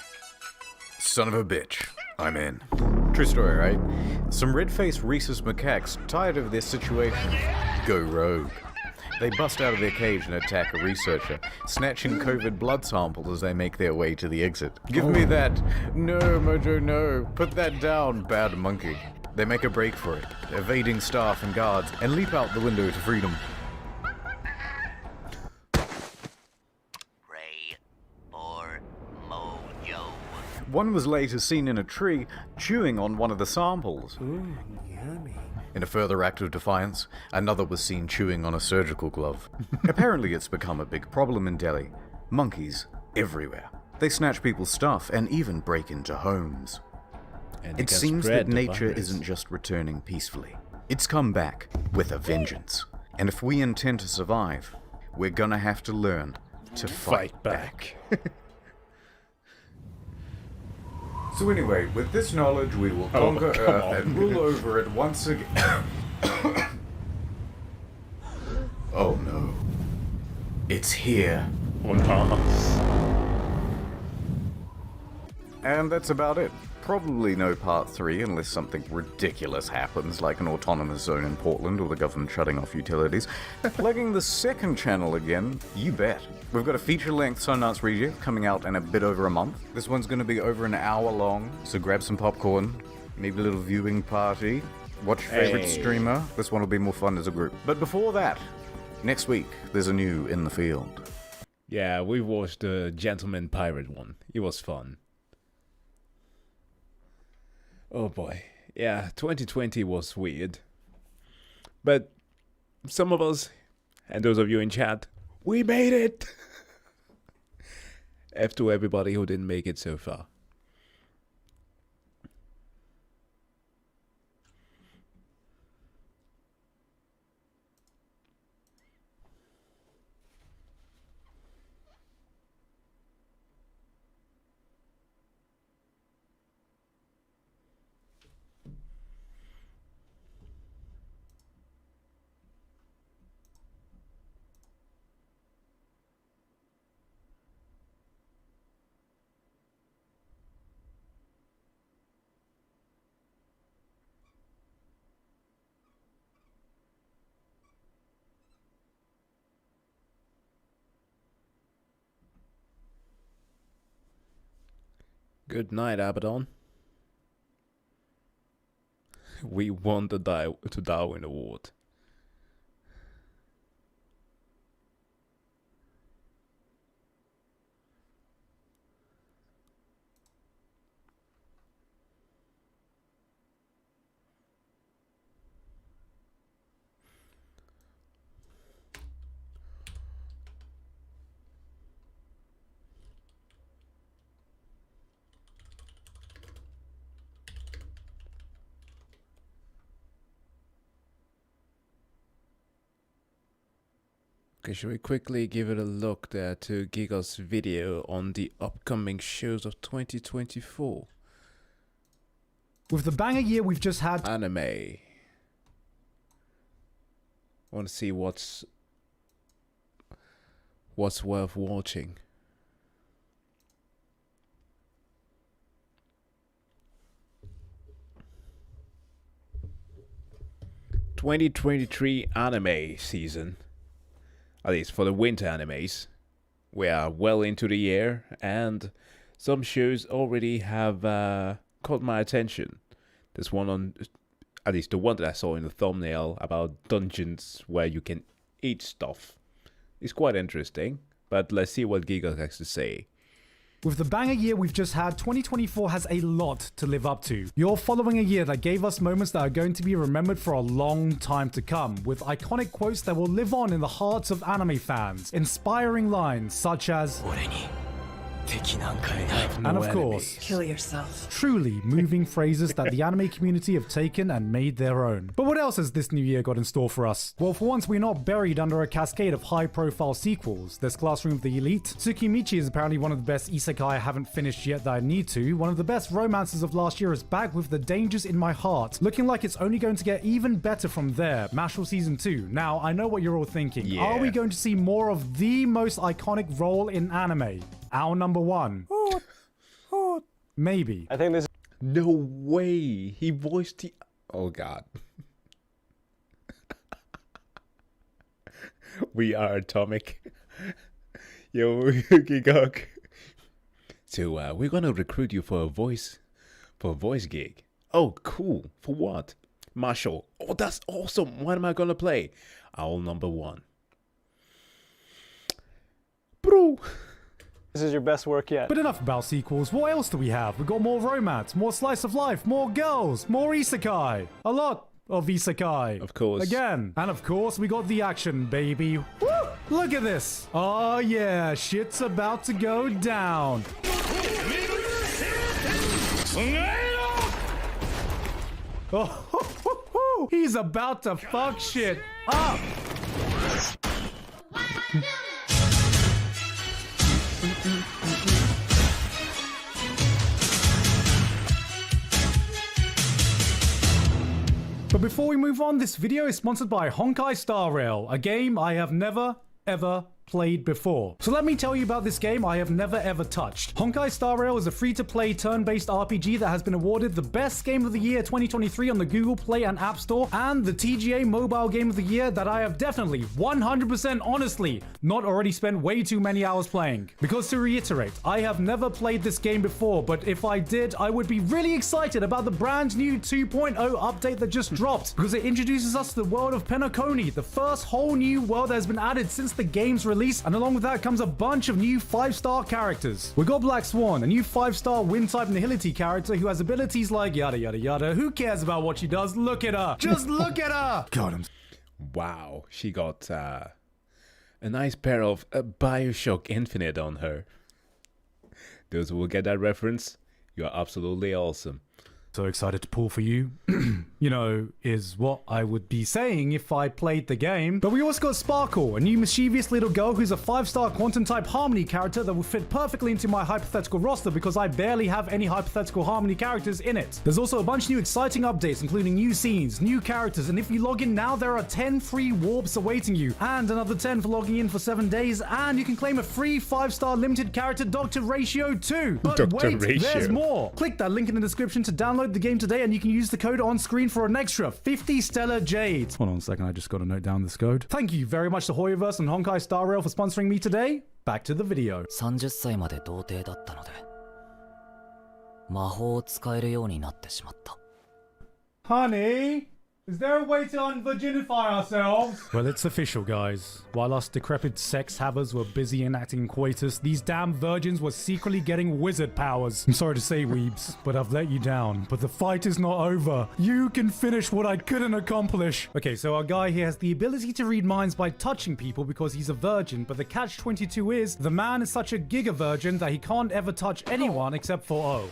Son of a bitch. I'm in. True story, right? Some red-faced rhesus macaques, tired of their situation, go rogue. They bust out of their cage and attack a researcher, snatching COVID blood samples as they make their way to the exit. Give me that. No, Mojo, no. Put that down, bad monkey. They make a break for it, evading staff and guards, and leap out the window to freedom. One was later seen in a tree, chewing on one of the samples. Ooh, yummy. In a further act of defiance, another was seen chewing on a surgical glove. Apparently it's become a big problem in Delhi. Monkeys everywhere. They snatch people's stuff and even break into homes. And it seems that nature isn't just returning peacefully. It's come back with a vengeance. And if we intend to survive, we're gonna have to learn to fight back. So anyway, with this knowledge, we will conquer Earth and rule over it once again. Oh no. It's here. And that's about it. Probably no part 3 unless something ridiculous happens, like an autonomous zone in Portland or the government shutting off utilities. Plugging the second channel again, you bet. We've got a feature-length Sundance review coming out in a bit over a month. This one's going to be over an hour long, so grab some popcorn, maybe a little viewing party, watch your favorite streamer. This one will be more fun as a group. But before that, next week, there's a new In the Field. Yeah, we watched the Gentleman Pirate one. It was fun. Oh boy. Yeah, 2020 was weird. But some of us, and those of you in chat, we made it! F to everybody who didn't make it so far. Good night, Abaddon. We won the Darwin Award. Okay, should we quickly give it a look there to Giga's video on the upcoming shows of 2024? With the banger year we've just had... Anime. I want to see what's worth watching. ...2023 anime season. At least for the winter animes. We are well into the year, and some shows already have caught my attention. There's one on, at least the one that I saw in the thumbnail, about dungeons where you can eat stuff. It's quite interesting, but let's see what Giga has to say. With the banger year we've just had, 2024 has a lot to live up to. You're following a year that gave us moments that are going to be remembered for a long time to come, with iconic quotes that will live on in the hearts of anime fans, inspiring lines such as and of course, kill yourself. Truly moving phrases that the anime community have taken and made their own. But what else has this new year got in store for us? Well, for once, we're not buried under a cascade of high-profile sequels. There's Classroom of the Elite. Tsukimichi is apparently one of the best isekai I haven't finished yet that I need to. One of the best romances of last year is back with The Dangers in My Heart, looking like it's only going to get even better from there. Mashal Season 2. Now, I know what you're all thinking. Yeah. Are we going to see more of the most iconic role in anime? Our number one. Maybe. I think there's... No way! He voiced the... Oh god. We are atomic. Yo, Gigok. So, we're gonna recruit you for a voice gig. Oh, cool. For what? Marshall. Oh, that's awesome. What am I gonna play? Owl number one. Bro. This is your best work yet. But enough about sequels. What else do we have? We've got more romance, more slice of life, more girls, more isekai. A lot of Isekai. Of course. Again. And of course, we got the action, baby. Woo! Look at this. Oh, yeah. Shit's about to go down. Oh, he's about to fuck shit up. But before we move on, this video is sponsored by Honkai Star Rail, a game I have never, ever played before. So let me tell you about this game I have never ever touched. Honkai Star Rail is a free-to-play turn-based RPG that has been awarded the best game of the year 2023 on the Google Play and App Store, and the TGA Mobile Game of the Year that I have definitely, 100% honestly, not already spent way too many hours playing. Because to reiterate, I have never played this game before, but if I did, I would be really excited about the brand new 2.0 update that just dropped, because it introduces us to the world of Penacony, the first whole new world that has been added since the game's release, and along with that comes a bunch of new 5-star characters. We got Black Swan, a new 5-star wind-type Nihility character who has abilities like yada yada yada. Who cares about what she does? Look at her! Just look at her! God, I'm... Wow, she got a nice pair of BioShock Infinite on her. Those who will get that reference, you're absolutely awesome. So excited to pull for you, you know, is what I would be saying if I played the game. But we also got Sparkle, a new mischievous little girl who's a 5-star quantum-type Harmony character that will fit perfectly into my hypothetical roster because I barely have any hypothetical Harmony characters in it. There's also a bunch of new exciting updates, including new scenes, new characters, and if you log in now, there are 10 free warps awaiting you, and another 10 for logging in for 7 days, and you can claim a free 5-star limited character Dr. Ratio 2. But Dr. wait, Ratio. there's more. Click that link in the description to download the game today, and you can use the code on screen for an extra 50 Stellar Jades. Hold on a second, I just got to note down this code. Thank you very much to Hoyoverse and Honkai Star Rail for sponsoring me today. Back to the video. 30歳まで童貞だったので、魔法を使えるようになってしまった。 Honey, is there a way to unvirginify ourselves? Well, it's official, guys. While us decrepit sex havers were busy enacting coitus, these damn virgins were secretly getting wizard powers. I'm sorry to say, weebs, but I've let you down. But the fight is not over. You can finish what I couldn't accomplish. Okay, so our guy here has the ability to read minds by touching people because he's a virgin, but the catch-22 is, the man is such a giga-virgin that he can't ever touch anyone except for O.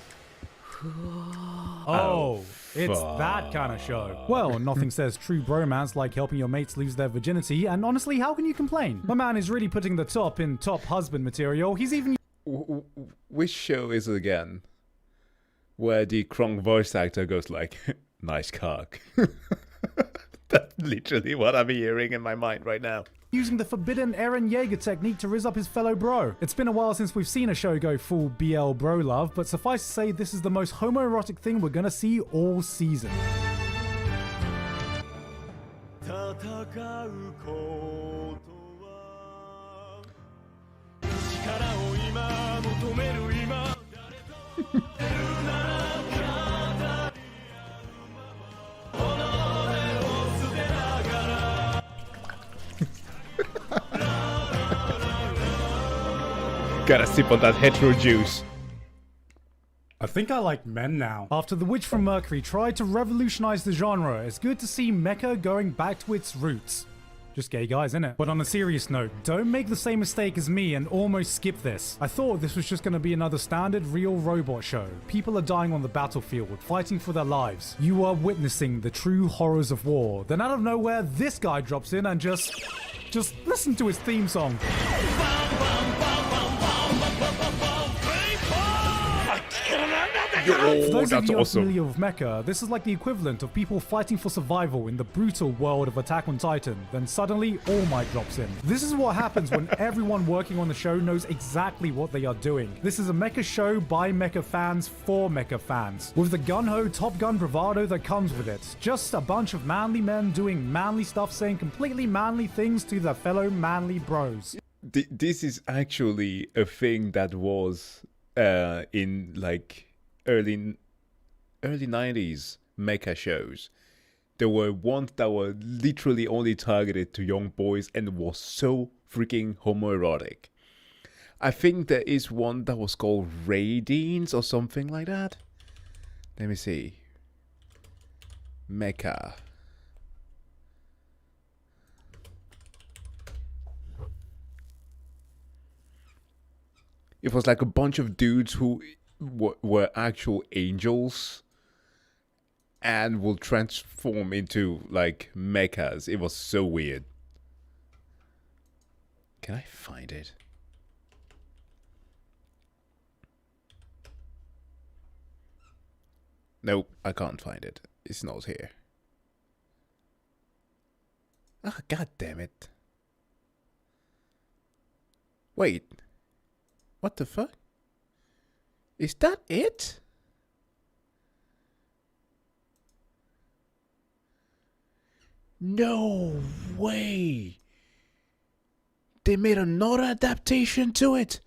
Oh, it's that kind of show. Well, nothing says true bromance like helping your mates lose their virginity, and honestly, how can you complain? My man is really putting the top in top husband material. He's even... Which show is it again? Where the Kronk voice actor goes like, nice cock. That's literally what I'm hearing in my mind right now. Using the forbidden Eren Yeager technique to rizz up his fellow bro. It's been a while since we've seen a show go full BL bro love, but suffice to say this is the most homoerotic thing we're gonna see all season. Gotta sip on that hetero juice. I think I like men now. After The Witch from Mercury tried to revolutionize the genre, it's good to see mecha going back to its roots. Just gay guys, innit? But on a serious note, don't make the same mistake as me and almost skip this. I thought this was just gonna be another standard real robot show. People are dying on the battlefield, fighting for their lives. You are witnessing the true horrors of war. Then out of nowhere, this guy drops in and just listen to his theme song. For those of you unfamiliar with mecha, this is like the equivalent of people fighting for survival in the brutal world of Attack on Titan. Then suddenly, All Might drops in. This is what happens when everyone working on the show knows exactly what they are doing. This is a mecha show by mecha fans for mecha fans, with the gun-ho Top Gun bravado that comes with it. Just a bunch of manly men doing manly stuff, saying completely manly things to their fellow manly bros. This is actually a thing that was in like early 90s mecha shows. There were ones that were literally only targeted to young boys and was so freaking homoerotic. I think there is one that was called Radiance or something like that. Let me see. Mecha. It was like a bunch of dudes who were actual angels and will transform into like mechas. It was so weird. Can I find it? Nope, I can't find it. It's not here. Ah, god damn it. Wait. What the fuck? Is that it? No way. They made another adaptation to it.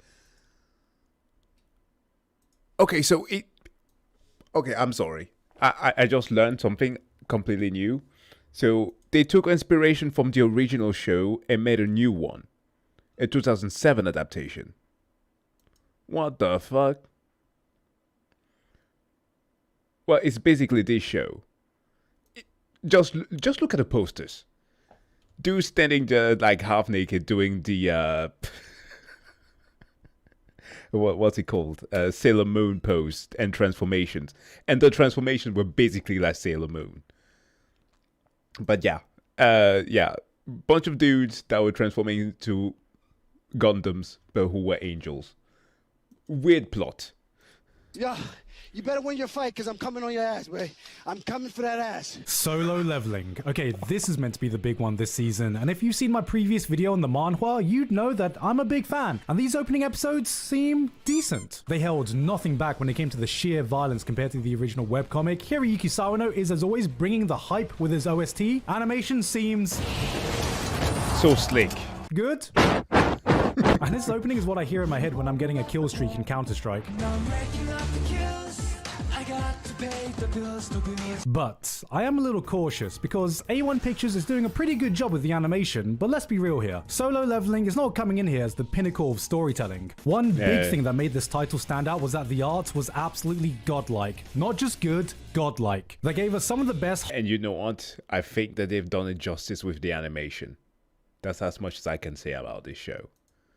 Okay, so it... Okay, I'm sorry. I just learned something completely new. So they took inspiration from the original show and made a new one. A 2007 adaptation. What the fuck? Well, it's basically this show. Just look at the posters. Dude standing there like half naked doing the what's it called? Sailor Moon pose and transformations. And the transformations were basically like Sailor Moon. But yeah. Bunch of dudes that were transforming into Gundams, but who were angels. Weird plot. Yeah, you better win your fight, because I'm coming on your ass, boy. I'm coming for that ass. Solo leveling. Okay, this is meant to be the big one this season, and if you've seen my previous video on the manhwa, you'd know that I'm a big fan, and these opening episodes seem decent. They held nothing back when it came to the sheer violence compared to the original webcomic. Hiroyuki Sawano is, as always, bringing the hype with his OST. Animation seems... so slick. Good. And this opening is what I hear in my head when I'm getting a kill streak in Counter-Strike. But I am a little cautious because A1 Pictures is doing a pretty good job with the animation, but let's be real here. Solo leveling is not coming in here as the pinnacle of storytelling. One big thing that made this title stand out was that the art was absolutely godlike. Not just good, godlike. They gave us some of the best... And you know what? I think that they've done it justice with the animation. That's as much as I can say about this show.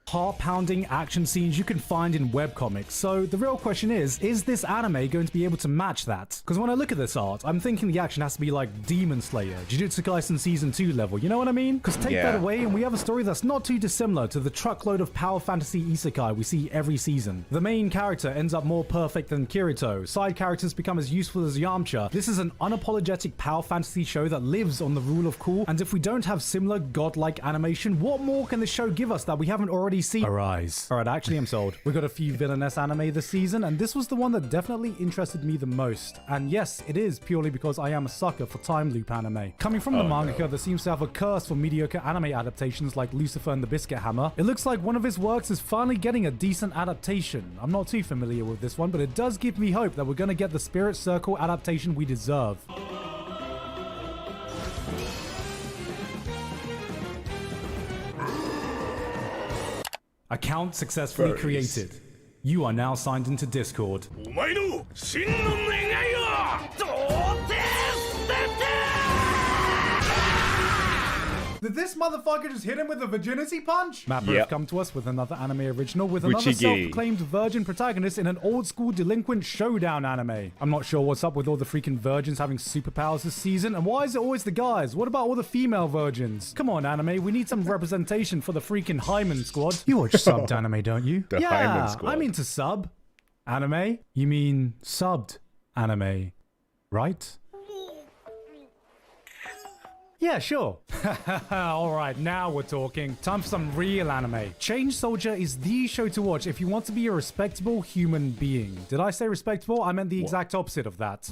Heart-pounding action scenes you can find in webcomics. So the real question is this anime going to be able to match that? Because when I look at this art, I'm thinking the action has to be like Demon Slayer, Jujutsu Kaisen Season 2 level, you know what I mean? Because take that away and we have a story that's not too dissimilar to the truckload of power fantasy isekai we see every season. The main character ends up more perfect than Kirito, side characters become as useful as Yamcha. This is an unapologetic power fantasy show that lives on the rule of cool, and if we don't have similar godlike animation, what more can the show give us that we haven't already seen? Arise. Alright, actually I'm sold. We got a few villainous anime this season, and this was the one that definitely interested me the most. And yes, it is purely because I am a sucker for time loop anime. Coming from the mangaka that seems to have a curse for mediocre anime adaptations like Lucifer and the Biscuit Hammer, it looks like one of his works is finally getting a decent adaptation. I'm not too familiar with this one, but it does give me hope that we're gonna get the Spirit Circle adaptation we deserve. Account successfully created. You are now signed into Discord. Did this motherfucker just hit him with a virginity punch? Mapper have come to us with another anime original with another self-proclaimed virgin protagonist in an old-school delinquent showdown anime. I'm not sure what's up with all the freaking virgins having superpowers this season, and why is it always the guys? What about all the female virgins? Come on, anime, we need some representation for the freaking Hyman squad. You watch subbed anime, don't you? The Hyman squad. I'm into sub. Anime? You mean subbed anime, right? Yeah, sure. Alright, now we're talking. Time for some real anime. Change Soldier is the show to watch if you want to be a respectable human being. Did I say respectable? I meant the exact opposite of that.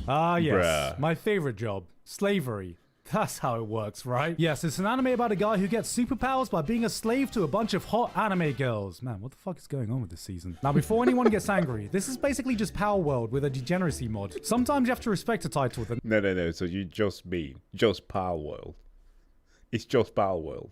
Ah, yes. My favorite job. Slavery. That's how it works, right? Yes, it's an anime about a guy who gets superpowers by being a slave to a bunch of hot anime girls. Man, what the fuck is going on with this season? Now, before anyone gets angry, this is basically just Power World with a degeneracy mod. Sometimes you have to respect a title. No. So you just mean just Power World. It's just Power World.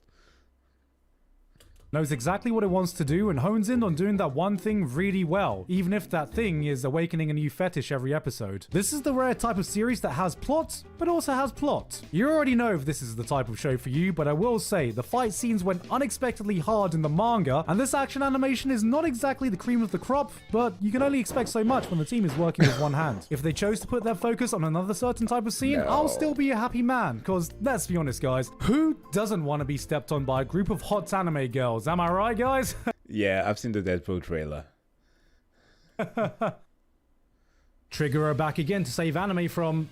knows exactly what it wants to do and hones in on doing that one thing really well, even if that thing is awakening a new fetish every episode. This is the rare type of series that has plot, but also has plot. You already know if this is the type of show for you, but I will say the fight scenes went unexpectedly hard in the manga, and this action animation is not exactly the cream of the crop, but you can only expect so much when the team is working with one hand. If they chose to put their focus on another certain type of scene, I'll still be a happy man, cause let's be honest guys, who doesn't want to be stepped on by a group of hot anime girls? Am I right, guys? Yeah, I've seen the Deadpool trailer. Trigger are back again to save anime from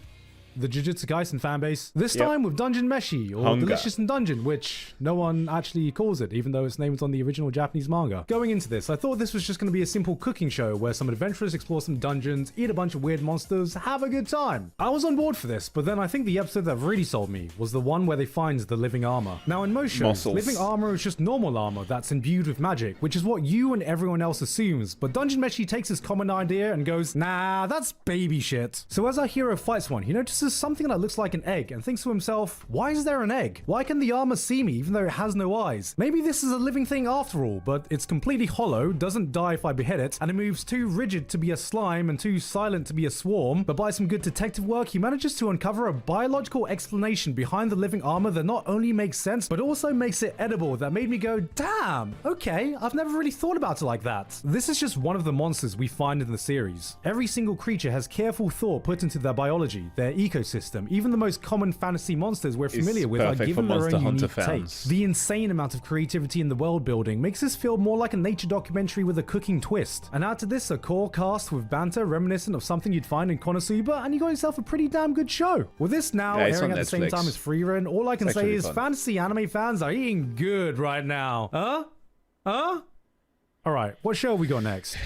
the Jujutsu Kaisen fanbase. This time with Dungeon Meshi, or Hunger. Delicious in Dungeon, which no one actually calls it, even though its name is on the original Japanese manga. Going into this, I thought this was just going to be a simple cooking show where some adventurers explore some dungeons, eat a bunch of weird monsters, have a good time. I was on board for this, but then I think the episode that really sold me was the one where they find the living armor. Now in most shows, living armor is just normal armor that's imbued with magic, which is what you and everyone else assumes, but Dungeon Meshi takes this common idea and goes, nah, that's baby shit. So as our hero fights one, he notices something that looks like an egg and thinks to himself, why is there an egg? Why can the armor see me even though it has no eyes? Maybe this is a living thing after all, but it's completely hollow, doesn't die if I behead it, and it moves too rigid to be a slime and too silent to be a swarm. But by some good detective work, he manages to uncover a biological explanation behind the living armor that not only makes sense, but also makes it edible. That made me go, damn, okay, I've never really thought about it like that. This is just one of the monsters we find in the series. Every single creature has careful thought put into their biology, their ecosystem. Even the most common fantasy monsters we're familiar with are given their own unique take. The insane amount of creativity in the world building makes this feel more like a nature documentary with a cooking twist. And add to this a core cast with banter reminiscent of something you'd find in Konosuba, and you got yourself a pretty damn good show. With this now airing at the same time as Free Run, all I can say is fantasy anime fans are eating good right now. Huh? Alright, what show we got next?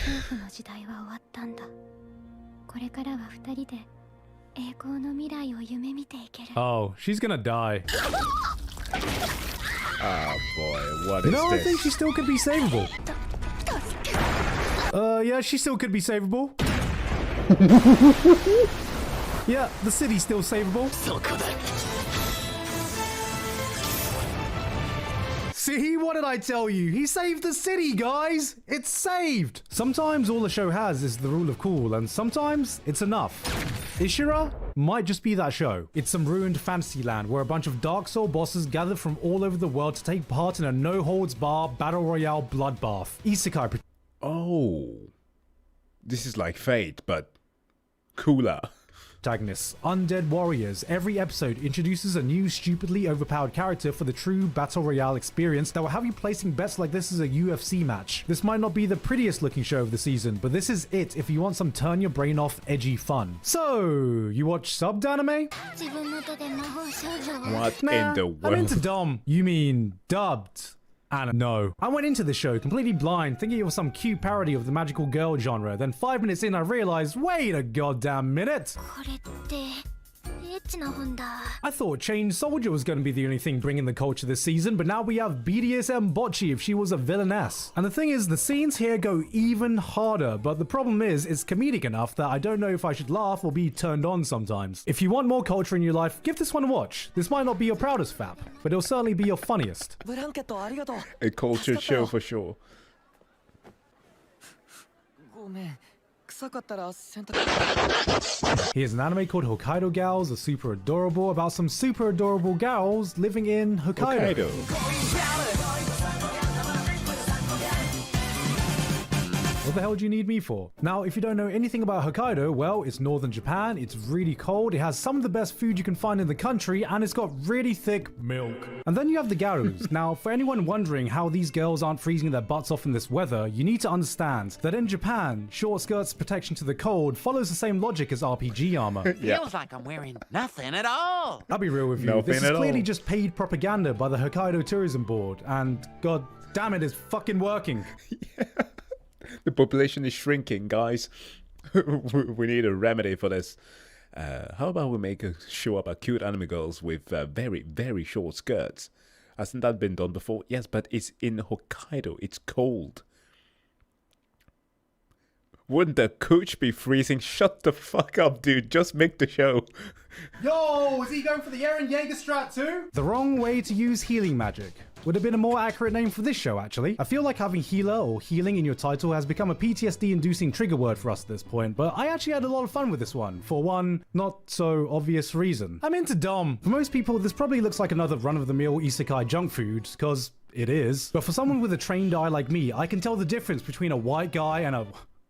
Oh, she's gonna die. Oh boy, what is this? I think she still could be savable. Yeah, she still could be savable. Yeah, the city's still savable. See, what did I tell you? He saved the city, guys! It's saved! Sometimes all the show has is the rule of cool, and sometimes it's enough. Ishira might just be that show. It's some ruined fantasy land where a bunch of Dark Soul bosses gather from all over the world to take part in a no-holds-bar battle royale bloodbath. Isekai. Oh. This is like Fate, but cooler. Protagonists, undead warriors. Every episode introduces a new stupidly overpowered character for the true battle royale experience that will have you placing bets like this is a UFC match. This might not be the prettiest looking show of the season, but this is it if you want some turn your brain off edgy fun. So, you watch subbed anime? What in the world? I'm into dumb. You mean dubbed? No. I went into the show completely blind, thinking it was some cute parody of the magical girl genre. Then 5 minutes in, I realized, wait a goddamn minute. I thought Chain Soldier was going to be the only thing bringing the culture this season, but now we have BDSM Bocce if she was a villainess. And the thing is, the scenes here go even harder, but the problem is, it's comedic enough that I don't know if I should laugh or be turned on sometimes. If you want more culture in your life, give this one a watch. This might not be your proudest fap, but it'll certainly be your funniest. A cultured show for sure. Here's an anime called Hokkaido Gals, are super adorable, about some super adorable gals living in Hokkaido. What the hell do you need me for? Now, if you don't know anything about Hokkaido, well, it's northern Japan, it's really cold, it has some of the best food you can find in the country, and it's got really thick milk. And then you have the Garus. Now, for anyone wondering how these girls aren't freezing their butts off in this weather, you need to understand that in Japan, short skirts protection to the cold follows the same logic as RPG armor. Feels like I'm wearing nothing at all. I'll be real with you, this is clearly just paid propaganda by the Hokkaido Tourism Board, and god damn it, it's fucking working. The population is shrinking, guys. We need a remedy for this. How about we make a show about cute anime girls with very, very short skirts? Hasn't that been done before? Yes, but it's in Hokkaido. It's cold. Wouldn't the cooch be freezing? Shut the fuck up, dude. Just make the show. Yo, is he going for the Eren Jaeger strat too? The wrong way to use healing magic. would have been a more accurate name for this show, actually. I feel like having healer or healing in your title has become a PTSD-inducing trigger word for us at this point, but I actually had a lot of fun with this one, for one not so obvious reason. I'm into Dom. For most people, this probably looks like another run-of-the-mill isekai junk food, because it is. But for someone with a trained eye like me, I can tell the difference between a white guy and a...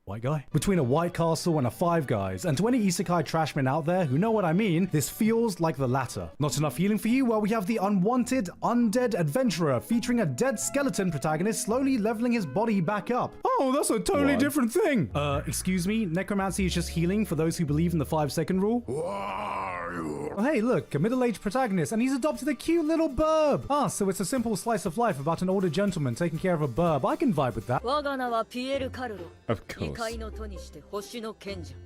White guy? Between a White Castle and a Five Guys. And to any isekai trashmen out there who know what I mean, this feels like the latter. Not enough healing for you? Well, we have the unwanted, undead adventurer featuring a dead skeleton protagonist slowly leveling his body back up. Oh, that's a totally different thing. Excuse me? Necromancy is just healing for those who believe in the 5-second rule? Oh, hey, look, a middle-aged protagonist, and he's adopted a cute little burb. Ah, so it's a simple slice of life about an older gentleman taking care of a burb. I can vibe with that. Of course.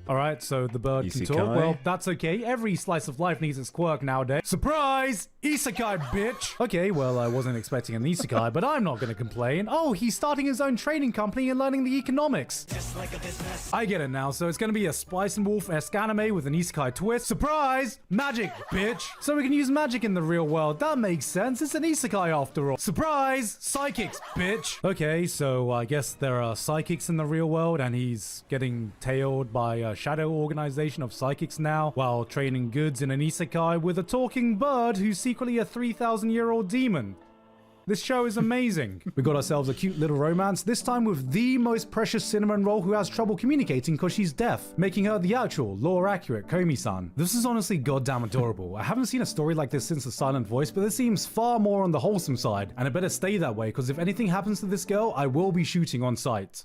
Alright, so the bird can talk. Well, that's okay. Every slice of life needs its quirk nowadays. Surprise! Isekai, bitch! Okay, well, I wasn't expecting an isekai, but I'm not gonna complain. Oh, he's starting his own trading company and learning the economics. Just like a business. I get it now, so it's gonna be a Spice and Wolf-esque anime with an isekai twist. Surprise! Magic, bitch! So we can use magic in the real world. That makes sense. It's an isekai after all. Surprise! Psychics, bitch! Okay, so I guess there are psychics in the real world, and he's getting tailed by a shadow organization of psychics now, while trading goods in an isekai with a talking bird who's secretly a 3,000-year-old demon. This show is amazing. We got ourselves a cute little romance, this time with the most precious cinnamon roll who has trouble communicating because she's deaf, making her the actual, lore-accurate Komi-san. This is honestly goddamn adorable. I haven't seen a story like this since The Silent Voice, but this seems far more on the wholesome side, and it better stay that way, because if anything happens to this girl, I will be shooting on sight.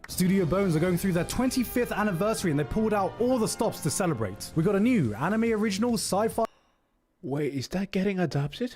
Studio Bones are going through their 25th anniversary and they pulled out all the stops to celebrate. We got a new anime original sci-fi... Wait, is that getting adapted?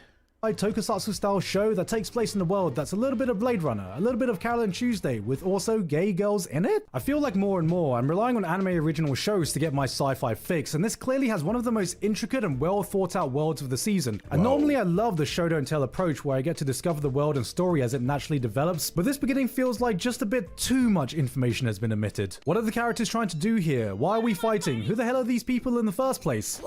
Tokusatsu style show that takes place in a world that's a little bit of Blade Runner, a little bit of Carol and Tuesday, with also gay girls in it? I feel like more and more I'm relying on anime original shows to get my sci-fi fix, and this clearly has one of the most intricate and well thought out worlds of the season. And normally I love the show don't tell approach where I get to discover the world and story as it naturally develops, but this beginning feels like just a bit too much information has been omitted. What are the characters trying to do here? Why are we fighting? Who the hell are these people in the first place?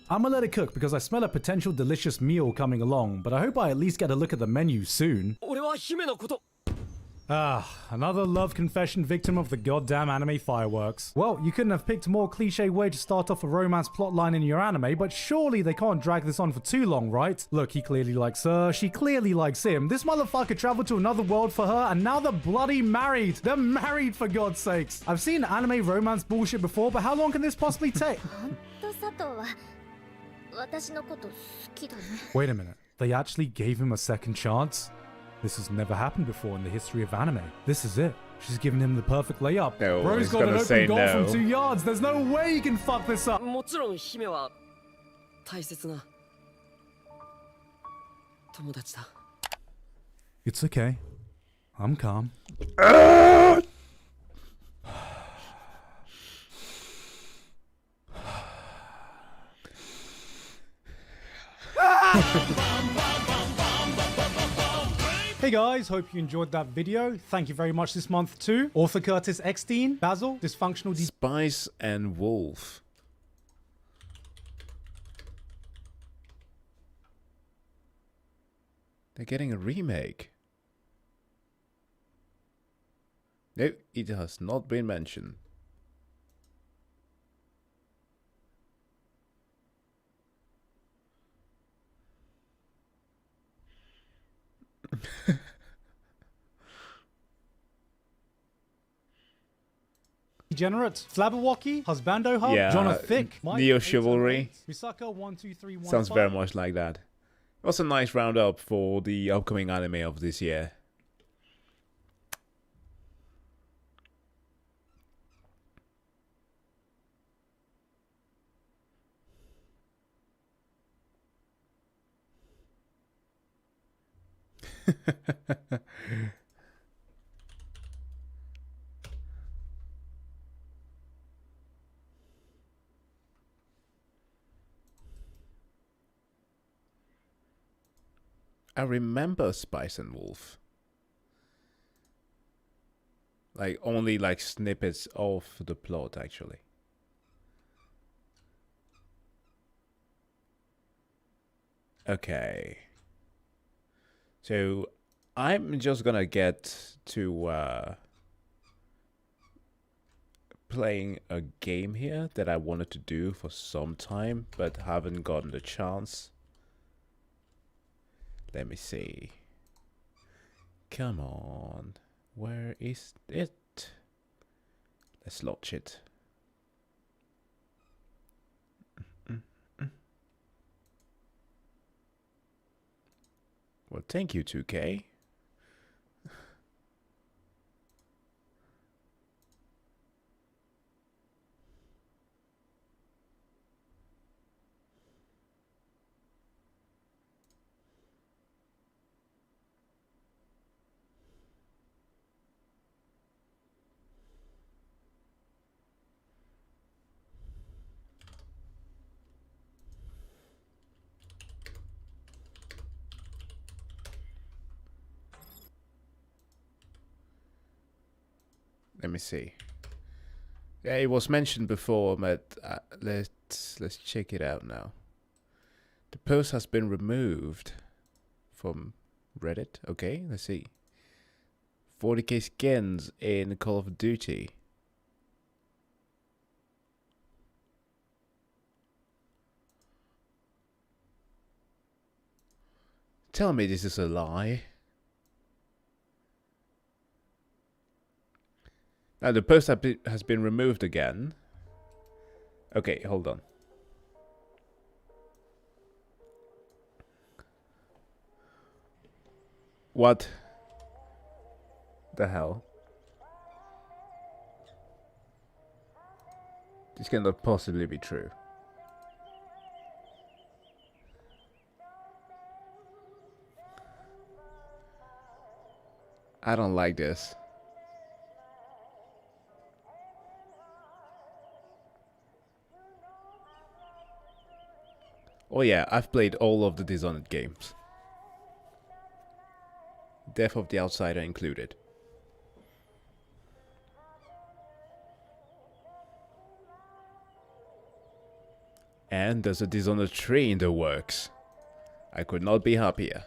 I'ma let it cook because I smell a potential delicious meal coming along, but I hope I at least get a look at the menu soon. Another love confession victim of the goddamn anime fireworks. Well, you couldn't have picked a more cliche way to start off a romance plotline in your anime, but surely they can't drag this on for too long, right? Look, he clearly likes her, she clearly likes him. This motherfucker traveled to another world for her, and now they're bloody married. They're married, for God's sakes. I've seen anime romance bullshit before, but how long can this possibly take? Wait a minute. They actually gave him a second chance? This has never happened before in the history of anime. This is it. She's giving him the perfect layup. No, Bro's got an open goal from 2 yards. There's no way he can fuck this up. It's okay. I'm calm. Hey guys, hope you enjoyed that video. Thank you very much this month to Author Curtis Eckstein, Basil, Dysfunctional Spice and Wolf. They're getting a remake. No, it has not been mentioned. Degenerate, Flabberwocky, Husbando Hub, Yeah, John Thick, Neo Chivalry. Misaka 12315. Sounds very much like that. It was a nice roundup for the upcoming anime of this year. I remember Spice and Wolf. Like, only like snippets of the plot, actually. Okay. So I'm just gonna get to playing a game here that I wanted to do for some time but haven't gotten the chance. Let me see. Come on. Where is it? Let's launch it. Well, thank you, 2K. Let me see. Yeah, it was mentioned before, but let's check it out now. The post has been removed from Reddit. Okay, let's see. 40k skins in Call of Duty. Tell me this is a lie. Now the post has been removed again. Okay, hold on. What the hell? This cannot possibly be true. I don't like this. Oh yeah, I've played all of the Dishonored games. Death of the Outsider included. And there's a Dishonored 3 in the works. I could not be happier.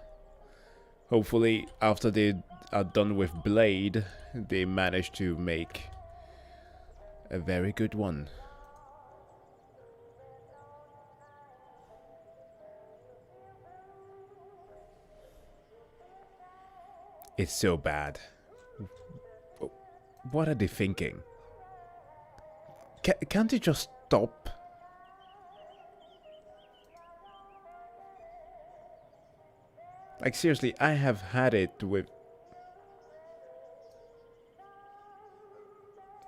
Hopefully, after they are done with Blade, they manage to make a very good one. It's so bad. What are they thinking? Can't they just stop? Like seriously, I have had it with...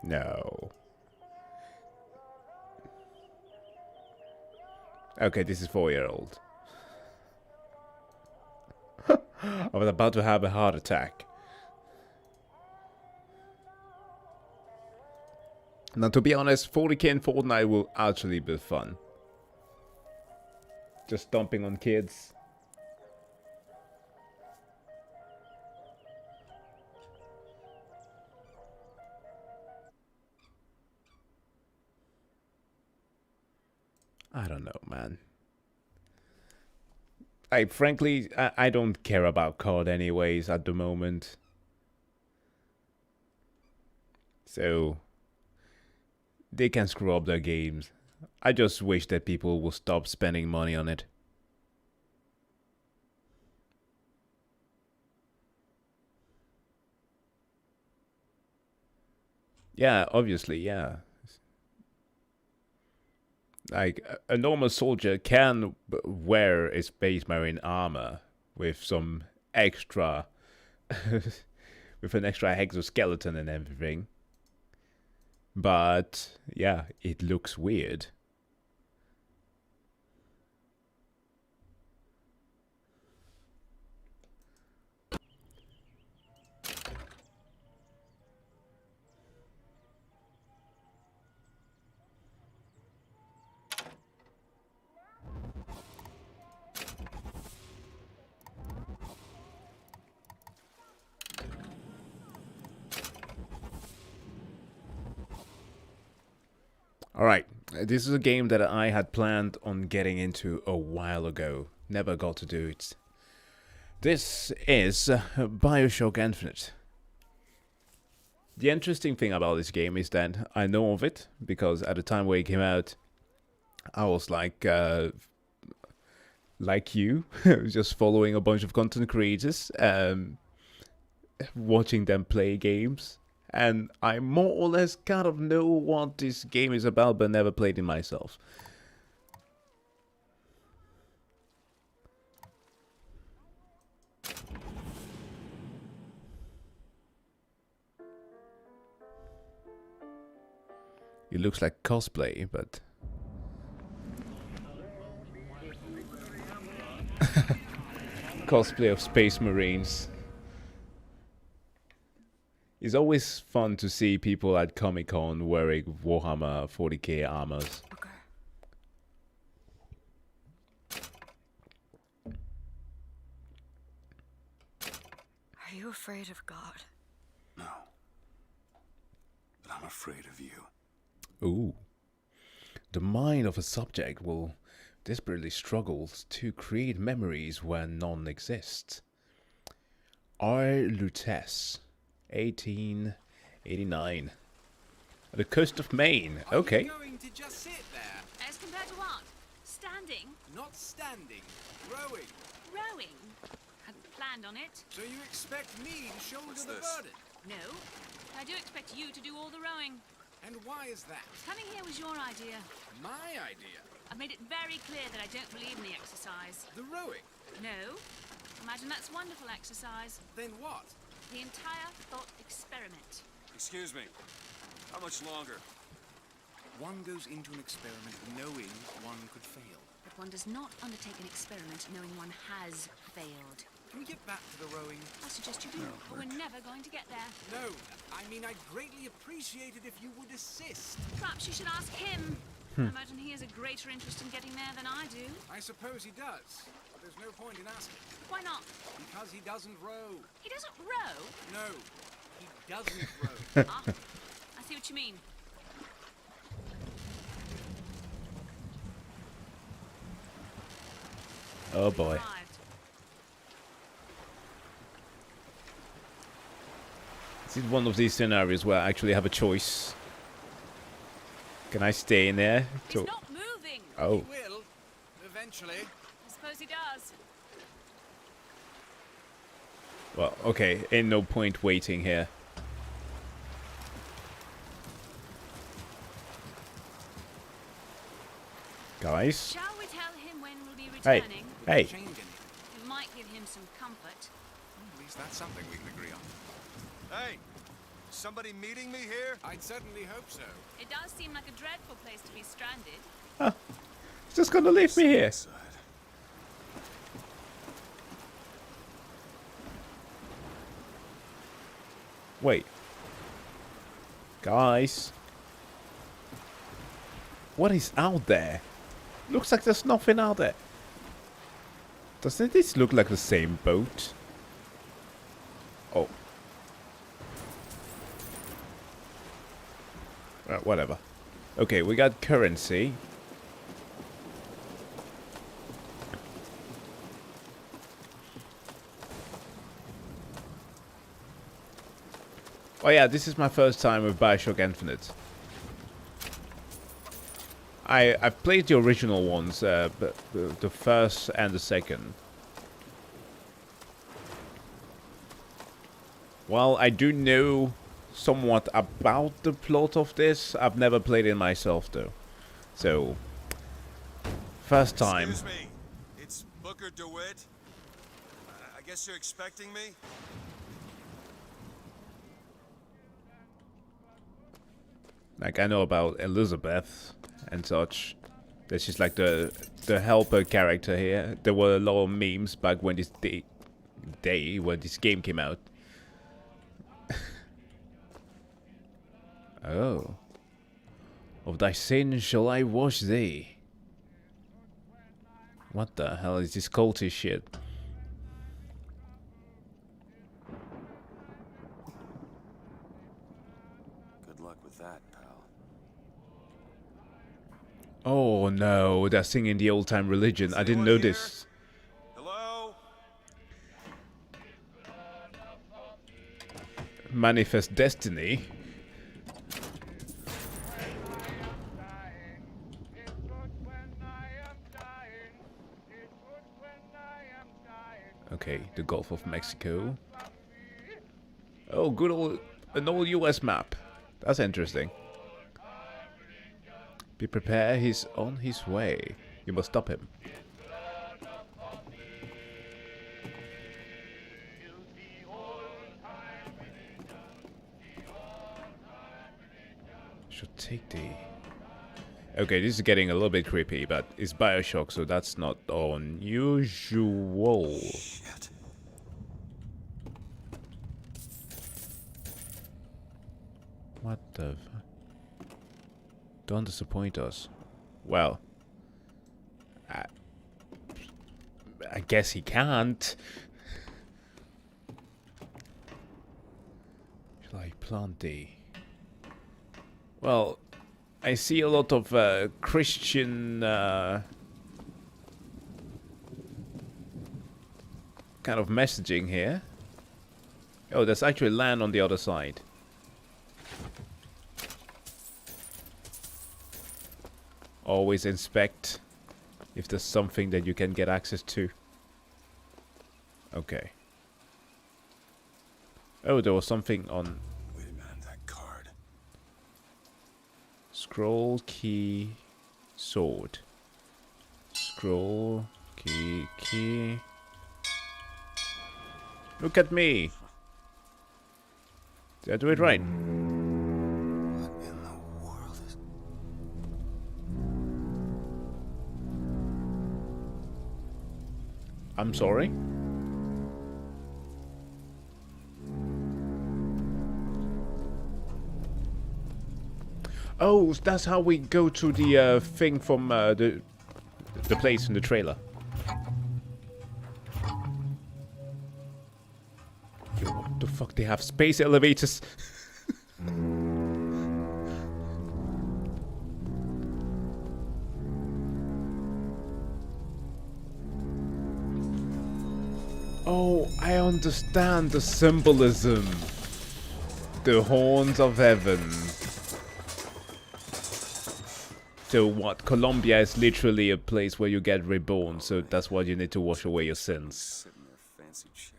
No. Okay, this is 4-year-old. I was about to have a heart attack. Now, to be honest, 40k in Fortnite will actually be fun. Just stomping on kids. I don't know, man. Frankly, I don't care about COD anyways at the moment. So, they can screw up their games. I just wish that people will stop spending money on it. Yeah, obviously, yeah. Like, a normal soldier can wear a Space Marine armor with some extra... with an extra exoskeleton and everything. But, yeah, it looks weird. Alright, this is a game that I had planned on getting into a while ago. never got to do it. This is BioShock Infinite. The interesting thing about this game is that I know of it, because at the time where it came out, I was like you, just following a bunch of content creators, watching them play games, and I more or less kind of know what this game is about, but never played it myself. It looks like cosplay, but cosplay of Space Marines. It's always fun to see people at Comic-Con wearing Warhammer 40k armors. Are you afraid of God? No. But I'm afraid of you. Ooh. The mind of a subject will desperately struggle to create memories where none exist. R. Lutece, 1889. The coast of Maine. Okay. Are you going to just sit there? As compared to what? Standing? Not standing. Rowing. Rowing? Hadn't planned on it. So you expect me to shoulder the burden? No. I do expect you to do all the rowing. And why is that? Coming here was your idea. My idea? I've made it very clear that I don't believe in the exercise. The rowing? No. Imagine that's wonderful exercise. Then what? The entire thought experiment. Excuse me. How much longer? One goes into an experiment knowing one could fail. But one does not undertake an experiment knowing one has failed. Can we get back to the rowing? I suggest you do, or we're never going to get there. No, I mean I'd greatly appreciate it if you would assist. Perhaps you should ask him. I imagine he has a greater interest in getting there than I do. I suppose he does, but there's no point in asking. Why not? Because he doesn't row. He doesn't row? No, he doesn't row. Ah, I see what you mean. Oh boy. This is one of these scenarios where I actually have a choice. Can I stay in there? He's not moving. Oh. He will, eventually. I suppose he does. Well, okay. Ain't no point waiting here. Guys. Shall we tell him when we'll be returning? Hey. It might give him some comfort. At least that's something we can agree on. Hey, somebody meeting me here? I'd certainly hope so. It does seem like a dreadful place to be stranded. Huh. He's just gonna leave me here. Wait. Guys. What is out there? Looks like there's nothing out there. Doesn't this look like the same boat? Oh. Whatever. Okay, we got currency. Oh yeah, this is my first time with BioShock Infinite. I've played the original ones, but the first and the second. While I do know somewhat about the plot of this, I've never played it myself though. So, first time. Excuse me, it's Booker DeWitt. I guess you're expecting me? Like, I know about Elizabeth and such. That she's like the helper character here. There were a lot of memes back when this when this game came out. Oh. Of thy sin shall I wash thee. What the hell is this culty shit? Good luck with that, pal. Oh no, they're singing the old time religion. I didn't know this. manifest destiny. Okay, the Gulf of Mexico. Oh, good old an old US map. That's interesting. Be prepared, he's on his way. You must stop him. Should take the... Okay, this is getting a little bit creepy, but it's BioShock, so that's not unusual. Shit. What the fuck? Don't disappoint us. Well, I guess he can't. Shall I plant the... Well, I see a lot of Christian kind of messaging here. Oh, there's actually land on the other side. Always inspect if there's something that you can get access to. Okay. Oh, there was something on... Wait a minute, that card. Scroll, key, sword. Scroll, key. Look at me. Did I do it right? I'm sorry? Oh, that's how we go to the thing from the place in the trailer. Yo, what the fuck? They have space elevators. Oh, I understand the symbolism. The horns of heaven. So what? Colombia is literally a place where you get reborn, so that's why you need to wash away your sins. Sit in your fancy chair.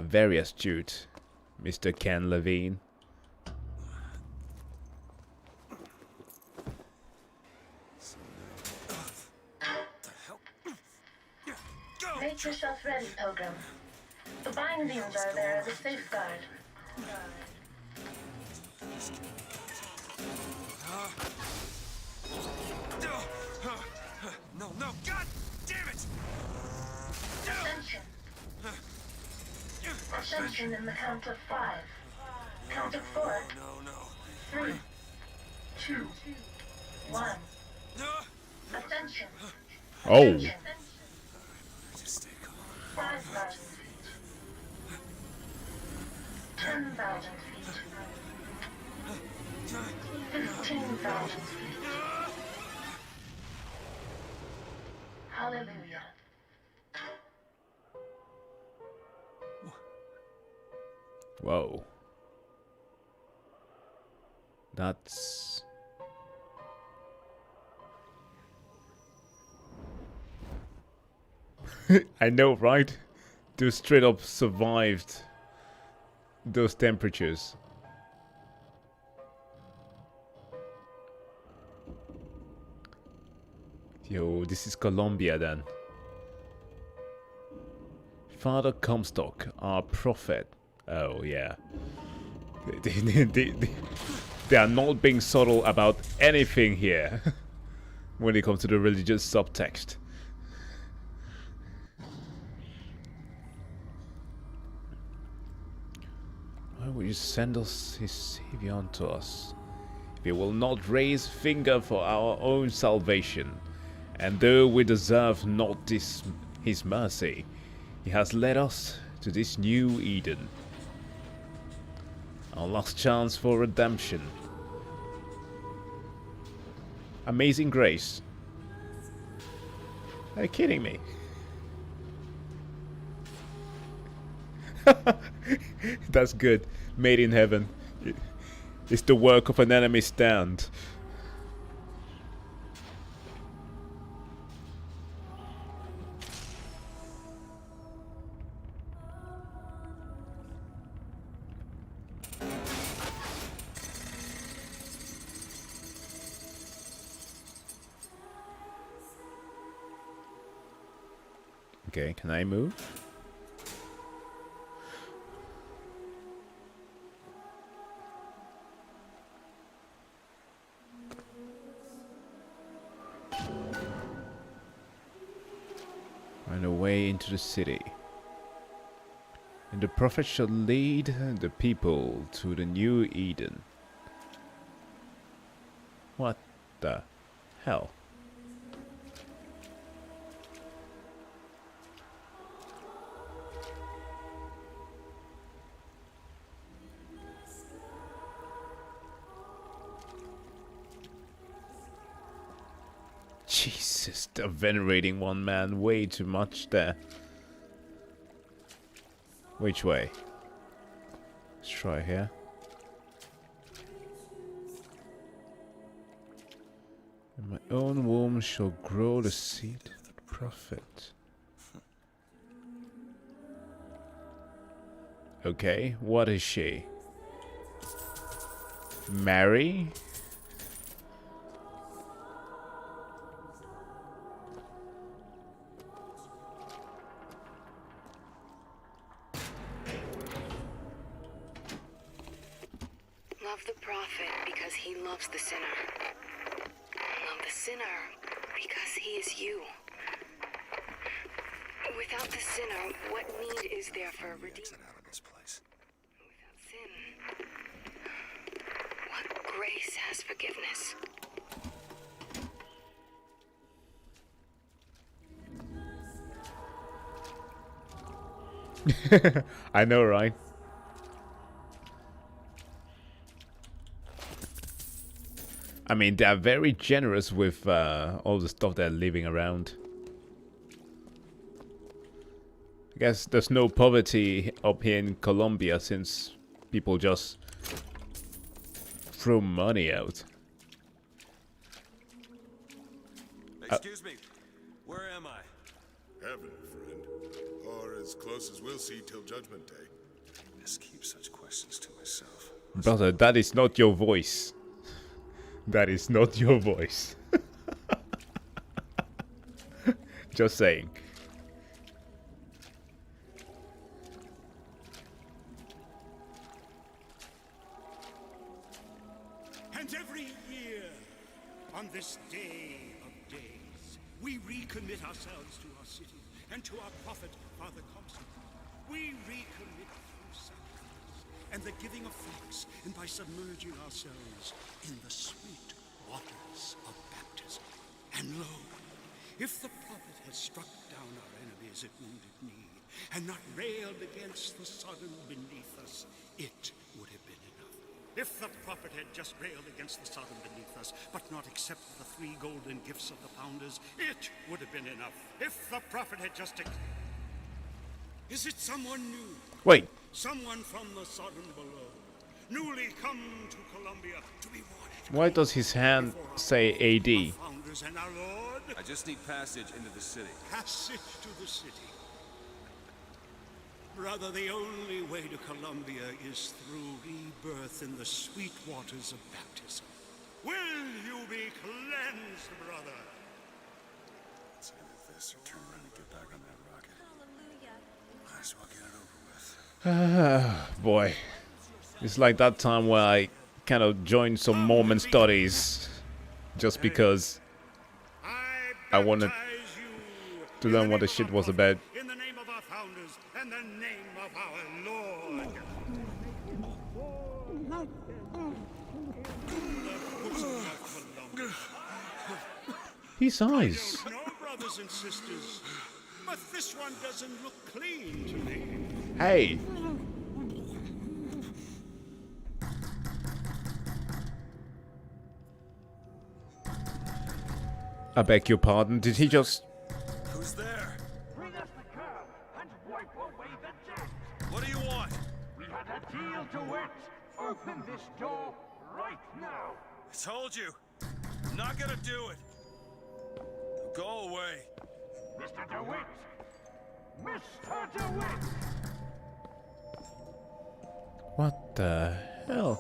Very astute, Mr. Ken Levine. Make yourself ready, Pilgrim. The bindings are there as a safeguard. No, God damn it! Ascension. Ascension in the count of 5. Count of 4. No. 3, 2, 1. Ascension. Oh. 5,000 feet. 10,000 feet. 15,000 feet. Hallelujah. Whoa. That's... I know, right? They straight up survived those temperatures. Yo, this is Colombia then. Father Comstock, our prophet. Oh, yeah. They are not being subtle about anything here when it comes to the religious subtext. Why would you send us his savior unto us? If he will not raise finger for our own salvation, and though we deserve not his mercy, he has led us to this new Eden. Our last chance for redemption. Amazing grace. Are you kidding me? That's good. Made in heaven. It's the work of an enemy stand. Okay, can I move? Find a way into the city. And the prophet shall lead the people to the new Eden. What the hell? Jesus, they're venerating one man way too much there. Which way? Let's try here. In my own womb shall grow the seed of the prophet. Okay, what is she? Mary? Love the prophet because he loves the sinner. Love the sinner because he is you. Without the sinner, what need is there for a redeemer? Without sin, what grace has forgiveness? I know, right? I mean, they're very generous with all the stuff they're leaving around. I guess there's no poverty up here in Colombia since people just throw money out. Excuse me, where am I? Heaven, friend. Or as close as we'll see till Judgment Day. Just keep such questions to myself. Brother, that is not your voice. That is not your voice. Just saying. And every year, on this day of days, we recommit ourselves to our city and to our prophet, Father Compson. We recommit through sacrifice and the giving of thanks, and by submerging ourselves in the sweet waters of baptism. And lo, if the prophet had struck down our enemies at wounded knee, and not railed against the Sodom beneath us, it would have been enough. If the prophet had just railed against the Sodom beneath us, but not accepted the 3 golden gifts of the founders, it would have been enough. If the prophet had just... Is it someone new? Wait. Someone from the Sodom below, newly come to Colombia to be washed. Why does his hand say AD? Founders and our Lord. I just need passage into the city. Passage to the city. Brother, the only way to Colombia is through rebirth in the sweet waters of baptism. Will you be cleansed, brother? Let's end this or turn around and get back on that rocket. Might as well get it over with. Boy. It's like that time where I kind of joined some Mormon studies just because I wanted to learn what the shit was about. In the name of our founders and the name of our Lord. His eyes. I don't know, brothers and sisters, but this one doesn't look clean to me. Hey. I beg your pardon, did he just... Who's there? and wipe away the debt. What do you want? We had a deal to it. Open this door right now. I told you. I'm not gonna do it. Go away. Mr. DeWitt! Mr. DeWitt! What the hell?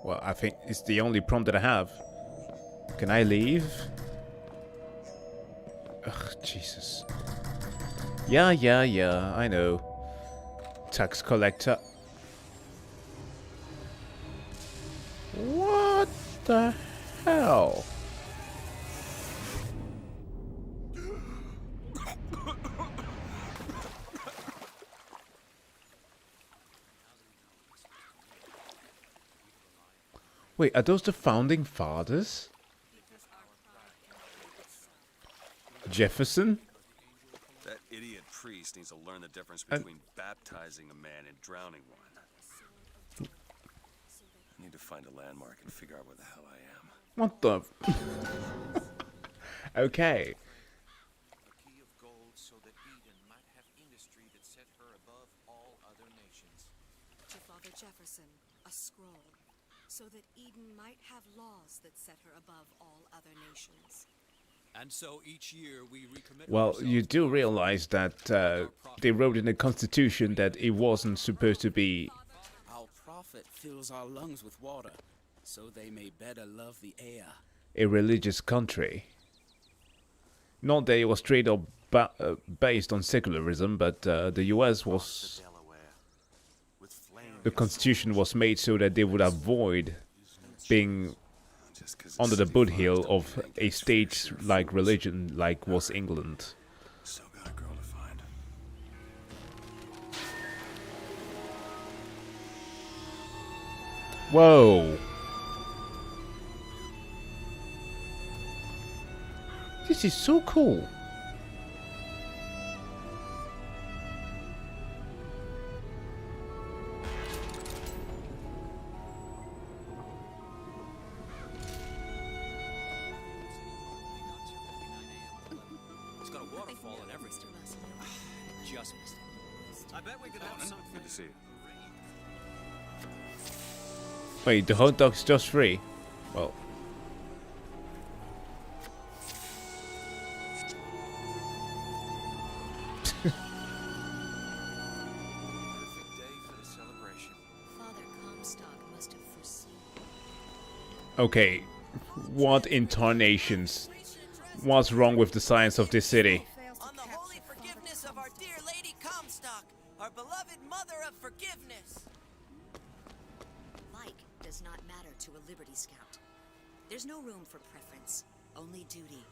Well, I think it's the only prompt that I have. Can I leave? Ugh, Jesus. Yeah, I know. Tax collector. What the hell? Wait, are those the founding fathers? Jefferson? That idiot priest needs to learn the difference between baptizing a man and drowning one. I need to find a landmark and figure out where the hell I am. What the? Okay. A key of gold so that Eden might have industry that set her above all other nations. To Father Jefferson, a scroll, so that Eden might have laws that set her above all other nations. And so each year we recommit. Well, you do realize that they wrote in the Constitution that it wasn't supposed to be Our prophet fills our lungs with water, so they may better love the air. a religious country. Not that it was straight up based on secularism, but the US was... The Constitution was made so that they would avoid being under the foothill of a state-like religion like was England. Still got a girl to find. Whoa! This is so cool. It's got a waterfall and everything. Just missed it. I bet we could have some. Good to see you. Wait, the hot dog's just free? Well... Okay, what intonations? What's wrong with the science of this city? On the holy forgiveness of our dear Lady Comstock, our beloved mother of forgiveness. Like does not matter to a Liberty Scout. There's no room for preference, only duty.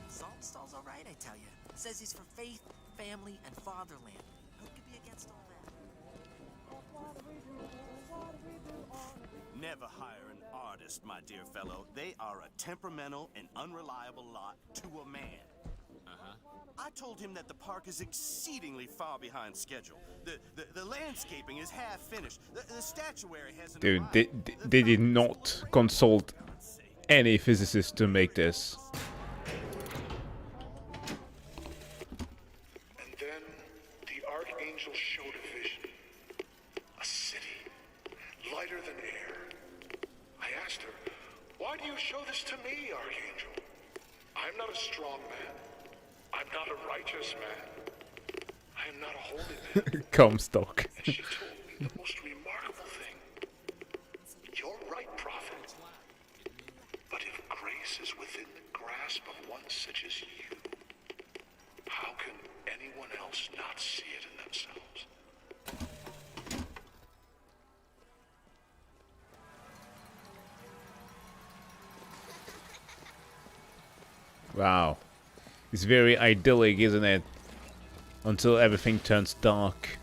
Saltonstall's all right, I tell you. Says he's for faith, family, and fatherland. Who could be against all that? Never hire an artist, my dear fellow. They are a temperamental and unreliable lot to a man. I told him that the park is exceedingly far behind schedule. The landscaping is half finished. The statuary hasn't Dude, arrived. they did not consult any physicist to make this. And then the Archangel showed a vision. A city, lighter than air. I asked her, why do you show this to me, Archangel? I'm not a strong man. I'm not a righteous man. I am not a holy man. Comstock. And she told me the most remarkable thing. You're right, prophet. But if grace is within the grasp of one such as you, how can anyone else not see it in themselves? Wow. It's very idyllic, isn't it? Until everything turns dark.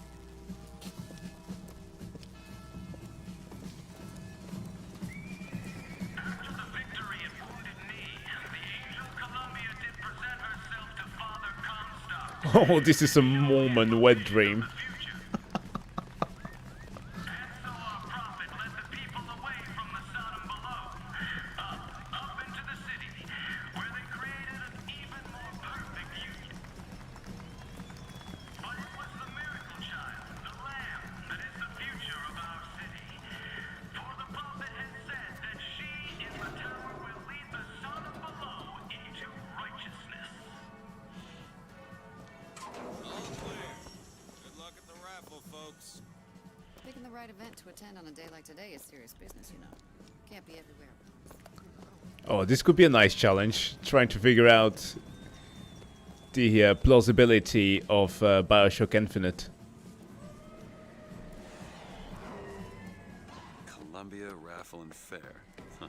Oh, this is a Mormon wet dream. right event to attend on a day like today is serious business, you know. Can't be everywhere. Oh, this could be a nice challenge. Trying to figure out the plausibility of BioShock Infinite. Columbia Raffle and Fair. Huh.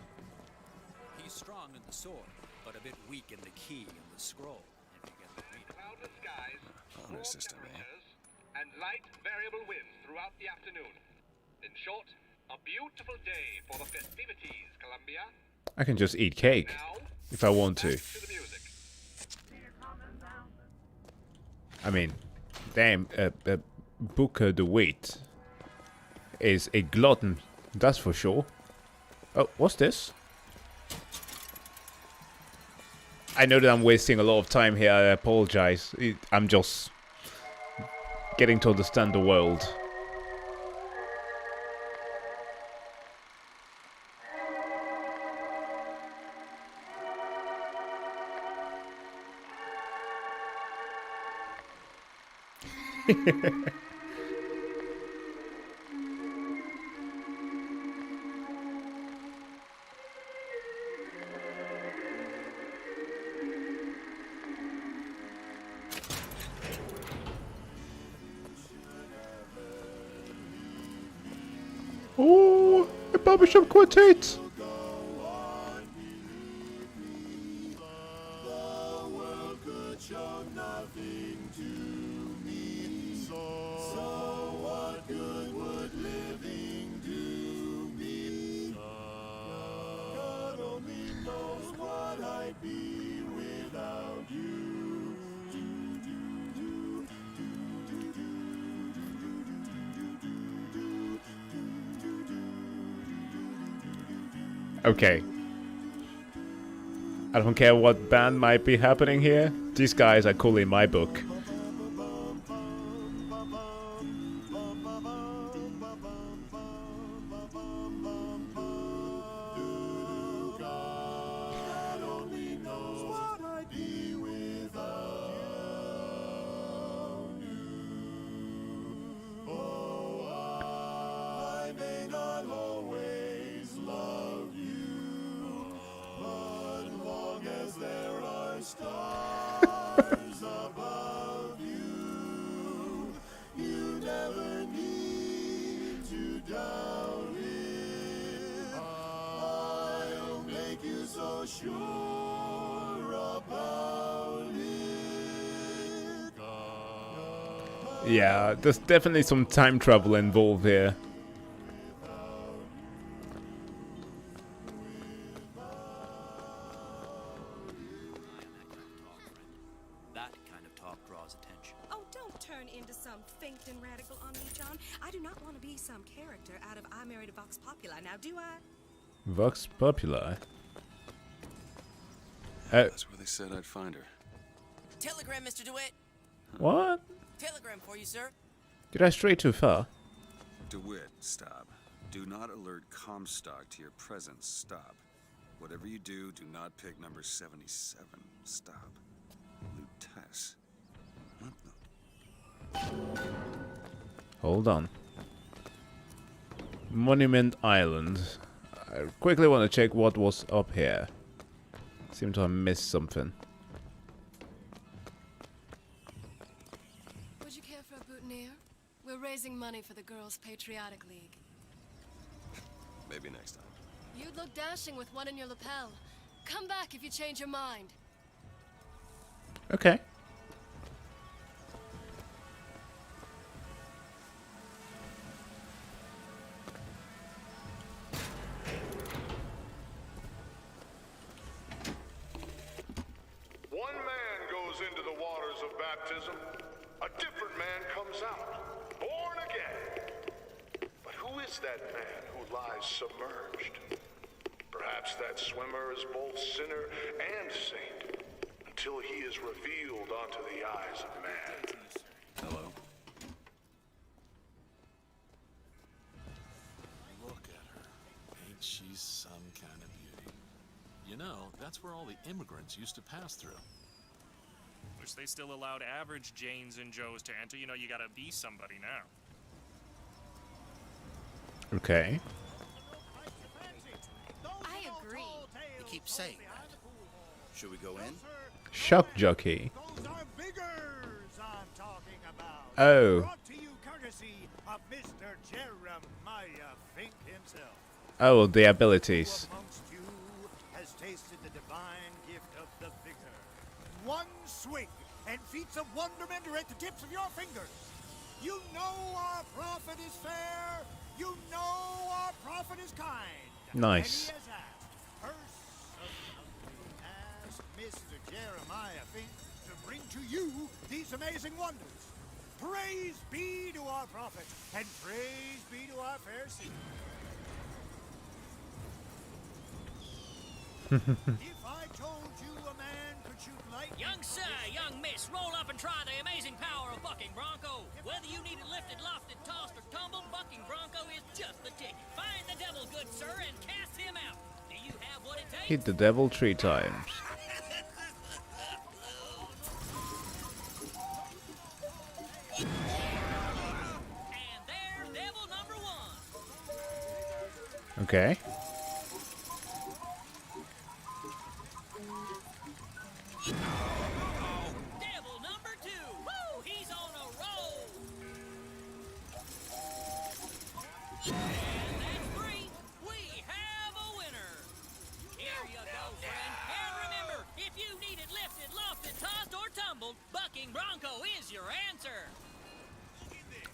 He's strong in the sword, but a bit weak in the key and the scroll. If you get the reading. Cloudless skies, Honor system, eh? and light variable winds throughout the afternoon. In short, a beautiful day for the festivities, Columbia. I can just eat cake if I want to. I mean, damn, Booker DeWitt is a glutton, that's for sure. Oh, what's this? I know that I'm wasting a lot of time here, I apologize. I'm just getting to understand the world. Oh, a barbershop quartet! Okay. I don't care what band might be happening here. These guys are cool in my book. Yeah, there's definitely some time travel involved here. That kind of talk draws attention. Oh, don't turn into some faint and radical on me, John. I do not want to be some character out of I Married a Vox Populi, now do I? Vox Populi? That's where they said I'd find her. Telegram, Mr. DeWitt. What? Telegram for you, sir. Did I stray too far? DeWitt, stop. Do not alert Comstock to your presence. Stop. Whatever you do, do not pick number 77. Stop. Lutess. What the? Hold on. Monument Island. I quickly want to check what was up here. Seem to have missed something. Would you care for a boutonniere? We're raising money for the Girls' Patriotic League. Maybe next time. You'd look dashing with one in your lapel. Come back if you change your mind. Okay. One man goes into the waters of baptism, a different man comes out, born again. But who is that man who lies submerged? Perhaps that swimmer is both sinner and saint, until he is revealed onto the eyes of man. Hello? Look at her. Ain't she some kind of beauty? You know, that's where all the immigrants used to pass through. Wish they still allowed average Janes and Joes to enter. You know, you gotta be somebody now. Okay. I agree. You keep saying that. Should we go in? Shock jockey. Those are vigors I'm talking about. Oh. Brought to you courtesy of Mr. Jeremiah Fink himself. Oh, the abilities. Who amongst you has tasted the divine gift of the vigor? One swig, and feats of wonderment are at the tips of your fingers. You know our prophet is fair. You know our prophet is kind. Nice. And he has asked Mr. Jeremiah Fink to bring to you these amazing wonders. Praise be to our prophet, and praise be to our fair city. If I told you a man could shoot lightning... Young sir, young miss, roll up and try the amazing power of bucking bronco. Whether you need it lifted, lofted, tossed, or tumbled, bucking bronco is just the ticket. Find the devil, good sir, and cast him out. Do you have what it takes? Hit the devil 3 times. And there's devil number 1. Okay. Devil number 2. Woo! He's on a roll. And that's 3. We have a winner. Here you go, friend. And remember, if you need it lifted, lofted, tossed, or tumbled, bucking bronco is your answer.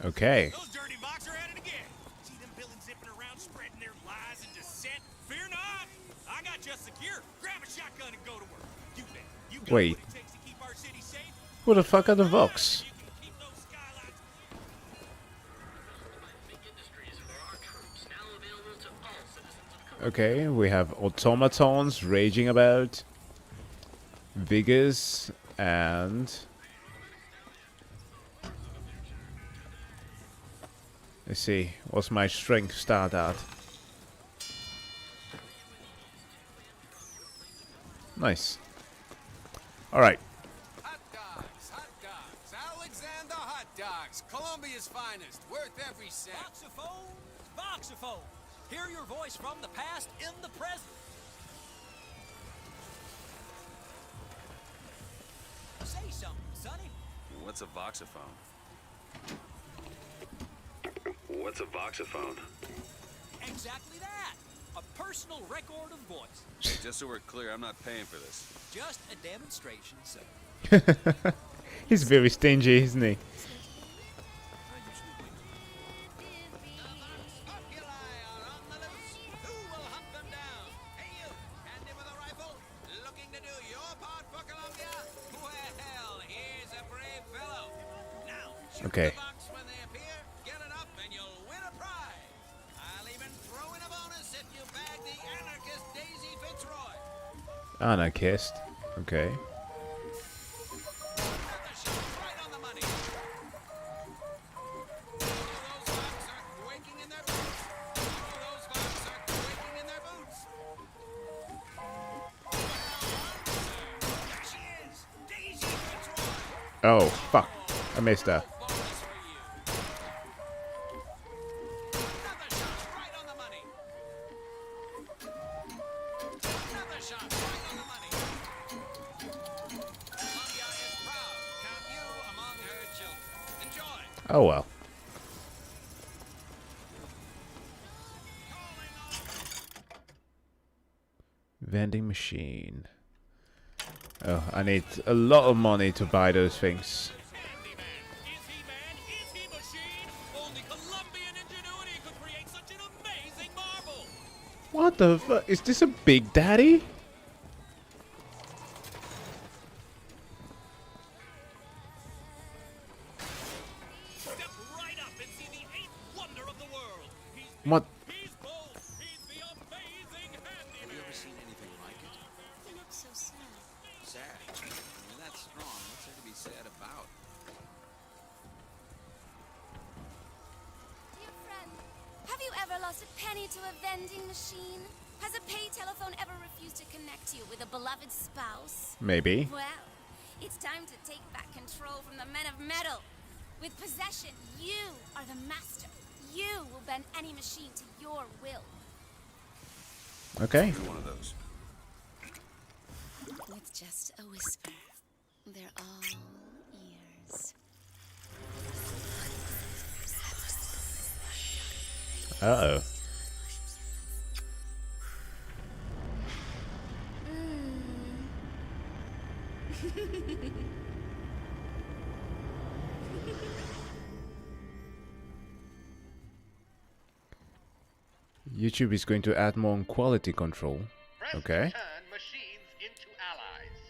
Okay. Those dirty Vox are at it again. See them villains zipping around, spreading their lies and dissent? Fear not. I got you secure. Grab a shotgun and go to work. You bet. You got Wait. what it takes to keep our city safe. Who the fuck are the Vox? Okay, we have automatons raging about, vigors, and let's see, what's my strength start at? Nice. All right. Hot dogs, Alexander hot dogs, Colombia's finest, worth every cent. Voxophone, voxophone. Hear your voice from the past in the present. Say something, Sonny. What's a voxophone? What's a voxophone? Exactly that. A personal record of voice. Hey, just so we're clear, I'm not paying for this. Just a demonstration, sir. He's very stingy, isn't he? Okay. Anarchist. Okay. Oh, fuck. I missed her. Oh well. Vending machine. Oh, I need a lot of money to buy those things. What the fuck? Is this a Big Daddy? What? Have you ever seen anything like it? He looks so sad. Sad. Well, that's strong. What's there to be sad about? Dear friend, have you ever lost a penny to a vending machine? Has a pay telephone ever refused to connect you with a beloved spouse? Maybe. Well, it's time to take back control from the men of metal. With possession, you are the master. You will bend any machine to your will. Okay. Do one of those. With just a whisper. They're all ears. Uh-oh. YouTube is going to add more on quality control. Okay. Turn machines into allies.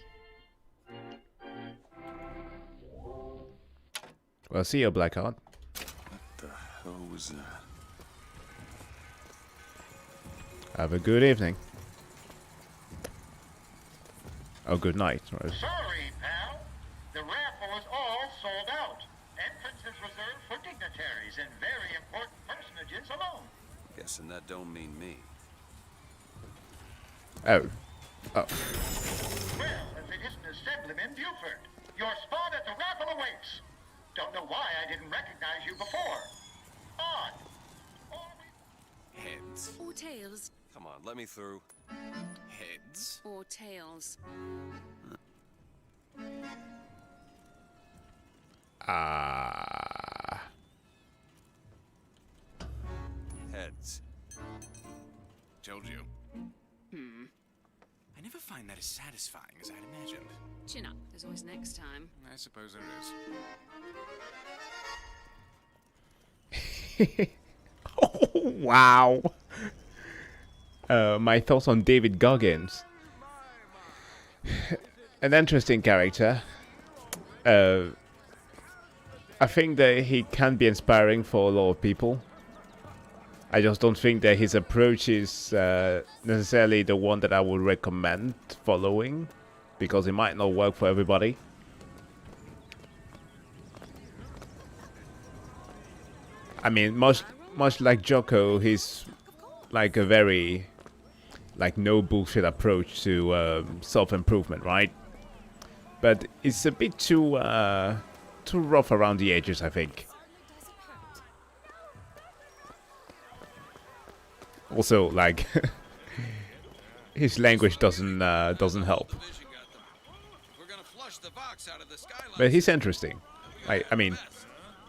Well, see you, Blackheart. What the hell was that? Have a good evening. Oh, good night. Right. Sorry, pal. The raffle is all sold out. Entrance is reserved for dignitaries and very important personages alone. Guessing that don't mean me. Oh. Oh. Well, if it isn't Assemblyman Buford, your spot at the raffle awaits. Don't know why I didn't recognize you before. Odd. Heads. Or tails. Come on, let me through. Heads. Or tails. Heads. Told you. I never find that as satisfying as I'd imagined. Chin up. There's always next time. I suppose there is. Oh, wow. My thoughts on David Goggins. An interesting character. I think that he can be inspiring for a lot of people. I just don't think that his approach is necessarily the one that I would recommend following, because it might not work for everybody. I mean, much like Jocko, he's like a very no bullshit approach to self-improvement, right? But it's a bit too rough around the edges, I think. Also, like, his language doesn't help. But he's interesting. I mean,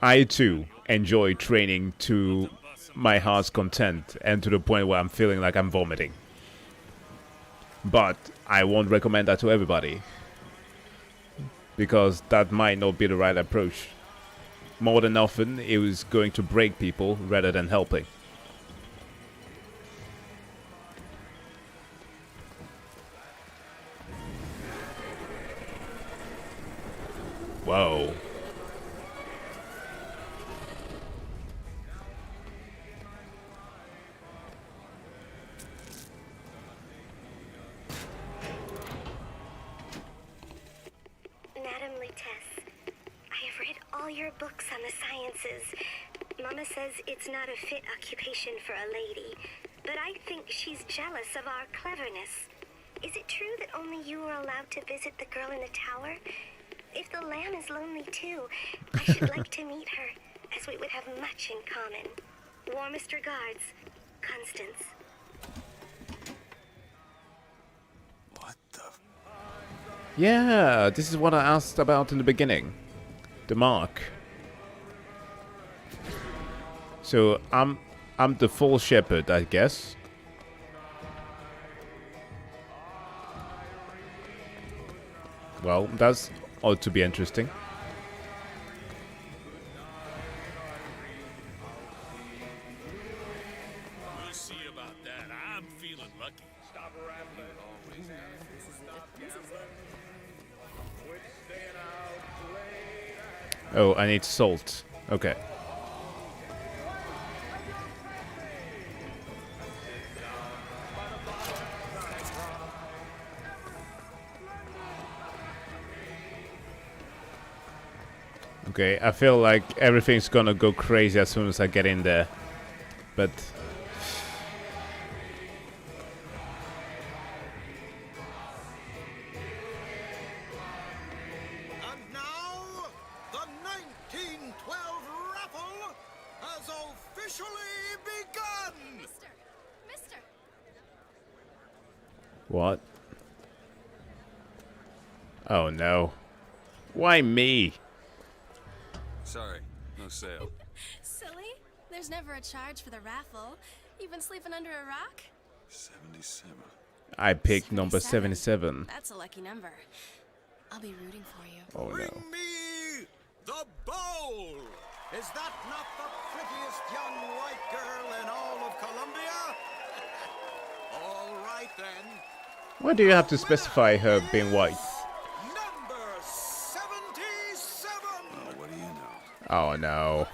I too enjoy training to my heart's content and to the point where I'm feeling like I'm vomiting. But I won't recommend that to everybody, because that might not be the right approach. More than often, it was going to break people rather than helping. Whoa. Madam Lutece, I have read all your books on the sciences. Mama says it's not a fit occupation for a lady, but I think she's jealous of our cleverness. Is it true that only you are allowed to visit the girl in the tower? If the lamb is lonely too, I should like to meet her, as we would have much in common. Warmest regards, Constance. What the? Yeah, this is what I asked about in the beginning. The mark. So I'm the full shepherd, I guess. Well, that's ought to be interesting. We'll see about that. I'm feeling lucky. Stop rambling. Oh, I need salt. Okay. Okay, I feel like everything's gonna go crazy as soon as I get in there. But And now, the 1912 raffle has officially What? Oh no. Why me? Sorry, no sale. Silly? There's never a charge for the raffle. You've been sleeping under a rock? 77. I picked number 77. That's a lucky number. I'll be rooting for you. Oh no. Bring me the bowl! Is that not the prettiest young white girl in all of Columbia? All right then. Why do you have to specify her being white? Number 77! Oh, what do you know? Oh no.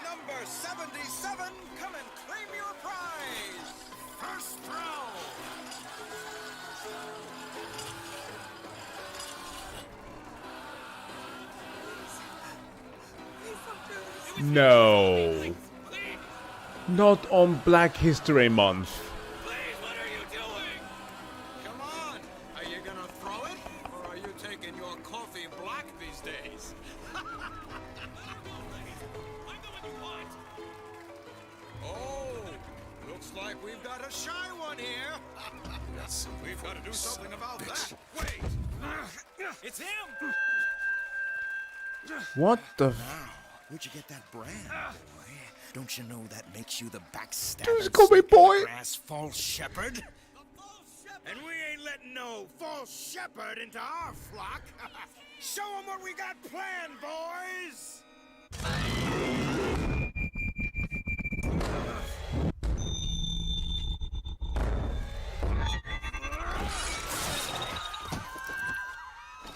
Number 77, come and claim your prize! First throw! No. Not on Black History Month. Come on! Are you gonna throw it? Or are you taking your coffee black these days? Oh, looks like we've got a shy one here. We've got to do something about that. Wait! It's him! What the Where'd you get that brand, boy? Don't you know that makes you the Just backstabber, call me snake in boy. the grass, false shepherd? And we ain't letting no false shepherd into our flock. Show them what we got planned, boys!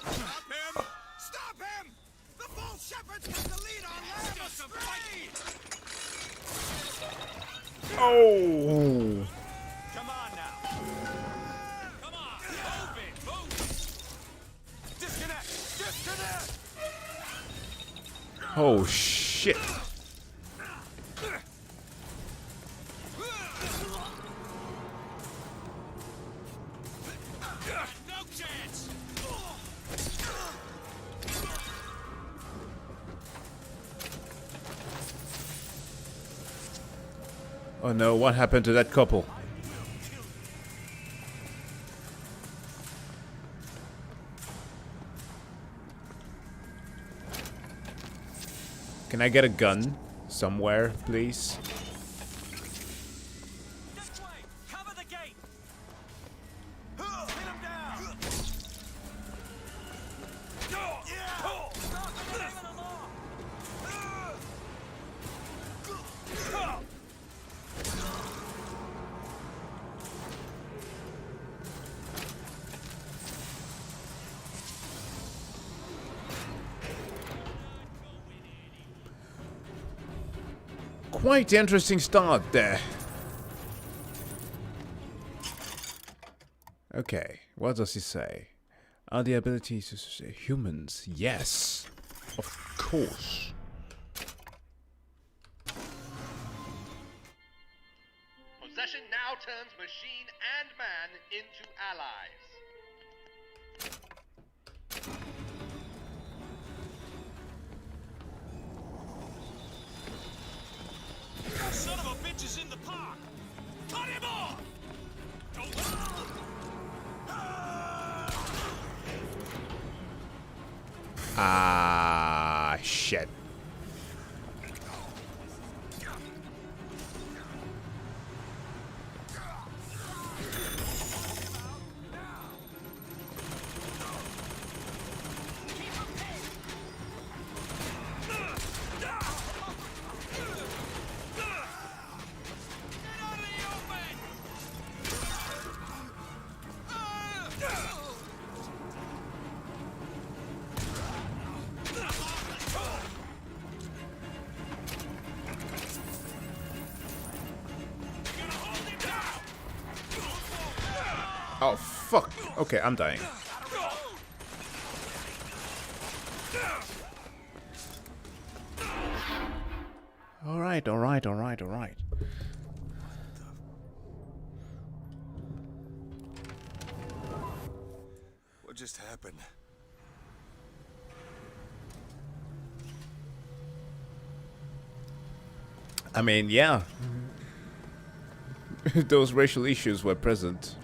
Stop him! Stop him! The false shepherd's got the lead on Lamb astray! Oh. Come on now. Come on, move it, move! Disconnect! Disconnect! Oh shit. No chance! Oh no, what happened to that couple? Can I get a gun somewhere, please? This way! Cover the gate! Hit him down! Yeah! Stop the name of the law! Quite interesting start there. Okay, what does he say? Are the abilities of humans? Yes, of course. Possession now turns machine and man into allies. That son of a bitch is in the park! Cut him off! Ah, shit. Oh, fuck. Okay, I'm dying. Alright, alright, alright, alright. What just happened? I mean, yeah. Those racial issues were present.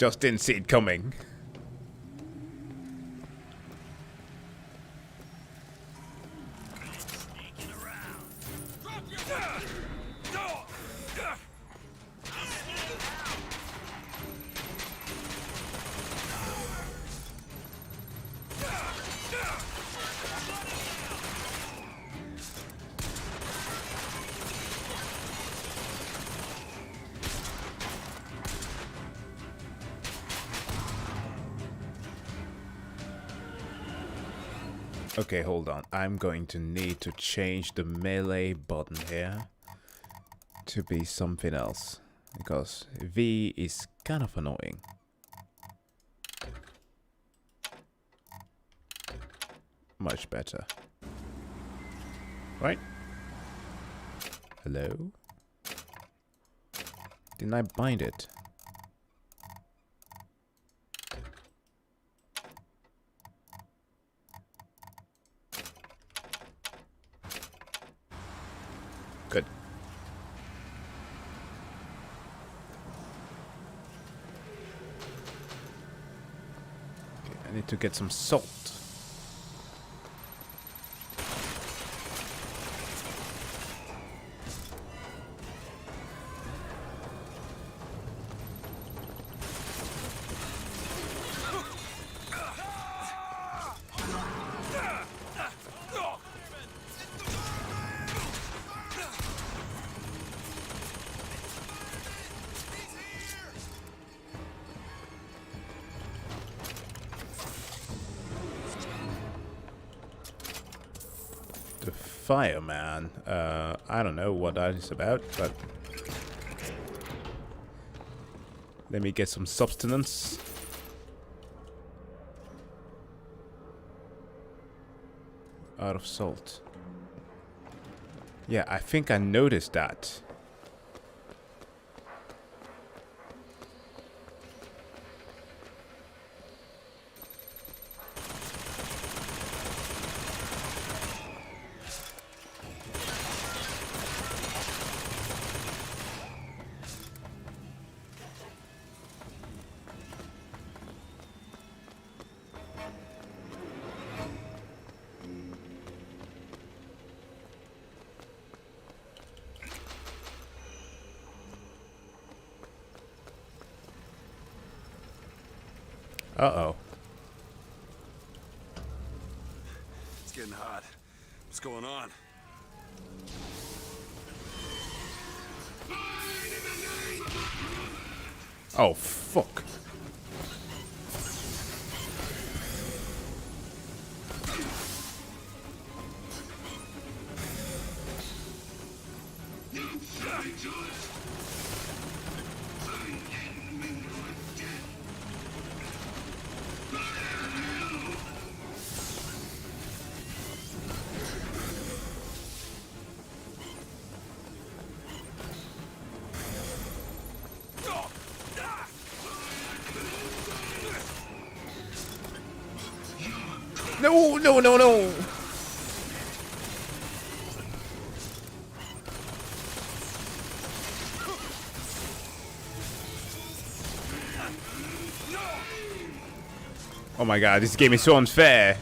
Just didn't see it coming. Okay, hold on. I'm going to need to change the melee button here to be something else, because V is kind of annoying. Much better. Right? Hello? Didn't I bind it? Good. Okay, I need to get some salt. Fireman. I don't know what that is about, but let me get some substance. Out of salt. Yeah, I think I noticed that. Uh-oh. It's getting hot. What's going on? Oh, fuck. No, no, no, no. Oh my god, this game is so unfair.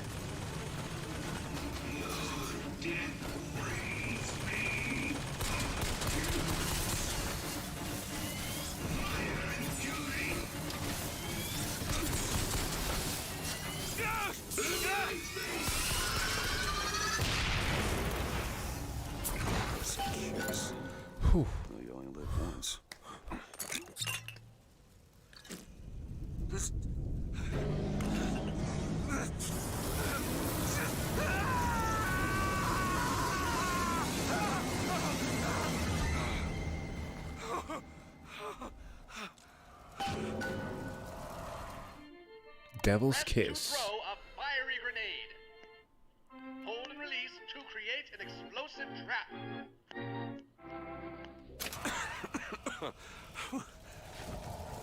Whew. You only live once. This... Devil's Kiss. Throw a fiery grenade. Hold and release to create an explosive trap.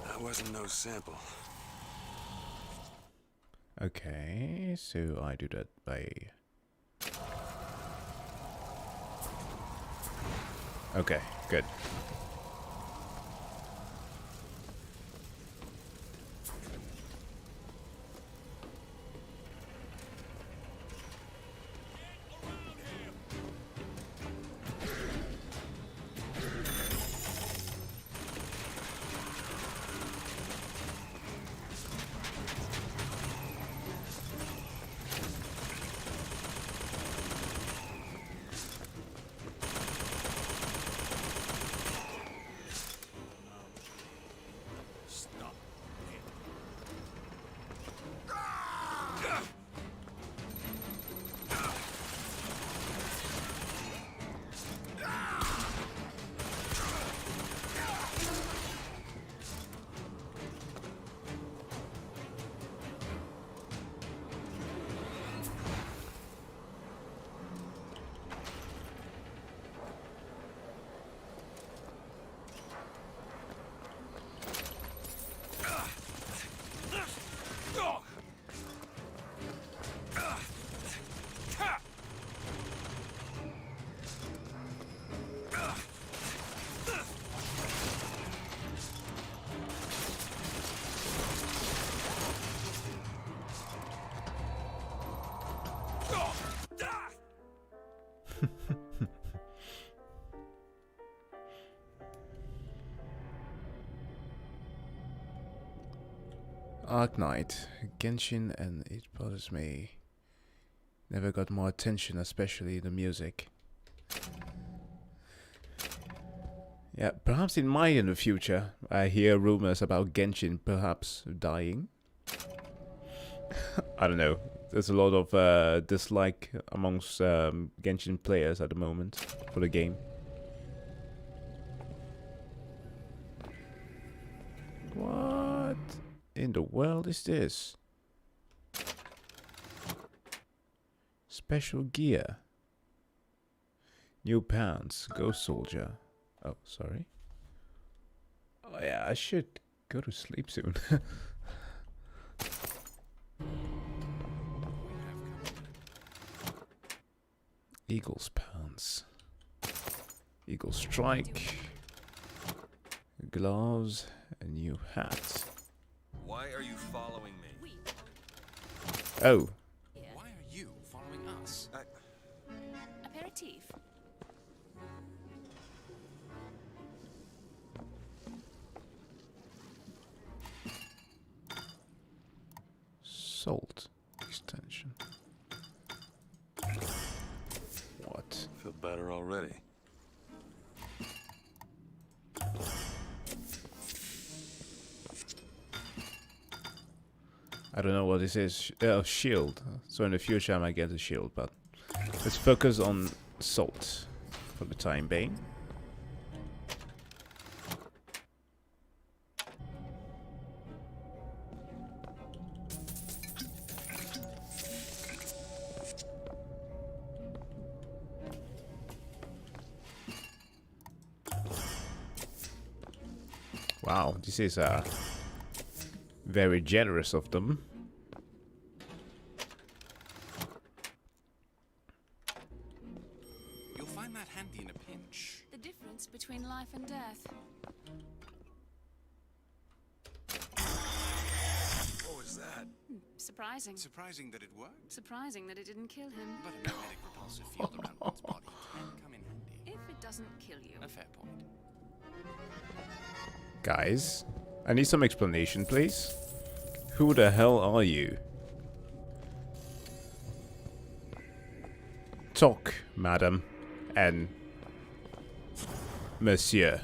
That wasn't no sample. Okay, so I do that by... Okay, good. Arc Knight, Genshin, and it bothers me. Never got more attention, especially the music. Yeah, perhaps it might in the future. I hear rumors about Genshin perhaps dying. I don't know. There's a lot of dislike amongst Genshin players at the moment for the game. What in the world is this? Special gear. New pants. Ghost soldier. Oh, sorry. Oh yeah, I should go to sleep soon. Eagle's pants. Eagle strike. Gloves. A new hat. Why are you following me? Oh. Why are you following us? Aperitif. Salt extension. What? Feel better already. I don't know what this is. Shield. So in the future I might get a shield, but let's focus on salt for the time being. Wow, this is very generous of them. You'll find that handy in a pinch. The difference between life and death. What was that? Surprising. Surprising that it worked. Surprising that it didn't kill him. But a magnetic repulsive field around one's body can come in handy. If it doesn't kill you. A fair point. Guys, I need some explanation, please. Who the hell are you? Talk, madam, and monsieur.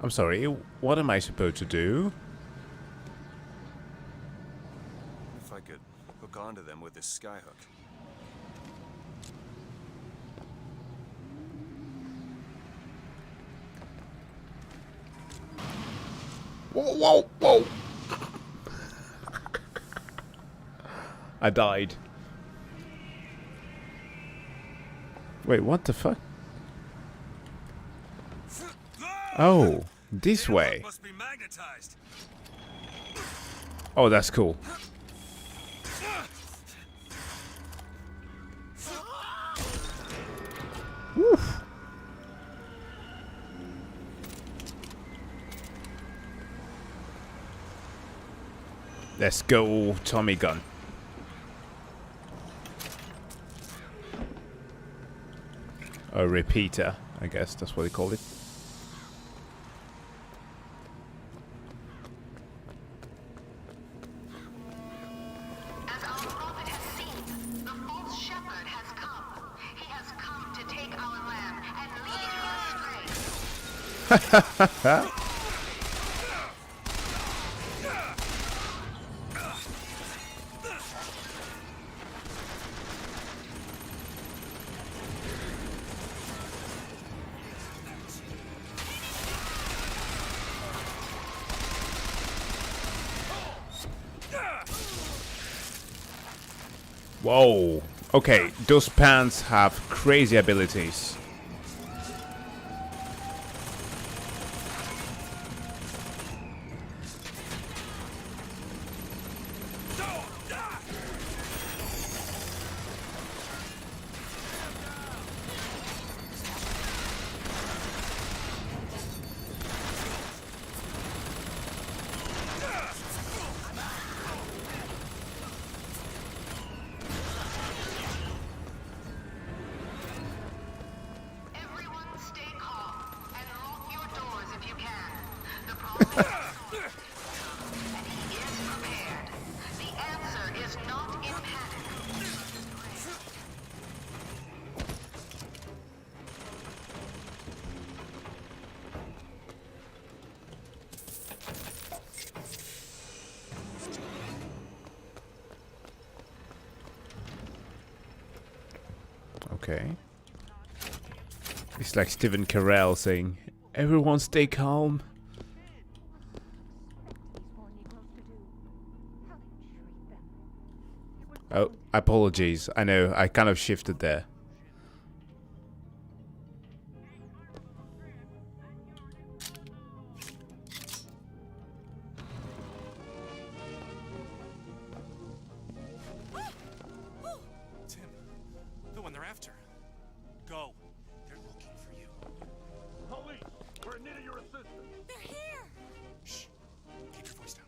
I'm sorry, what am I supposed to do? If I could hook onto them with this skyhook. Whoa, whoa, whoa! I died. Wait, what the fuck? Oh, this way. Must be magnetized. Oh, that's cool. Woof. Let's go, Tommy gun. A repeater, I guess that's what they call it. As our prophet has seen, the false shepherd has come. He has come to take our lamb and lead her astray. Whoa. Okay, those pants have crazy abilities. Okay. It's like Stephen Carell saying, "Everyone stay calm." Oh, apologies. I know, I kind of shifted there. Tim, the one they're after. Go. They're looking for you. Police, we're in need of your assistance. They're here! Shh. Keep your voice down.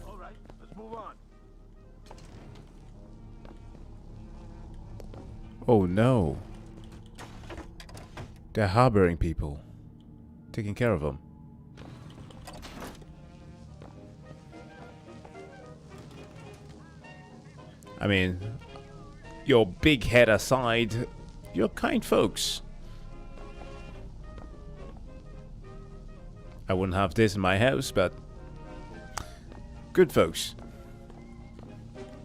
All right, let's move on. Oh no. They're harboring people. Taking care of them. I mean, your big head aside, you're kind folks. I wouldn't have this in my house, but good folks.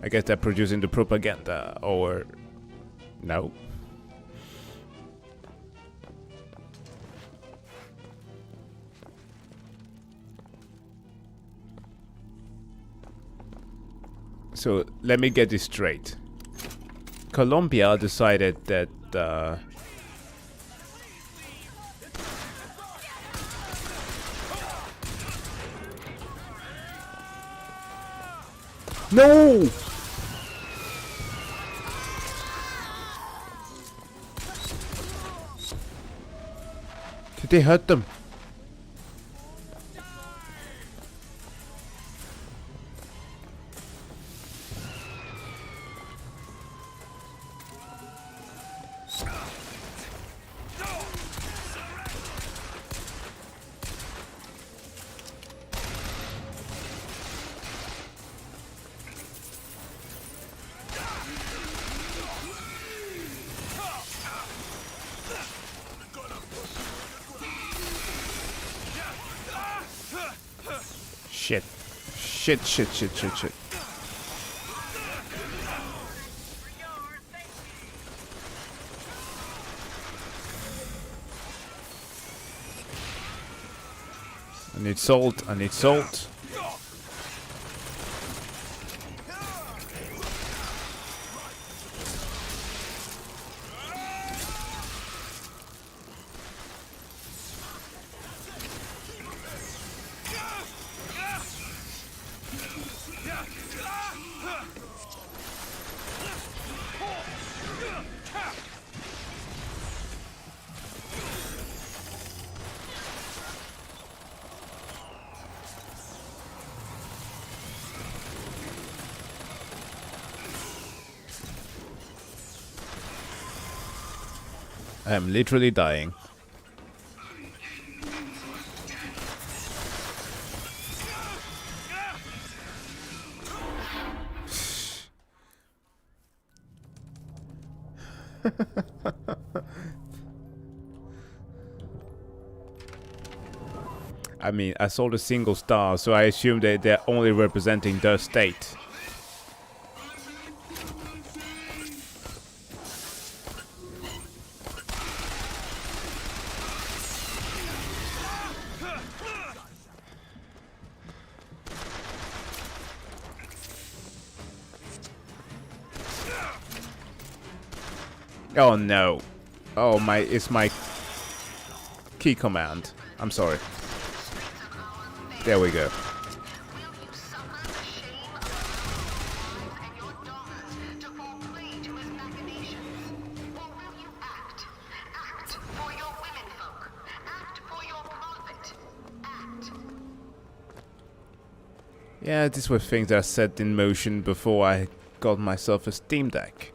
I guess they're producing the propaganda, or no. So let me get this straight. Colombia decided that no! Did they hurt them? Shit. Shit, shit, shit, shit, shit. I need salt, I need salt. I am literally dying. I mean, I saw the single star, so I assume that they're only representing their state. Oh no. Oh my, it's my key command. I'm sorry. There we go. Yeah, these were things that I set in motion before I got myself a Steam Deck.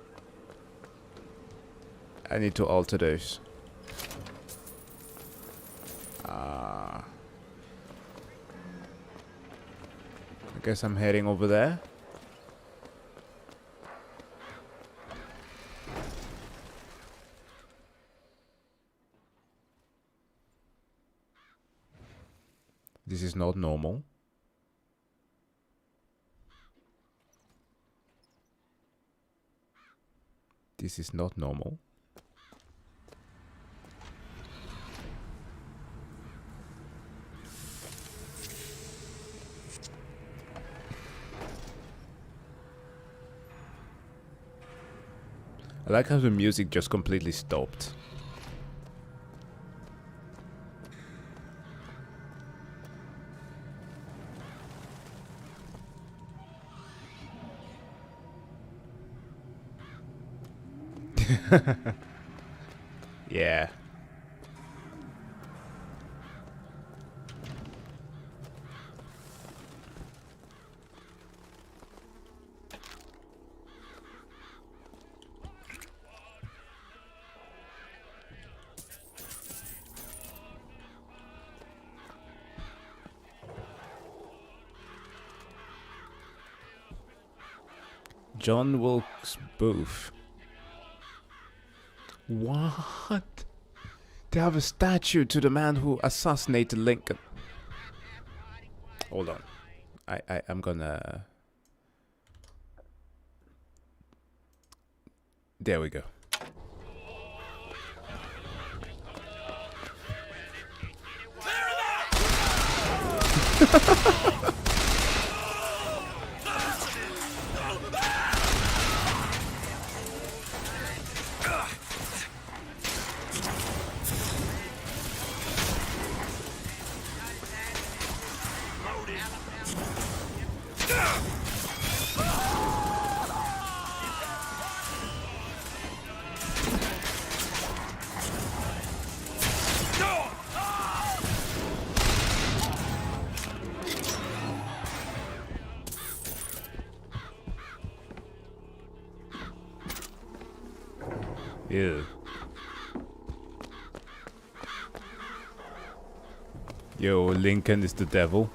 I need to alter those. I guess I'm heading over there. This is not normal. This is not normal. I like how the music just completely stopped. Yeah. John Wilkes Booth. What? They have a statue to the man who assassinated Lincoln. Hold on. I'm gonna... There we go. Ew. Yo, Lincoln is the devil.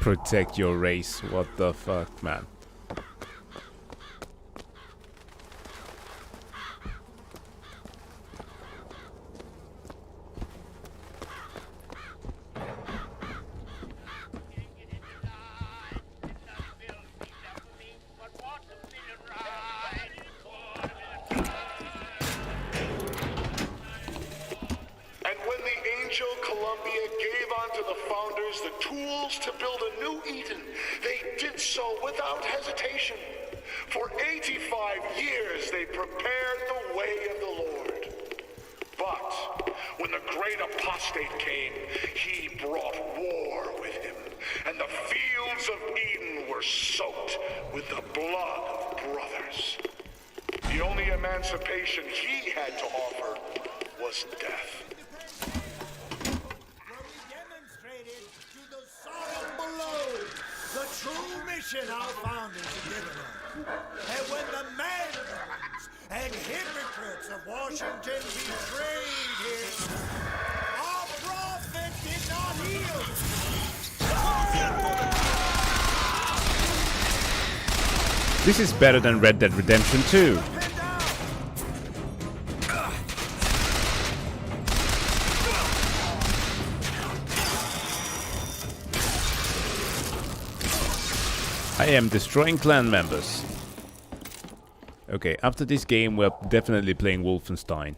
Protect your race. What the fuck, man? This is better than Red Dead Redemption 2. I am destroying clan members. Okay, after this game we're definitely playing Wolfenstein.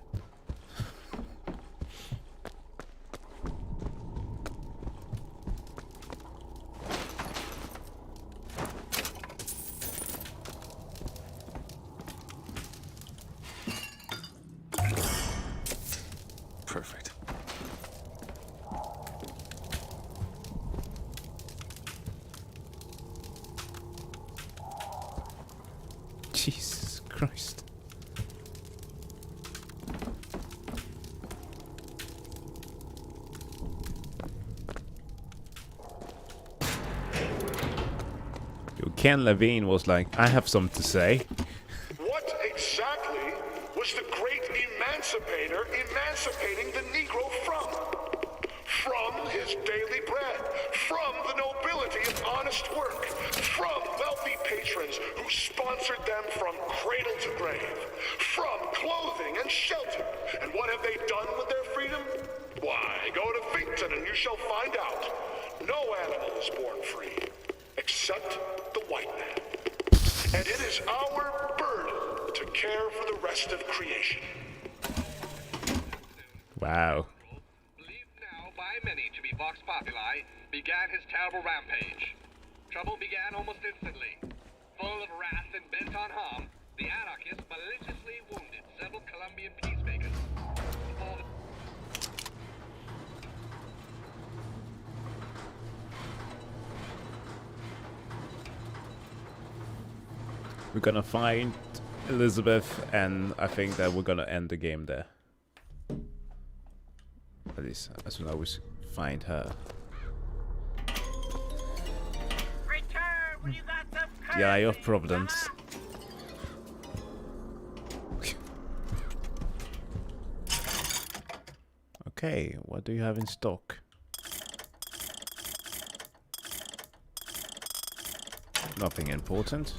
Jesus Christ. Ken Levine was like, I have something to say. What exactly was the great emancipator emancipating the Negro from? From his daily bread, from the nobility of honest work, from wealthy patrons who sponsored them from cradle to grave, from clothing and shelter. And what have they done with their freedom? Why, go to Finkton and you shall find out. No animal is born free, except the white man. And it is our burden to care for the rest of creation. Wow. Believed now by many to be Vox Populi, began his terrible rampage. Trouble began almost instantly. Full of wrath and bent on harm, the anarchists maliciously wounded several Colombian peacemakers. Before the We're gonna find Elizabeth, and I think that we're gonna end the game there. At least as soon as we find her. The Eye of Providence. Okay, what do you have in stock? Nothing important.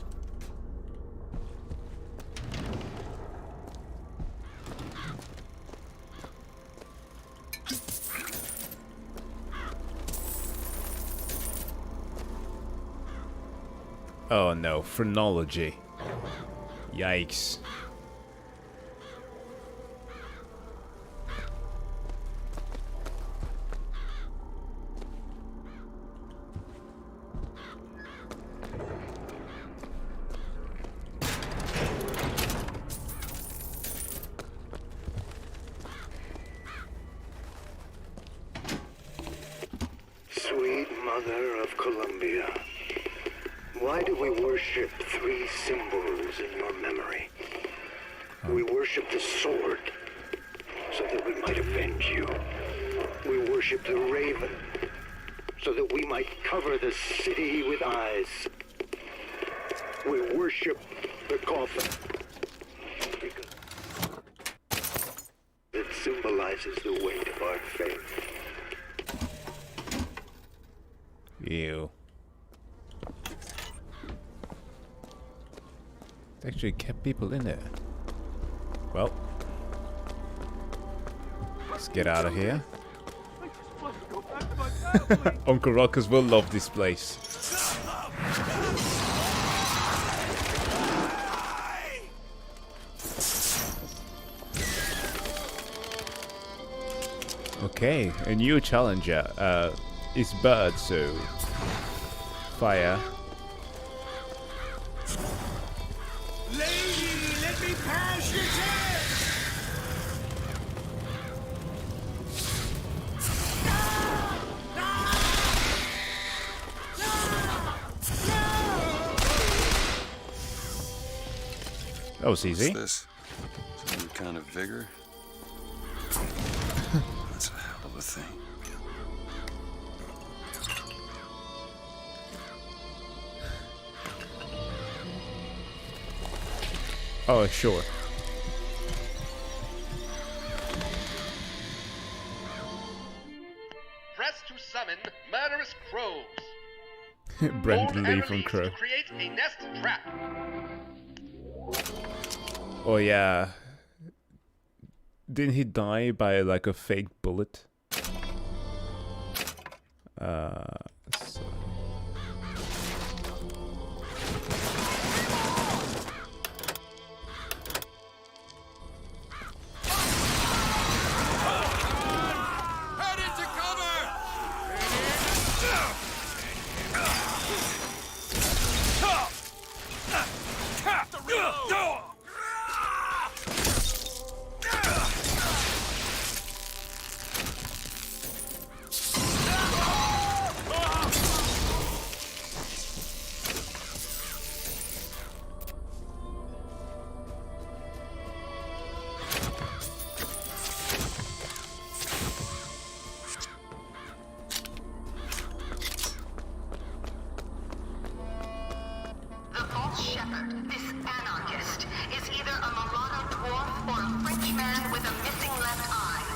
Oh no, phrenology. Yikes. Sweet Mother of Columbia, why do we worship three symbols in your memory? We worship the sword, so that we might avenge you. We worship the raven, so that we might cover the city with eyes. We worship the coffin, because it symbolizes the weight of our faith. Ew. It actually kept people in there. Well, let's get out of here. Uncle Rockers will love this place. Okay, a new challenger. It's bird, so fire. Lady, let me pass your test! That was easy. What's this? Some new kind of vigor? That's a hell of a thing. Oh, sure. press to summon murderous crows. Brendan Lee Hold from and Crow. release to create a nest trap. Oh yeah. Didn't he die by like a fake bullet? So. Head into cover! The reload!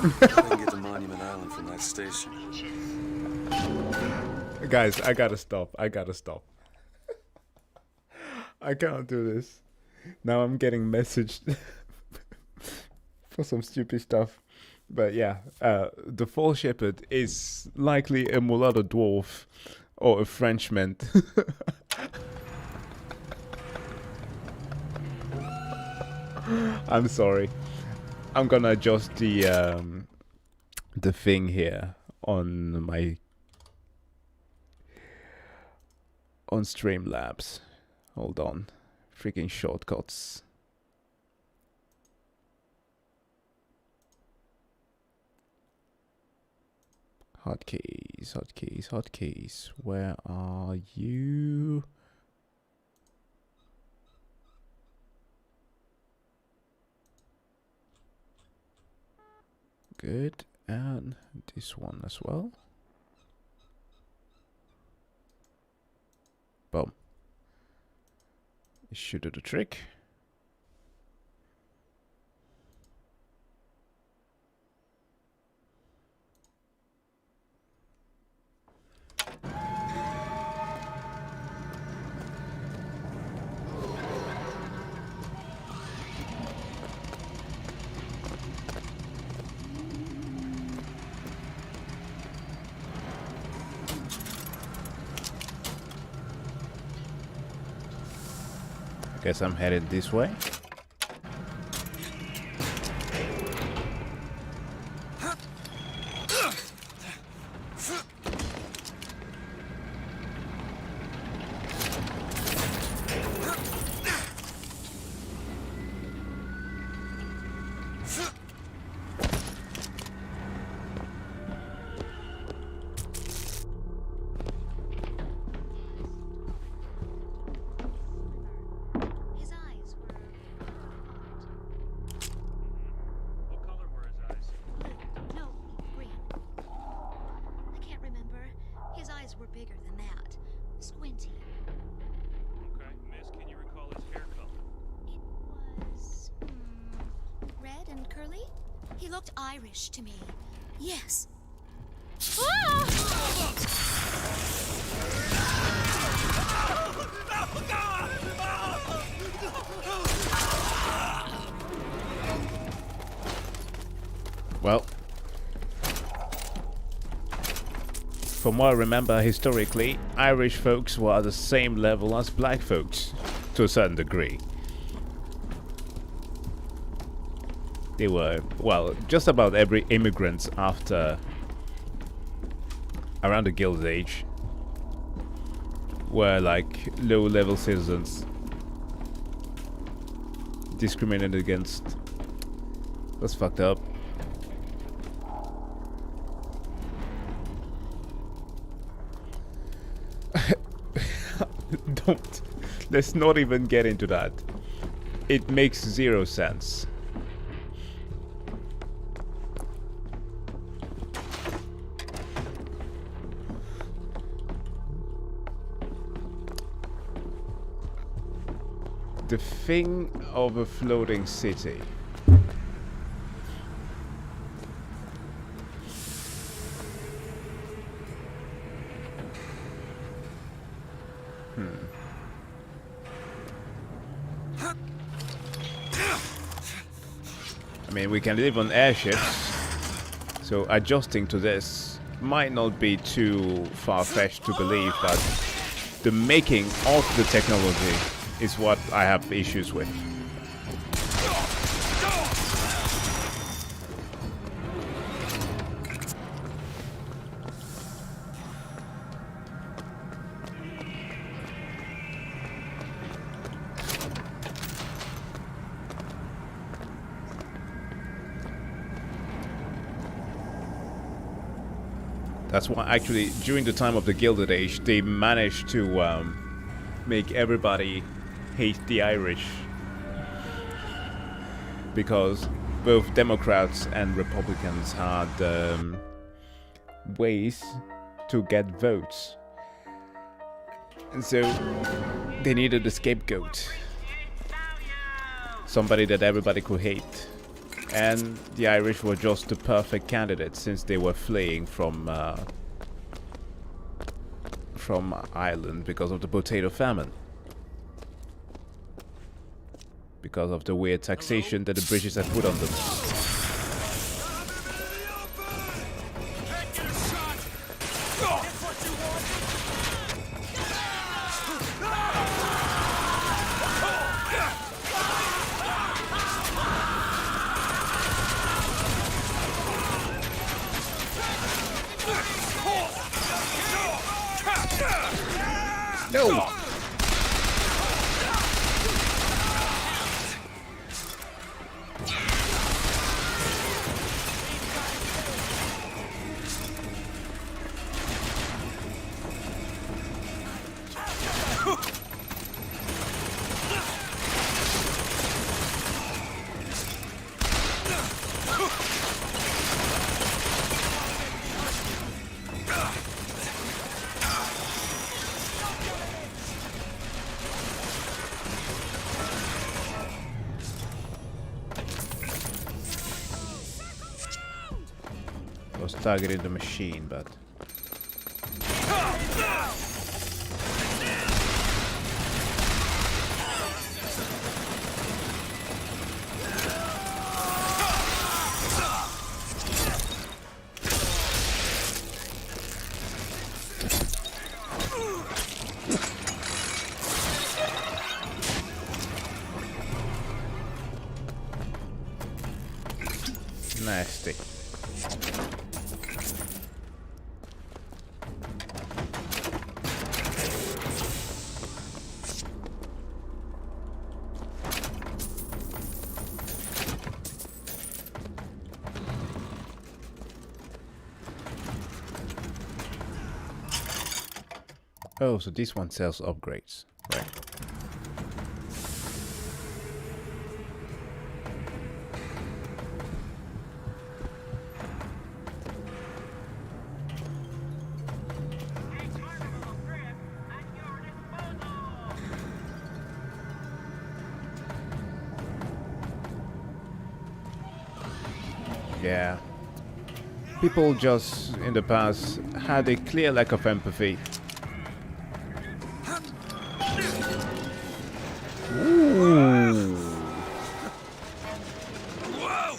I can get to Monument Island from that station. Guys, I gotta stop. I can't do this. Now I'm getting messaged for some stupid stuff. But yeah, the Fall Shepherd is likely a mulatto dwarf or a Frenchman. I'm sorry. I'm gonna adjust the thing here on my Streamlabs. Hold on. Freaking shortcuts. Hotkeys. Where are you? Good. And this one as well. Boom. This should do the trick. Guess I'm headed this way. Were bigger than that. Squinty. Okay, miss, can you recall his hair color? It was... red and curly? He looked Irish to me. Yes. Well, from what I remember historically, Irish folks were at the same level as black folks, to a certain degree. They were, well, just about every immigrant after, around the Gilded Age, were like low-level citizens, discriminated against. That's fucked up. Don't. Let's not even get into that. It makes zero sense. The thing of a floating city. I mean, we can live on airships, so adjusting to this might not be too far-fetched to believe that the making of the technology is what I have issues with. That's why, actually, during the time of the Gilded Age, they managed to make everybody hate the Irish. Because both Democrats and Republicans had ways to get votes. And so they needed a scapegoat. Somebody that everybody could hate. And the Irish were just the perfect candidate since they were fleeing from Ireland because of the potato famine. Because of the weird taxation that the British had put on them. No! Was targeting the machine, but nasty. Oh, so this one sells upgrades, right? Yeah. People just in the past had a clear lack of empathy. Ooh. Whoa!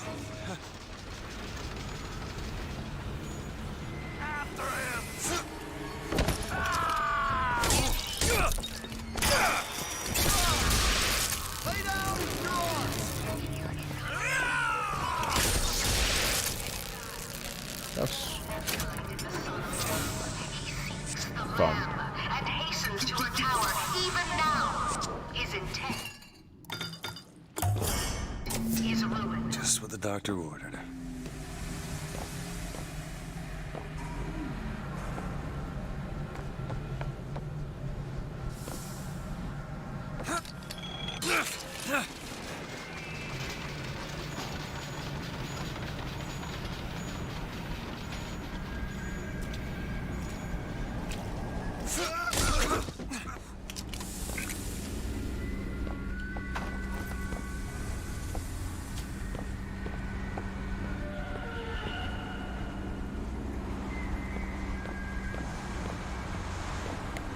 That's fun. And hastens to her tower even now. His intent is ruined. Just what the doctor ordered.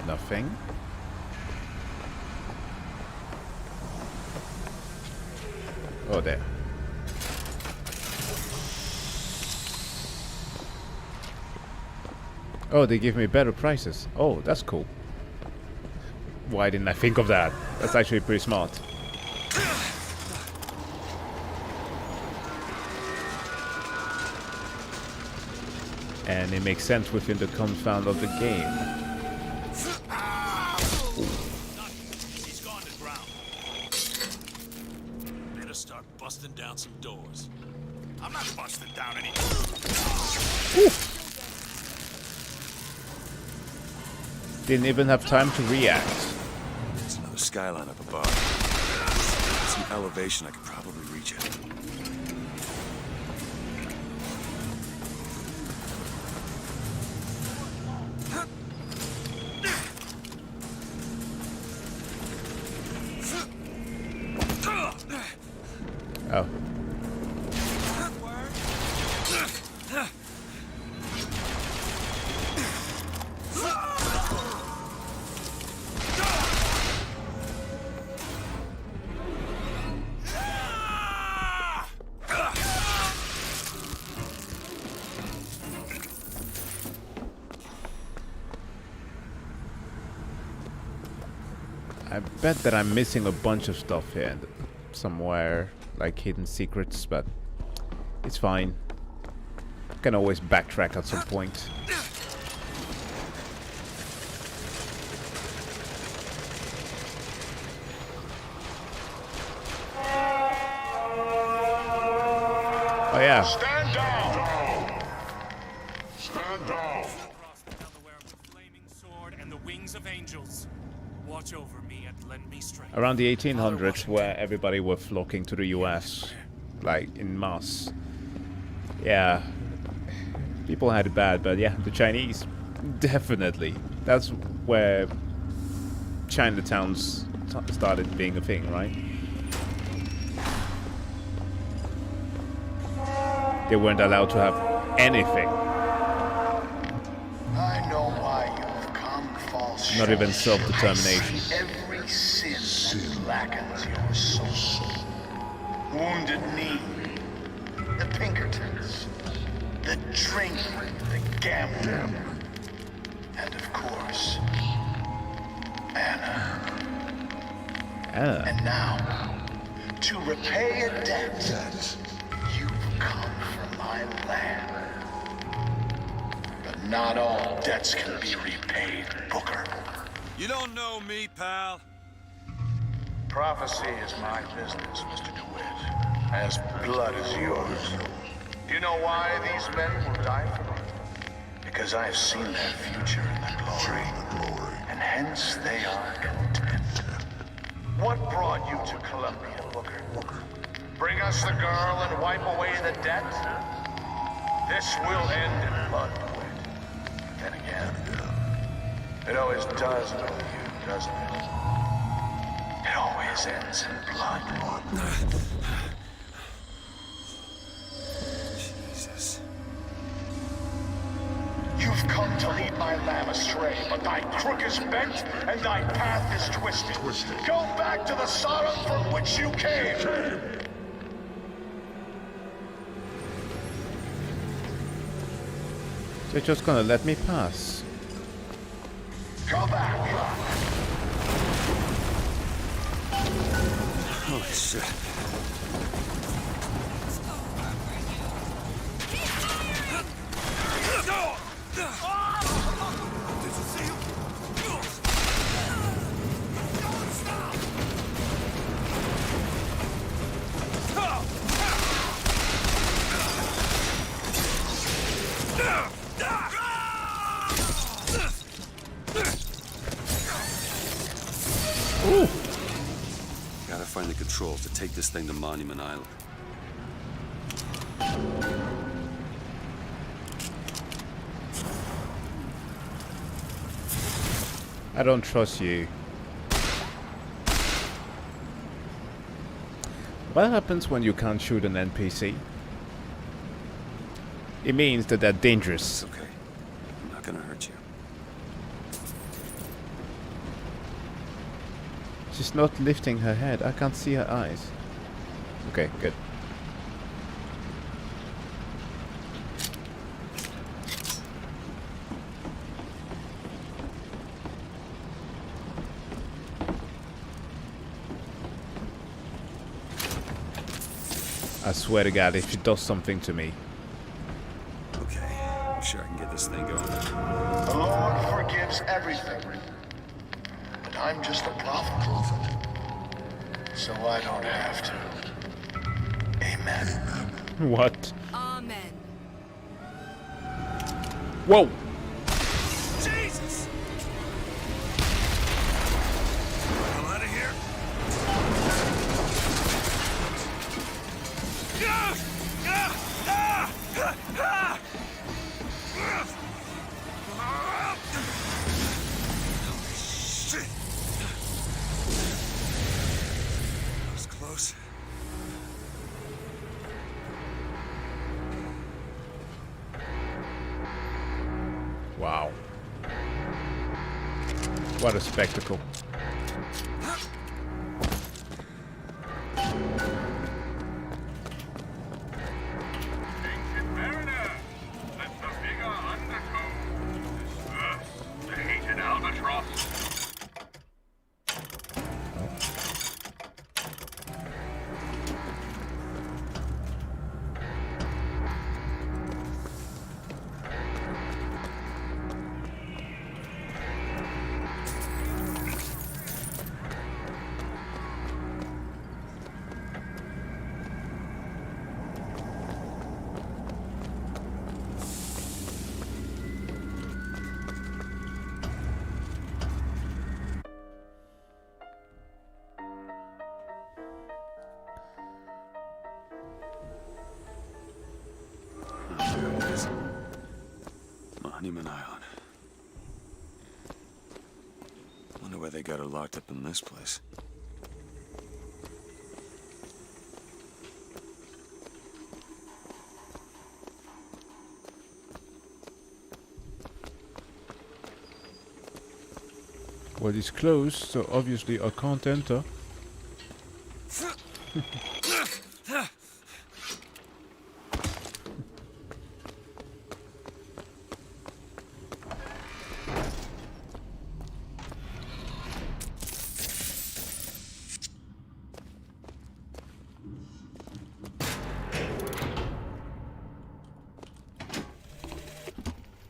Nothing. Oh, there. Oh, they give me better prices. Oh, that's cool. Why didn't I think of that? That's actually pretty smart. And it makes sense within the confound of the game. He's gone to ground. Better start busting down some doors. I'm not busting down any. Didn't even have time to react. There's another skyline up above. Some elevation, I could probably reach it. Oh. I bet that I'm missing a bunch of stuff here somewhere, like hidden secrets, but it's fine. Can always backtrack at some point. Oh yeah. Stand down! Stand down! Sword and the wings of angels. Watch over me and lend me strength. Around the 1800s, where everybody were flocking to the US, like in mass. Yeah, people had it bad, but yeah, the Chinese, definitely. That's where Chinatowns started being a thing, right? They weren't allowed to have anything. I know why you've come, false. Not even self-determination. I see every sin that blackens your soul. Wounded knee, the Pinkertons, the drinking, the gambling, and of course, Anna. Anna. And now, to repay a debt, you've come from my land. But not all debts can be repaid, Booker. You don't know me, pal. Prophecy is my business, Mr. DeWitt. As blood is yours. Do you know why these men will die for it? Because I have seen their future in the glory. And hence they are content. What brought you to Columbia, Booker? Bring us the girl and wipe away the debt? This will end in blood, DeWitt. Then again, it always does with you, doesn't it? It always ends in blood. Jesus. You've come to lead my lamb astray, but thy crook is bent and thy path is twisted. Go back to the Sodom from which you came. They're just gonna let me pass. Go back. Holy shit. Ooh. Gotta find the controls to take this thing to Monument Island. I don't trust you. What happens when you can't shoot an NPC? It means that they're dangerous. Okay. I'm not gonna hurt you. She's not lifting her head. I can't see her eyes. Okay, good. I swear to God, if she does something to me. Okay. I'm sure I can get this thing going. The Lord forgives everything. But I'm just a prophet. So I don't have to. Amen. What? Amen. Whoa! Jesus! Hell out of here. Shit! That was close. Wow. What a spectacle. Wonder why they got her locked up in this place. Well, it's closed, so obviously I can't enter.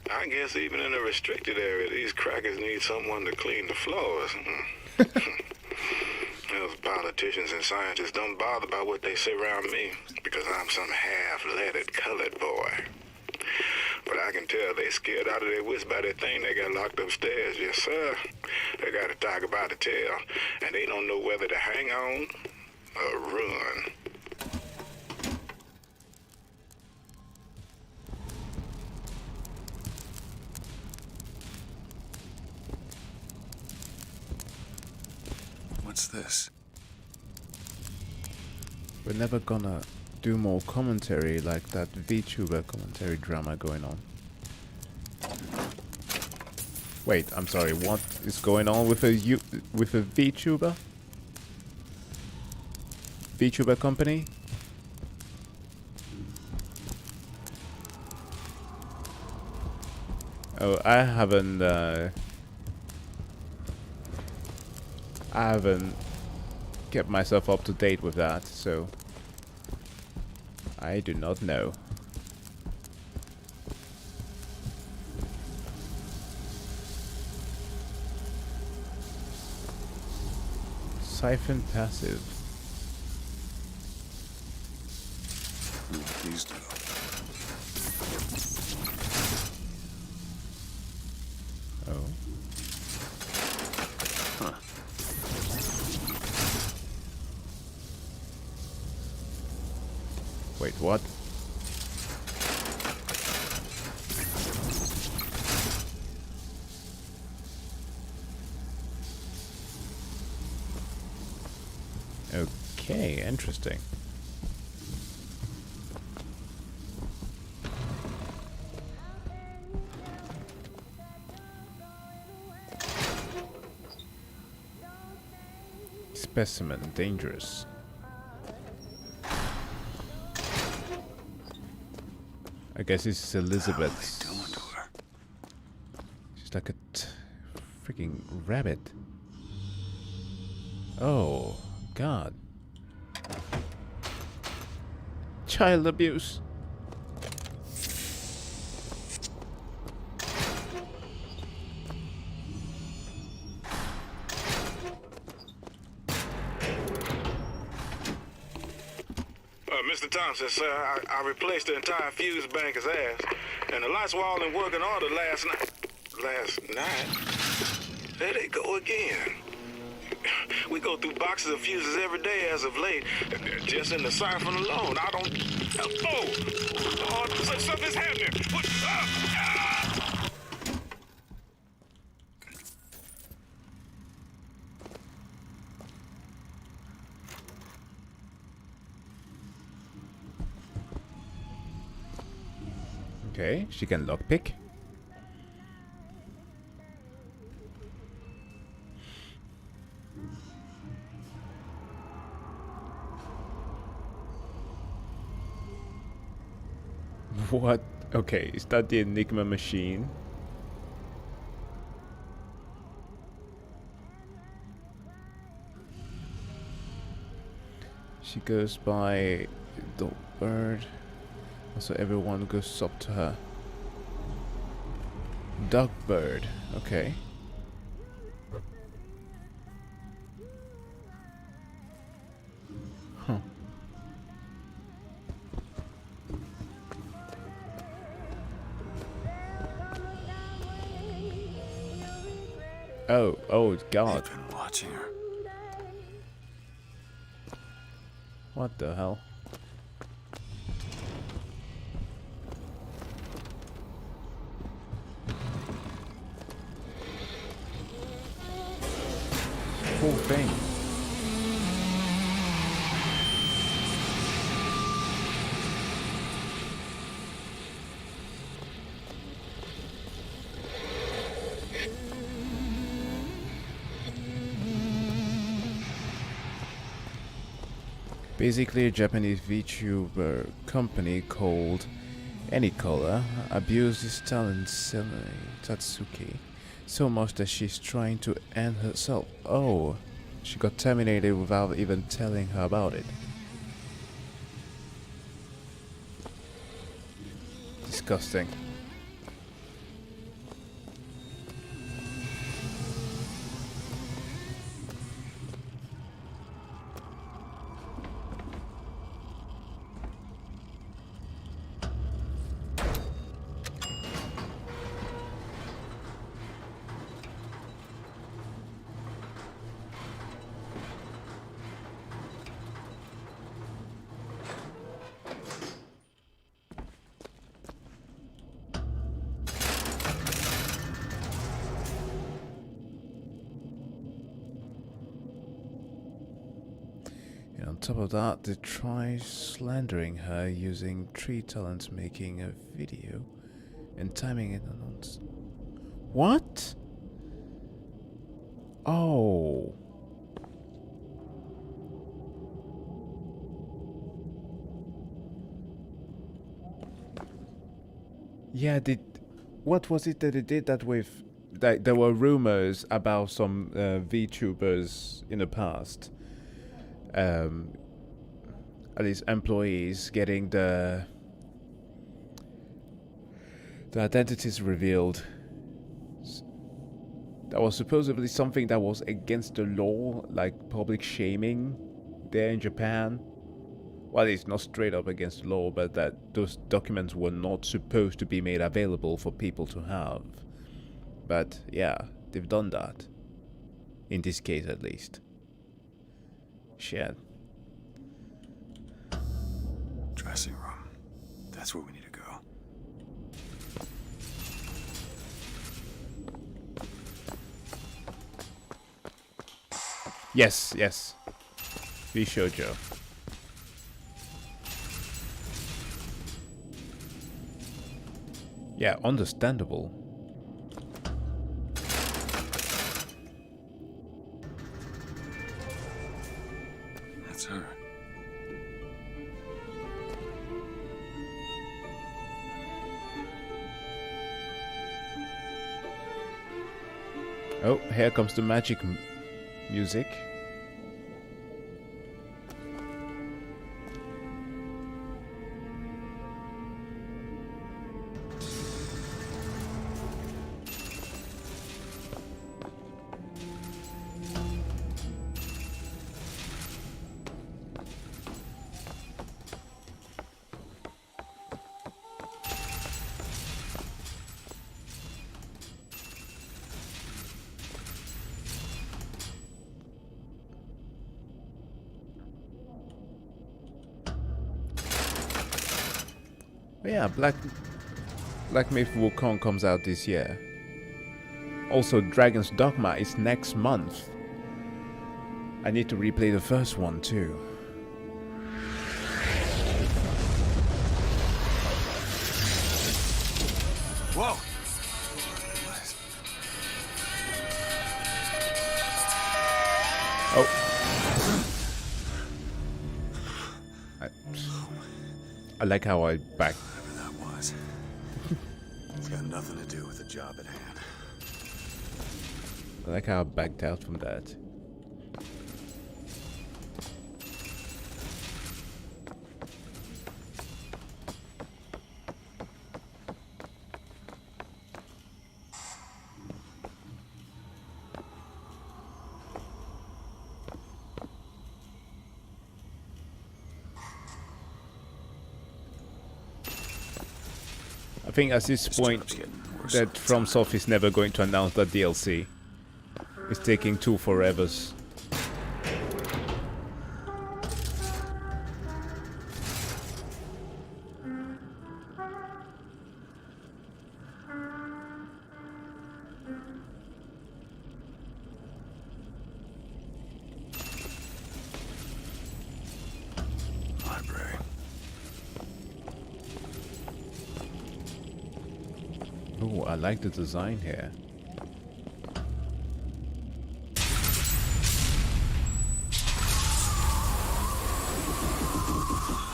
I guess even in a restricted area, these crackers need someone to clean the floors. Those politicians and scientists don't bother about what they say around me because I'm some half-leaded colored boy. But I can tell they scared out of their wits by that thing they got locked upstairs. Yes, sir. They got a tiger by the tail, and they don't know whether to hang on or run. What's this? We're never gonna do more commentary like that VTuber commentary drama going on. Wait, I'm sorry, what is going on with a VTuber? VTuber company? Oh, I haven't kept myself up to date with that, so I do not know. Siphon passive. These do. Oh. Huh. Wait, what? Okay, interesting. Specimen dangerous. I guess this is Elizabeth's. What are they doing to her? She's like a freaking rabbit. Oh, God. Child abuse. Mr. Thompson, sir, I replaced the entire fuse banker's ass, and the lights were all in working order last night. There they go again. We go through boxes of fuses every day as of late, just in the siphon alone. I don't... Oh, something's happening. What? Okay, she can lockpick. What? Okay, is that the Enigma machine? She goes by the bird. Also, everyone goes up to her. Dog bird. Okay. Huh. Oh God. They've been watching her. What the hell? Poor thing. Basically, a Japanese VTuber company called Anycolor abused his talent selling Tatsuki so much that she's trying to end herself. Oh, she got terminated without even telling her about it. Disgusting. And on top of that, they try slandering her using tree talents, making a video and timing it on. What? Oh. Yeah, what was it that they did that with? Like, there were rumors about some VTubers in the past. At least employees getting the identities revealed. That was supposedly something that was against the law, like public shaming there in Japan. Well, it's not straight up against the law, but that those documents were not supposed to be made available for people to have. But yeah, they've done that. In this case, at least. Shit. Dressing room. That's where we need to go. Yes, yes. Shoujo. Yeah, understandable. That's her. Oh, here comes the magic music. Yeah, Black Myth Wukong comes out this year. Also, Dragon's Dogma is next month. I need to replay the first one too. Whoa! Oh. I like how I back. Whatever that was. It's got nothing to do with the job at hand. I like how I backed out from that. I think at this point that FromSoft is never going to announce that DLC. It's taking two forevers. I like the design here.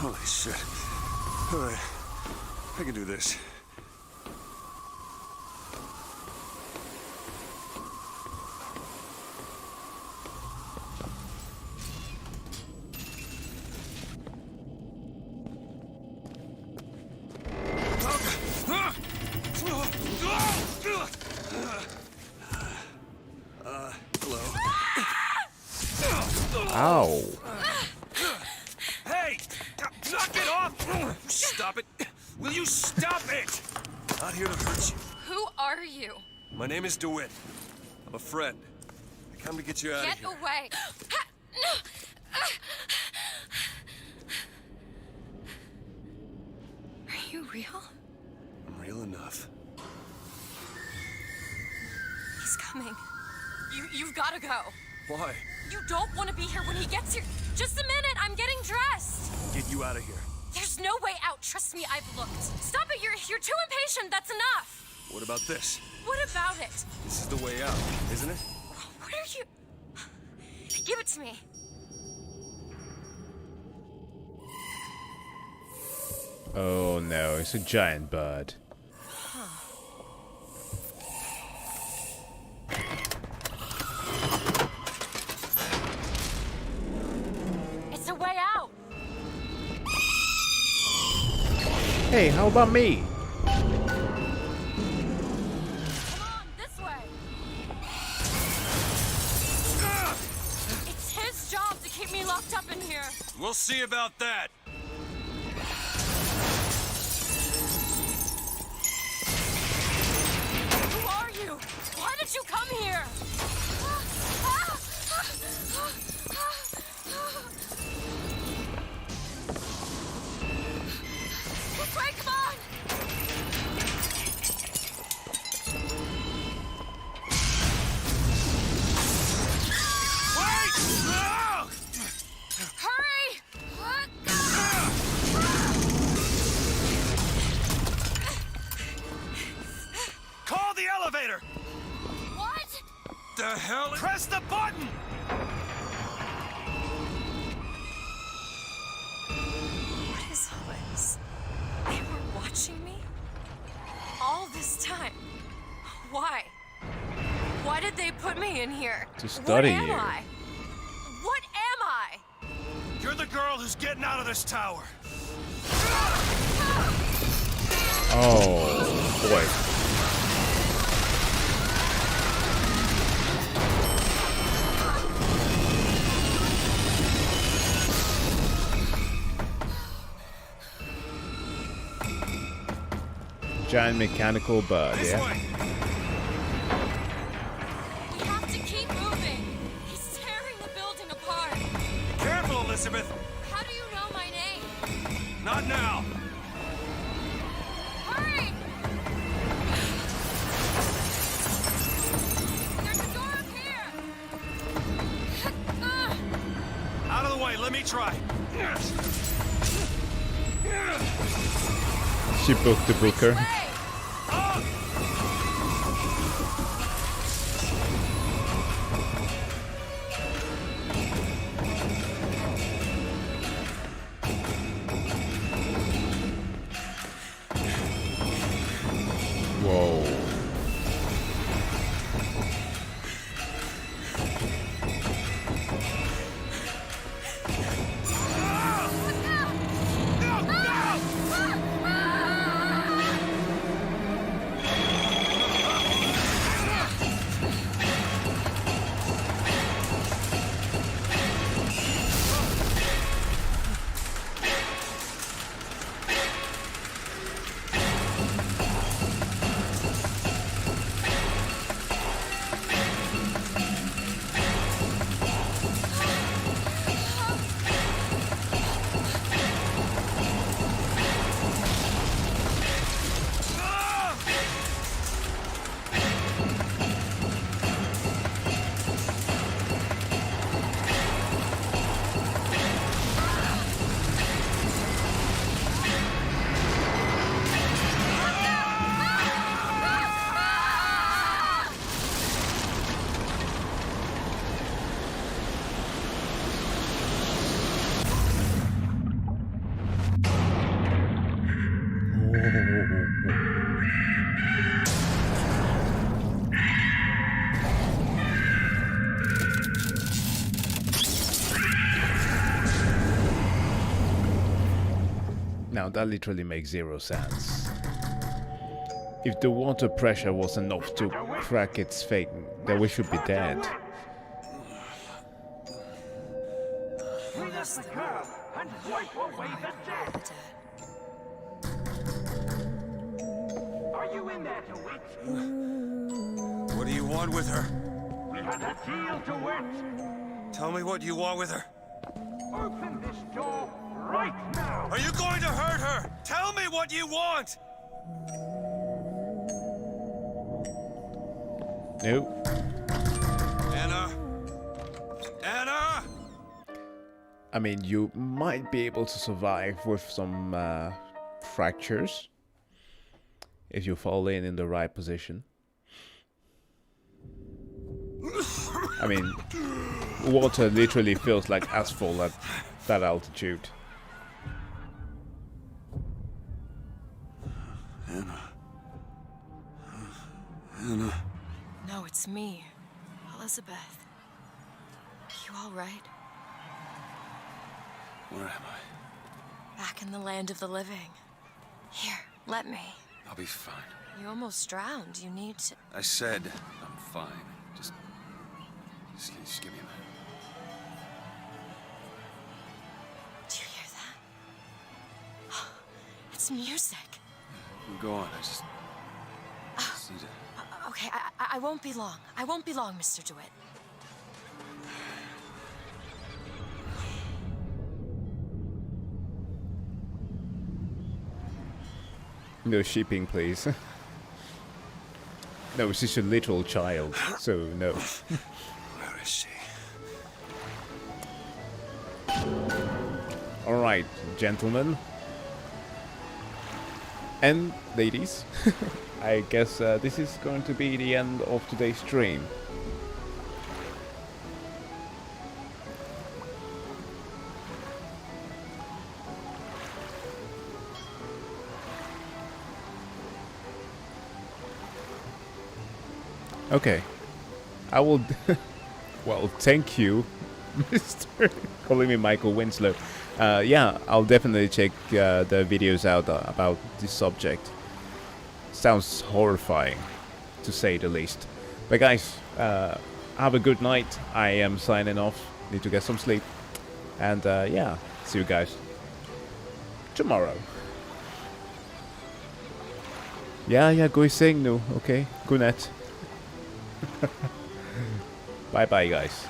Holy shit. Alright. I can do this. Ow. Hey! Knock it off! Stop it! Will you stop it? Not here to hurt you. Who are you? My name is DeWitt. I'm a friend. I come to get you out of Get here. away! Are you real? I'm real enough. He's coming. You've got to go. Why? You don't want to be here when he gets here. Just a minute, I'm getting dressed. Get you out of here. There's no way out. Trust me, I've looked. Stop it, you're too impatient. That's enough. What about this? What about it? This is the way out, isn't it? What are you... Give it to me. Oh no, it's a giant bird. It's a way out. Hey, how about me? Come on, this way. It's his job to keep me locked up in here. We'll see about that. Who are you? Why did you come here? This way, come on! Wait! Hurry! Call the elevator! What? The hell? Press the button! What is all this? They were watching me? All this time? Why? Why did they put me in here? To study what am you. I? What am I? You're the girl who's getting out of this tower. Oh boy. Giant mechanical bird, This yeah? way. We have to keep moving. He's tearing the building apart. Careful, Elizabeth. How do you know my name? Not now. Hurry! There's a door up here. Out of the way, let me try. She booked the booker. Whoa. Now that literally makes zero sense. If the water pressure was enough to crack its fate, then we should be dead. Release the girl and wipe away the dead. Are you in there, DeWitt? What do you want with her? We had a deal, DeWitt. Tell me what you want with her. Open this door right now. Are you going to hurt her? Tell me what you want! Nope. Anna? Anna? I mean, you might be able to survive with some fractures if you fall in the right position. I mean, water literally feels like asphalt at that altitude. Anna. Anna. No, it's me, Elizabeth. You all right? Where am I? Back in the land of the living. Here, let me. I'll be fine. You almost drowned. You need to... I said I'm fine. Just give me a minute. Do you hear that? It's music. Go on. I just need to... Okay, I won't be long. I won't be long, Mr. DeWitt. No shipping, please. No, she's a literal child, so no. Where is she? Alright, gentlemen. And ladies. I guess this is going to be the end of today's stream. Okay. I will... well, thank you, Mr. calling me Michael Winslow. Yeah, I'll definitely check the videos out about this subject. Sounds horrifying, to say the least. But guys, have a good night. I am signing off. Need to get some sleep. And yeah, see you guys tomorrow. Yeah, gå I säng nu, okay? Godnatt. Bye bye guys.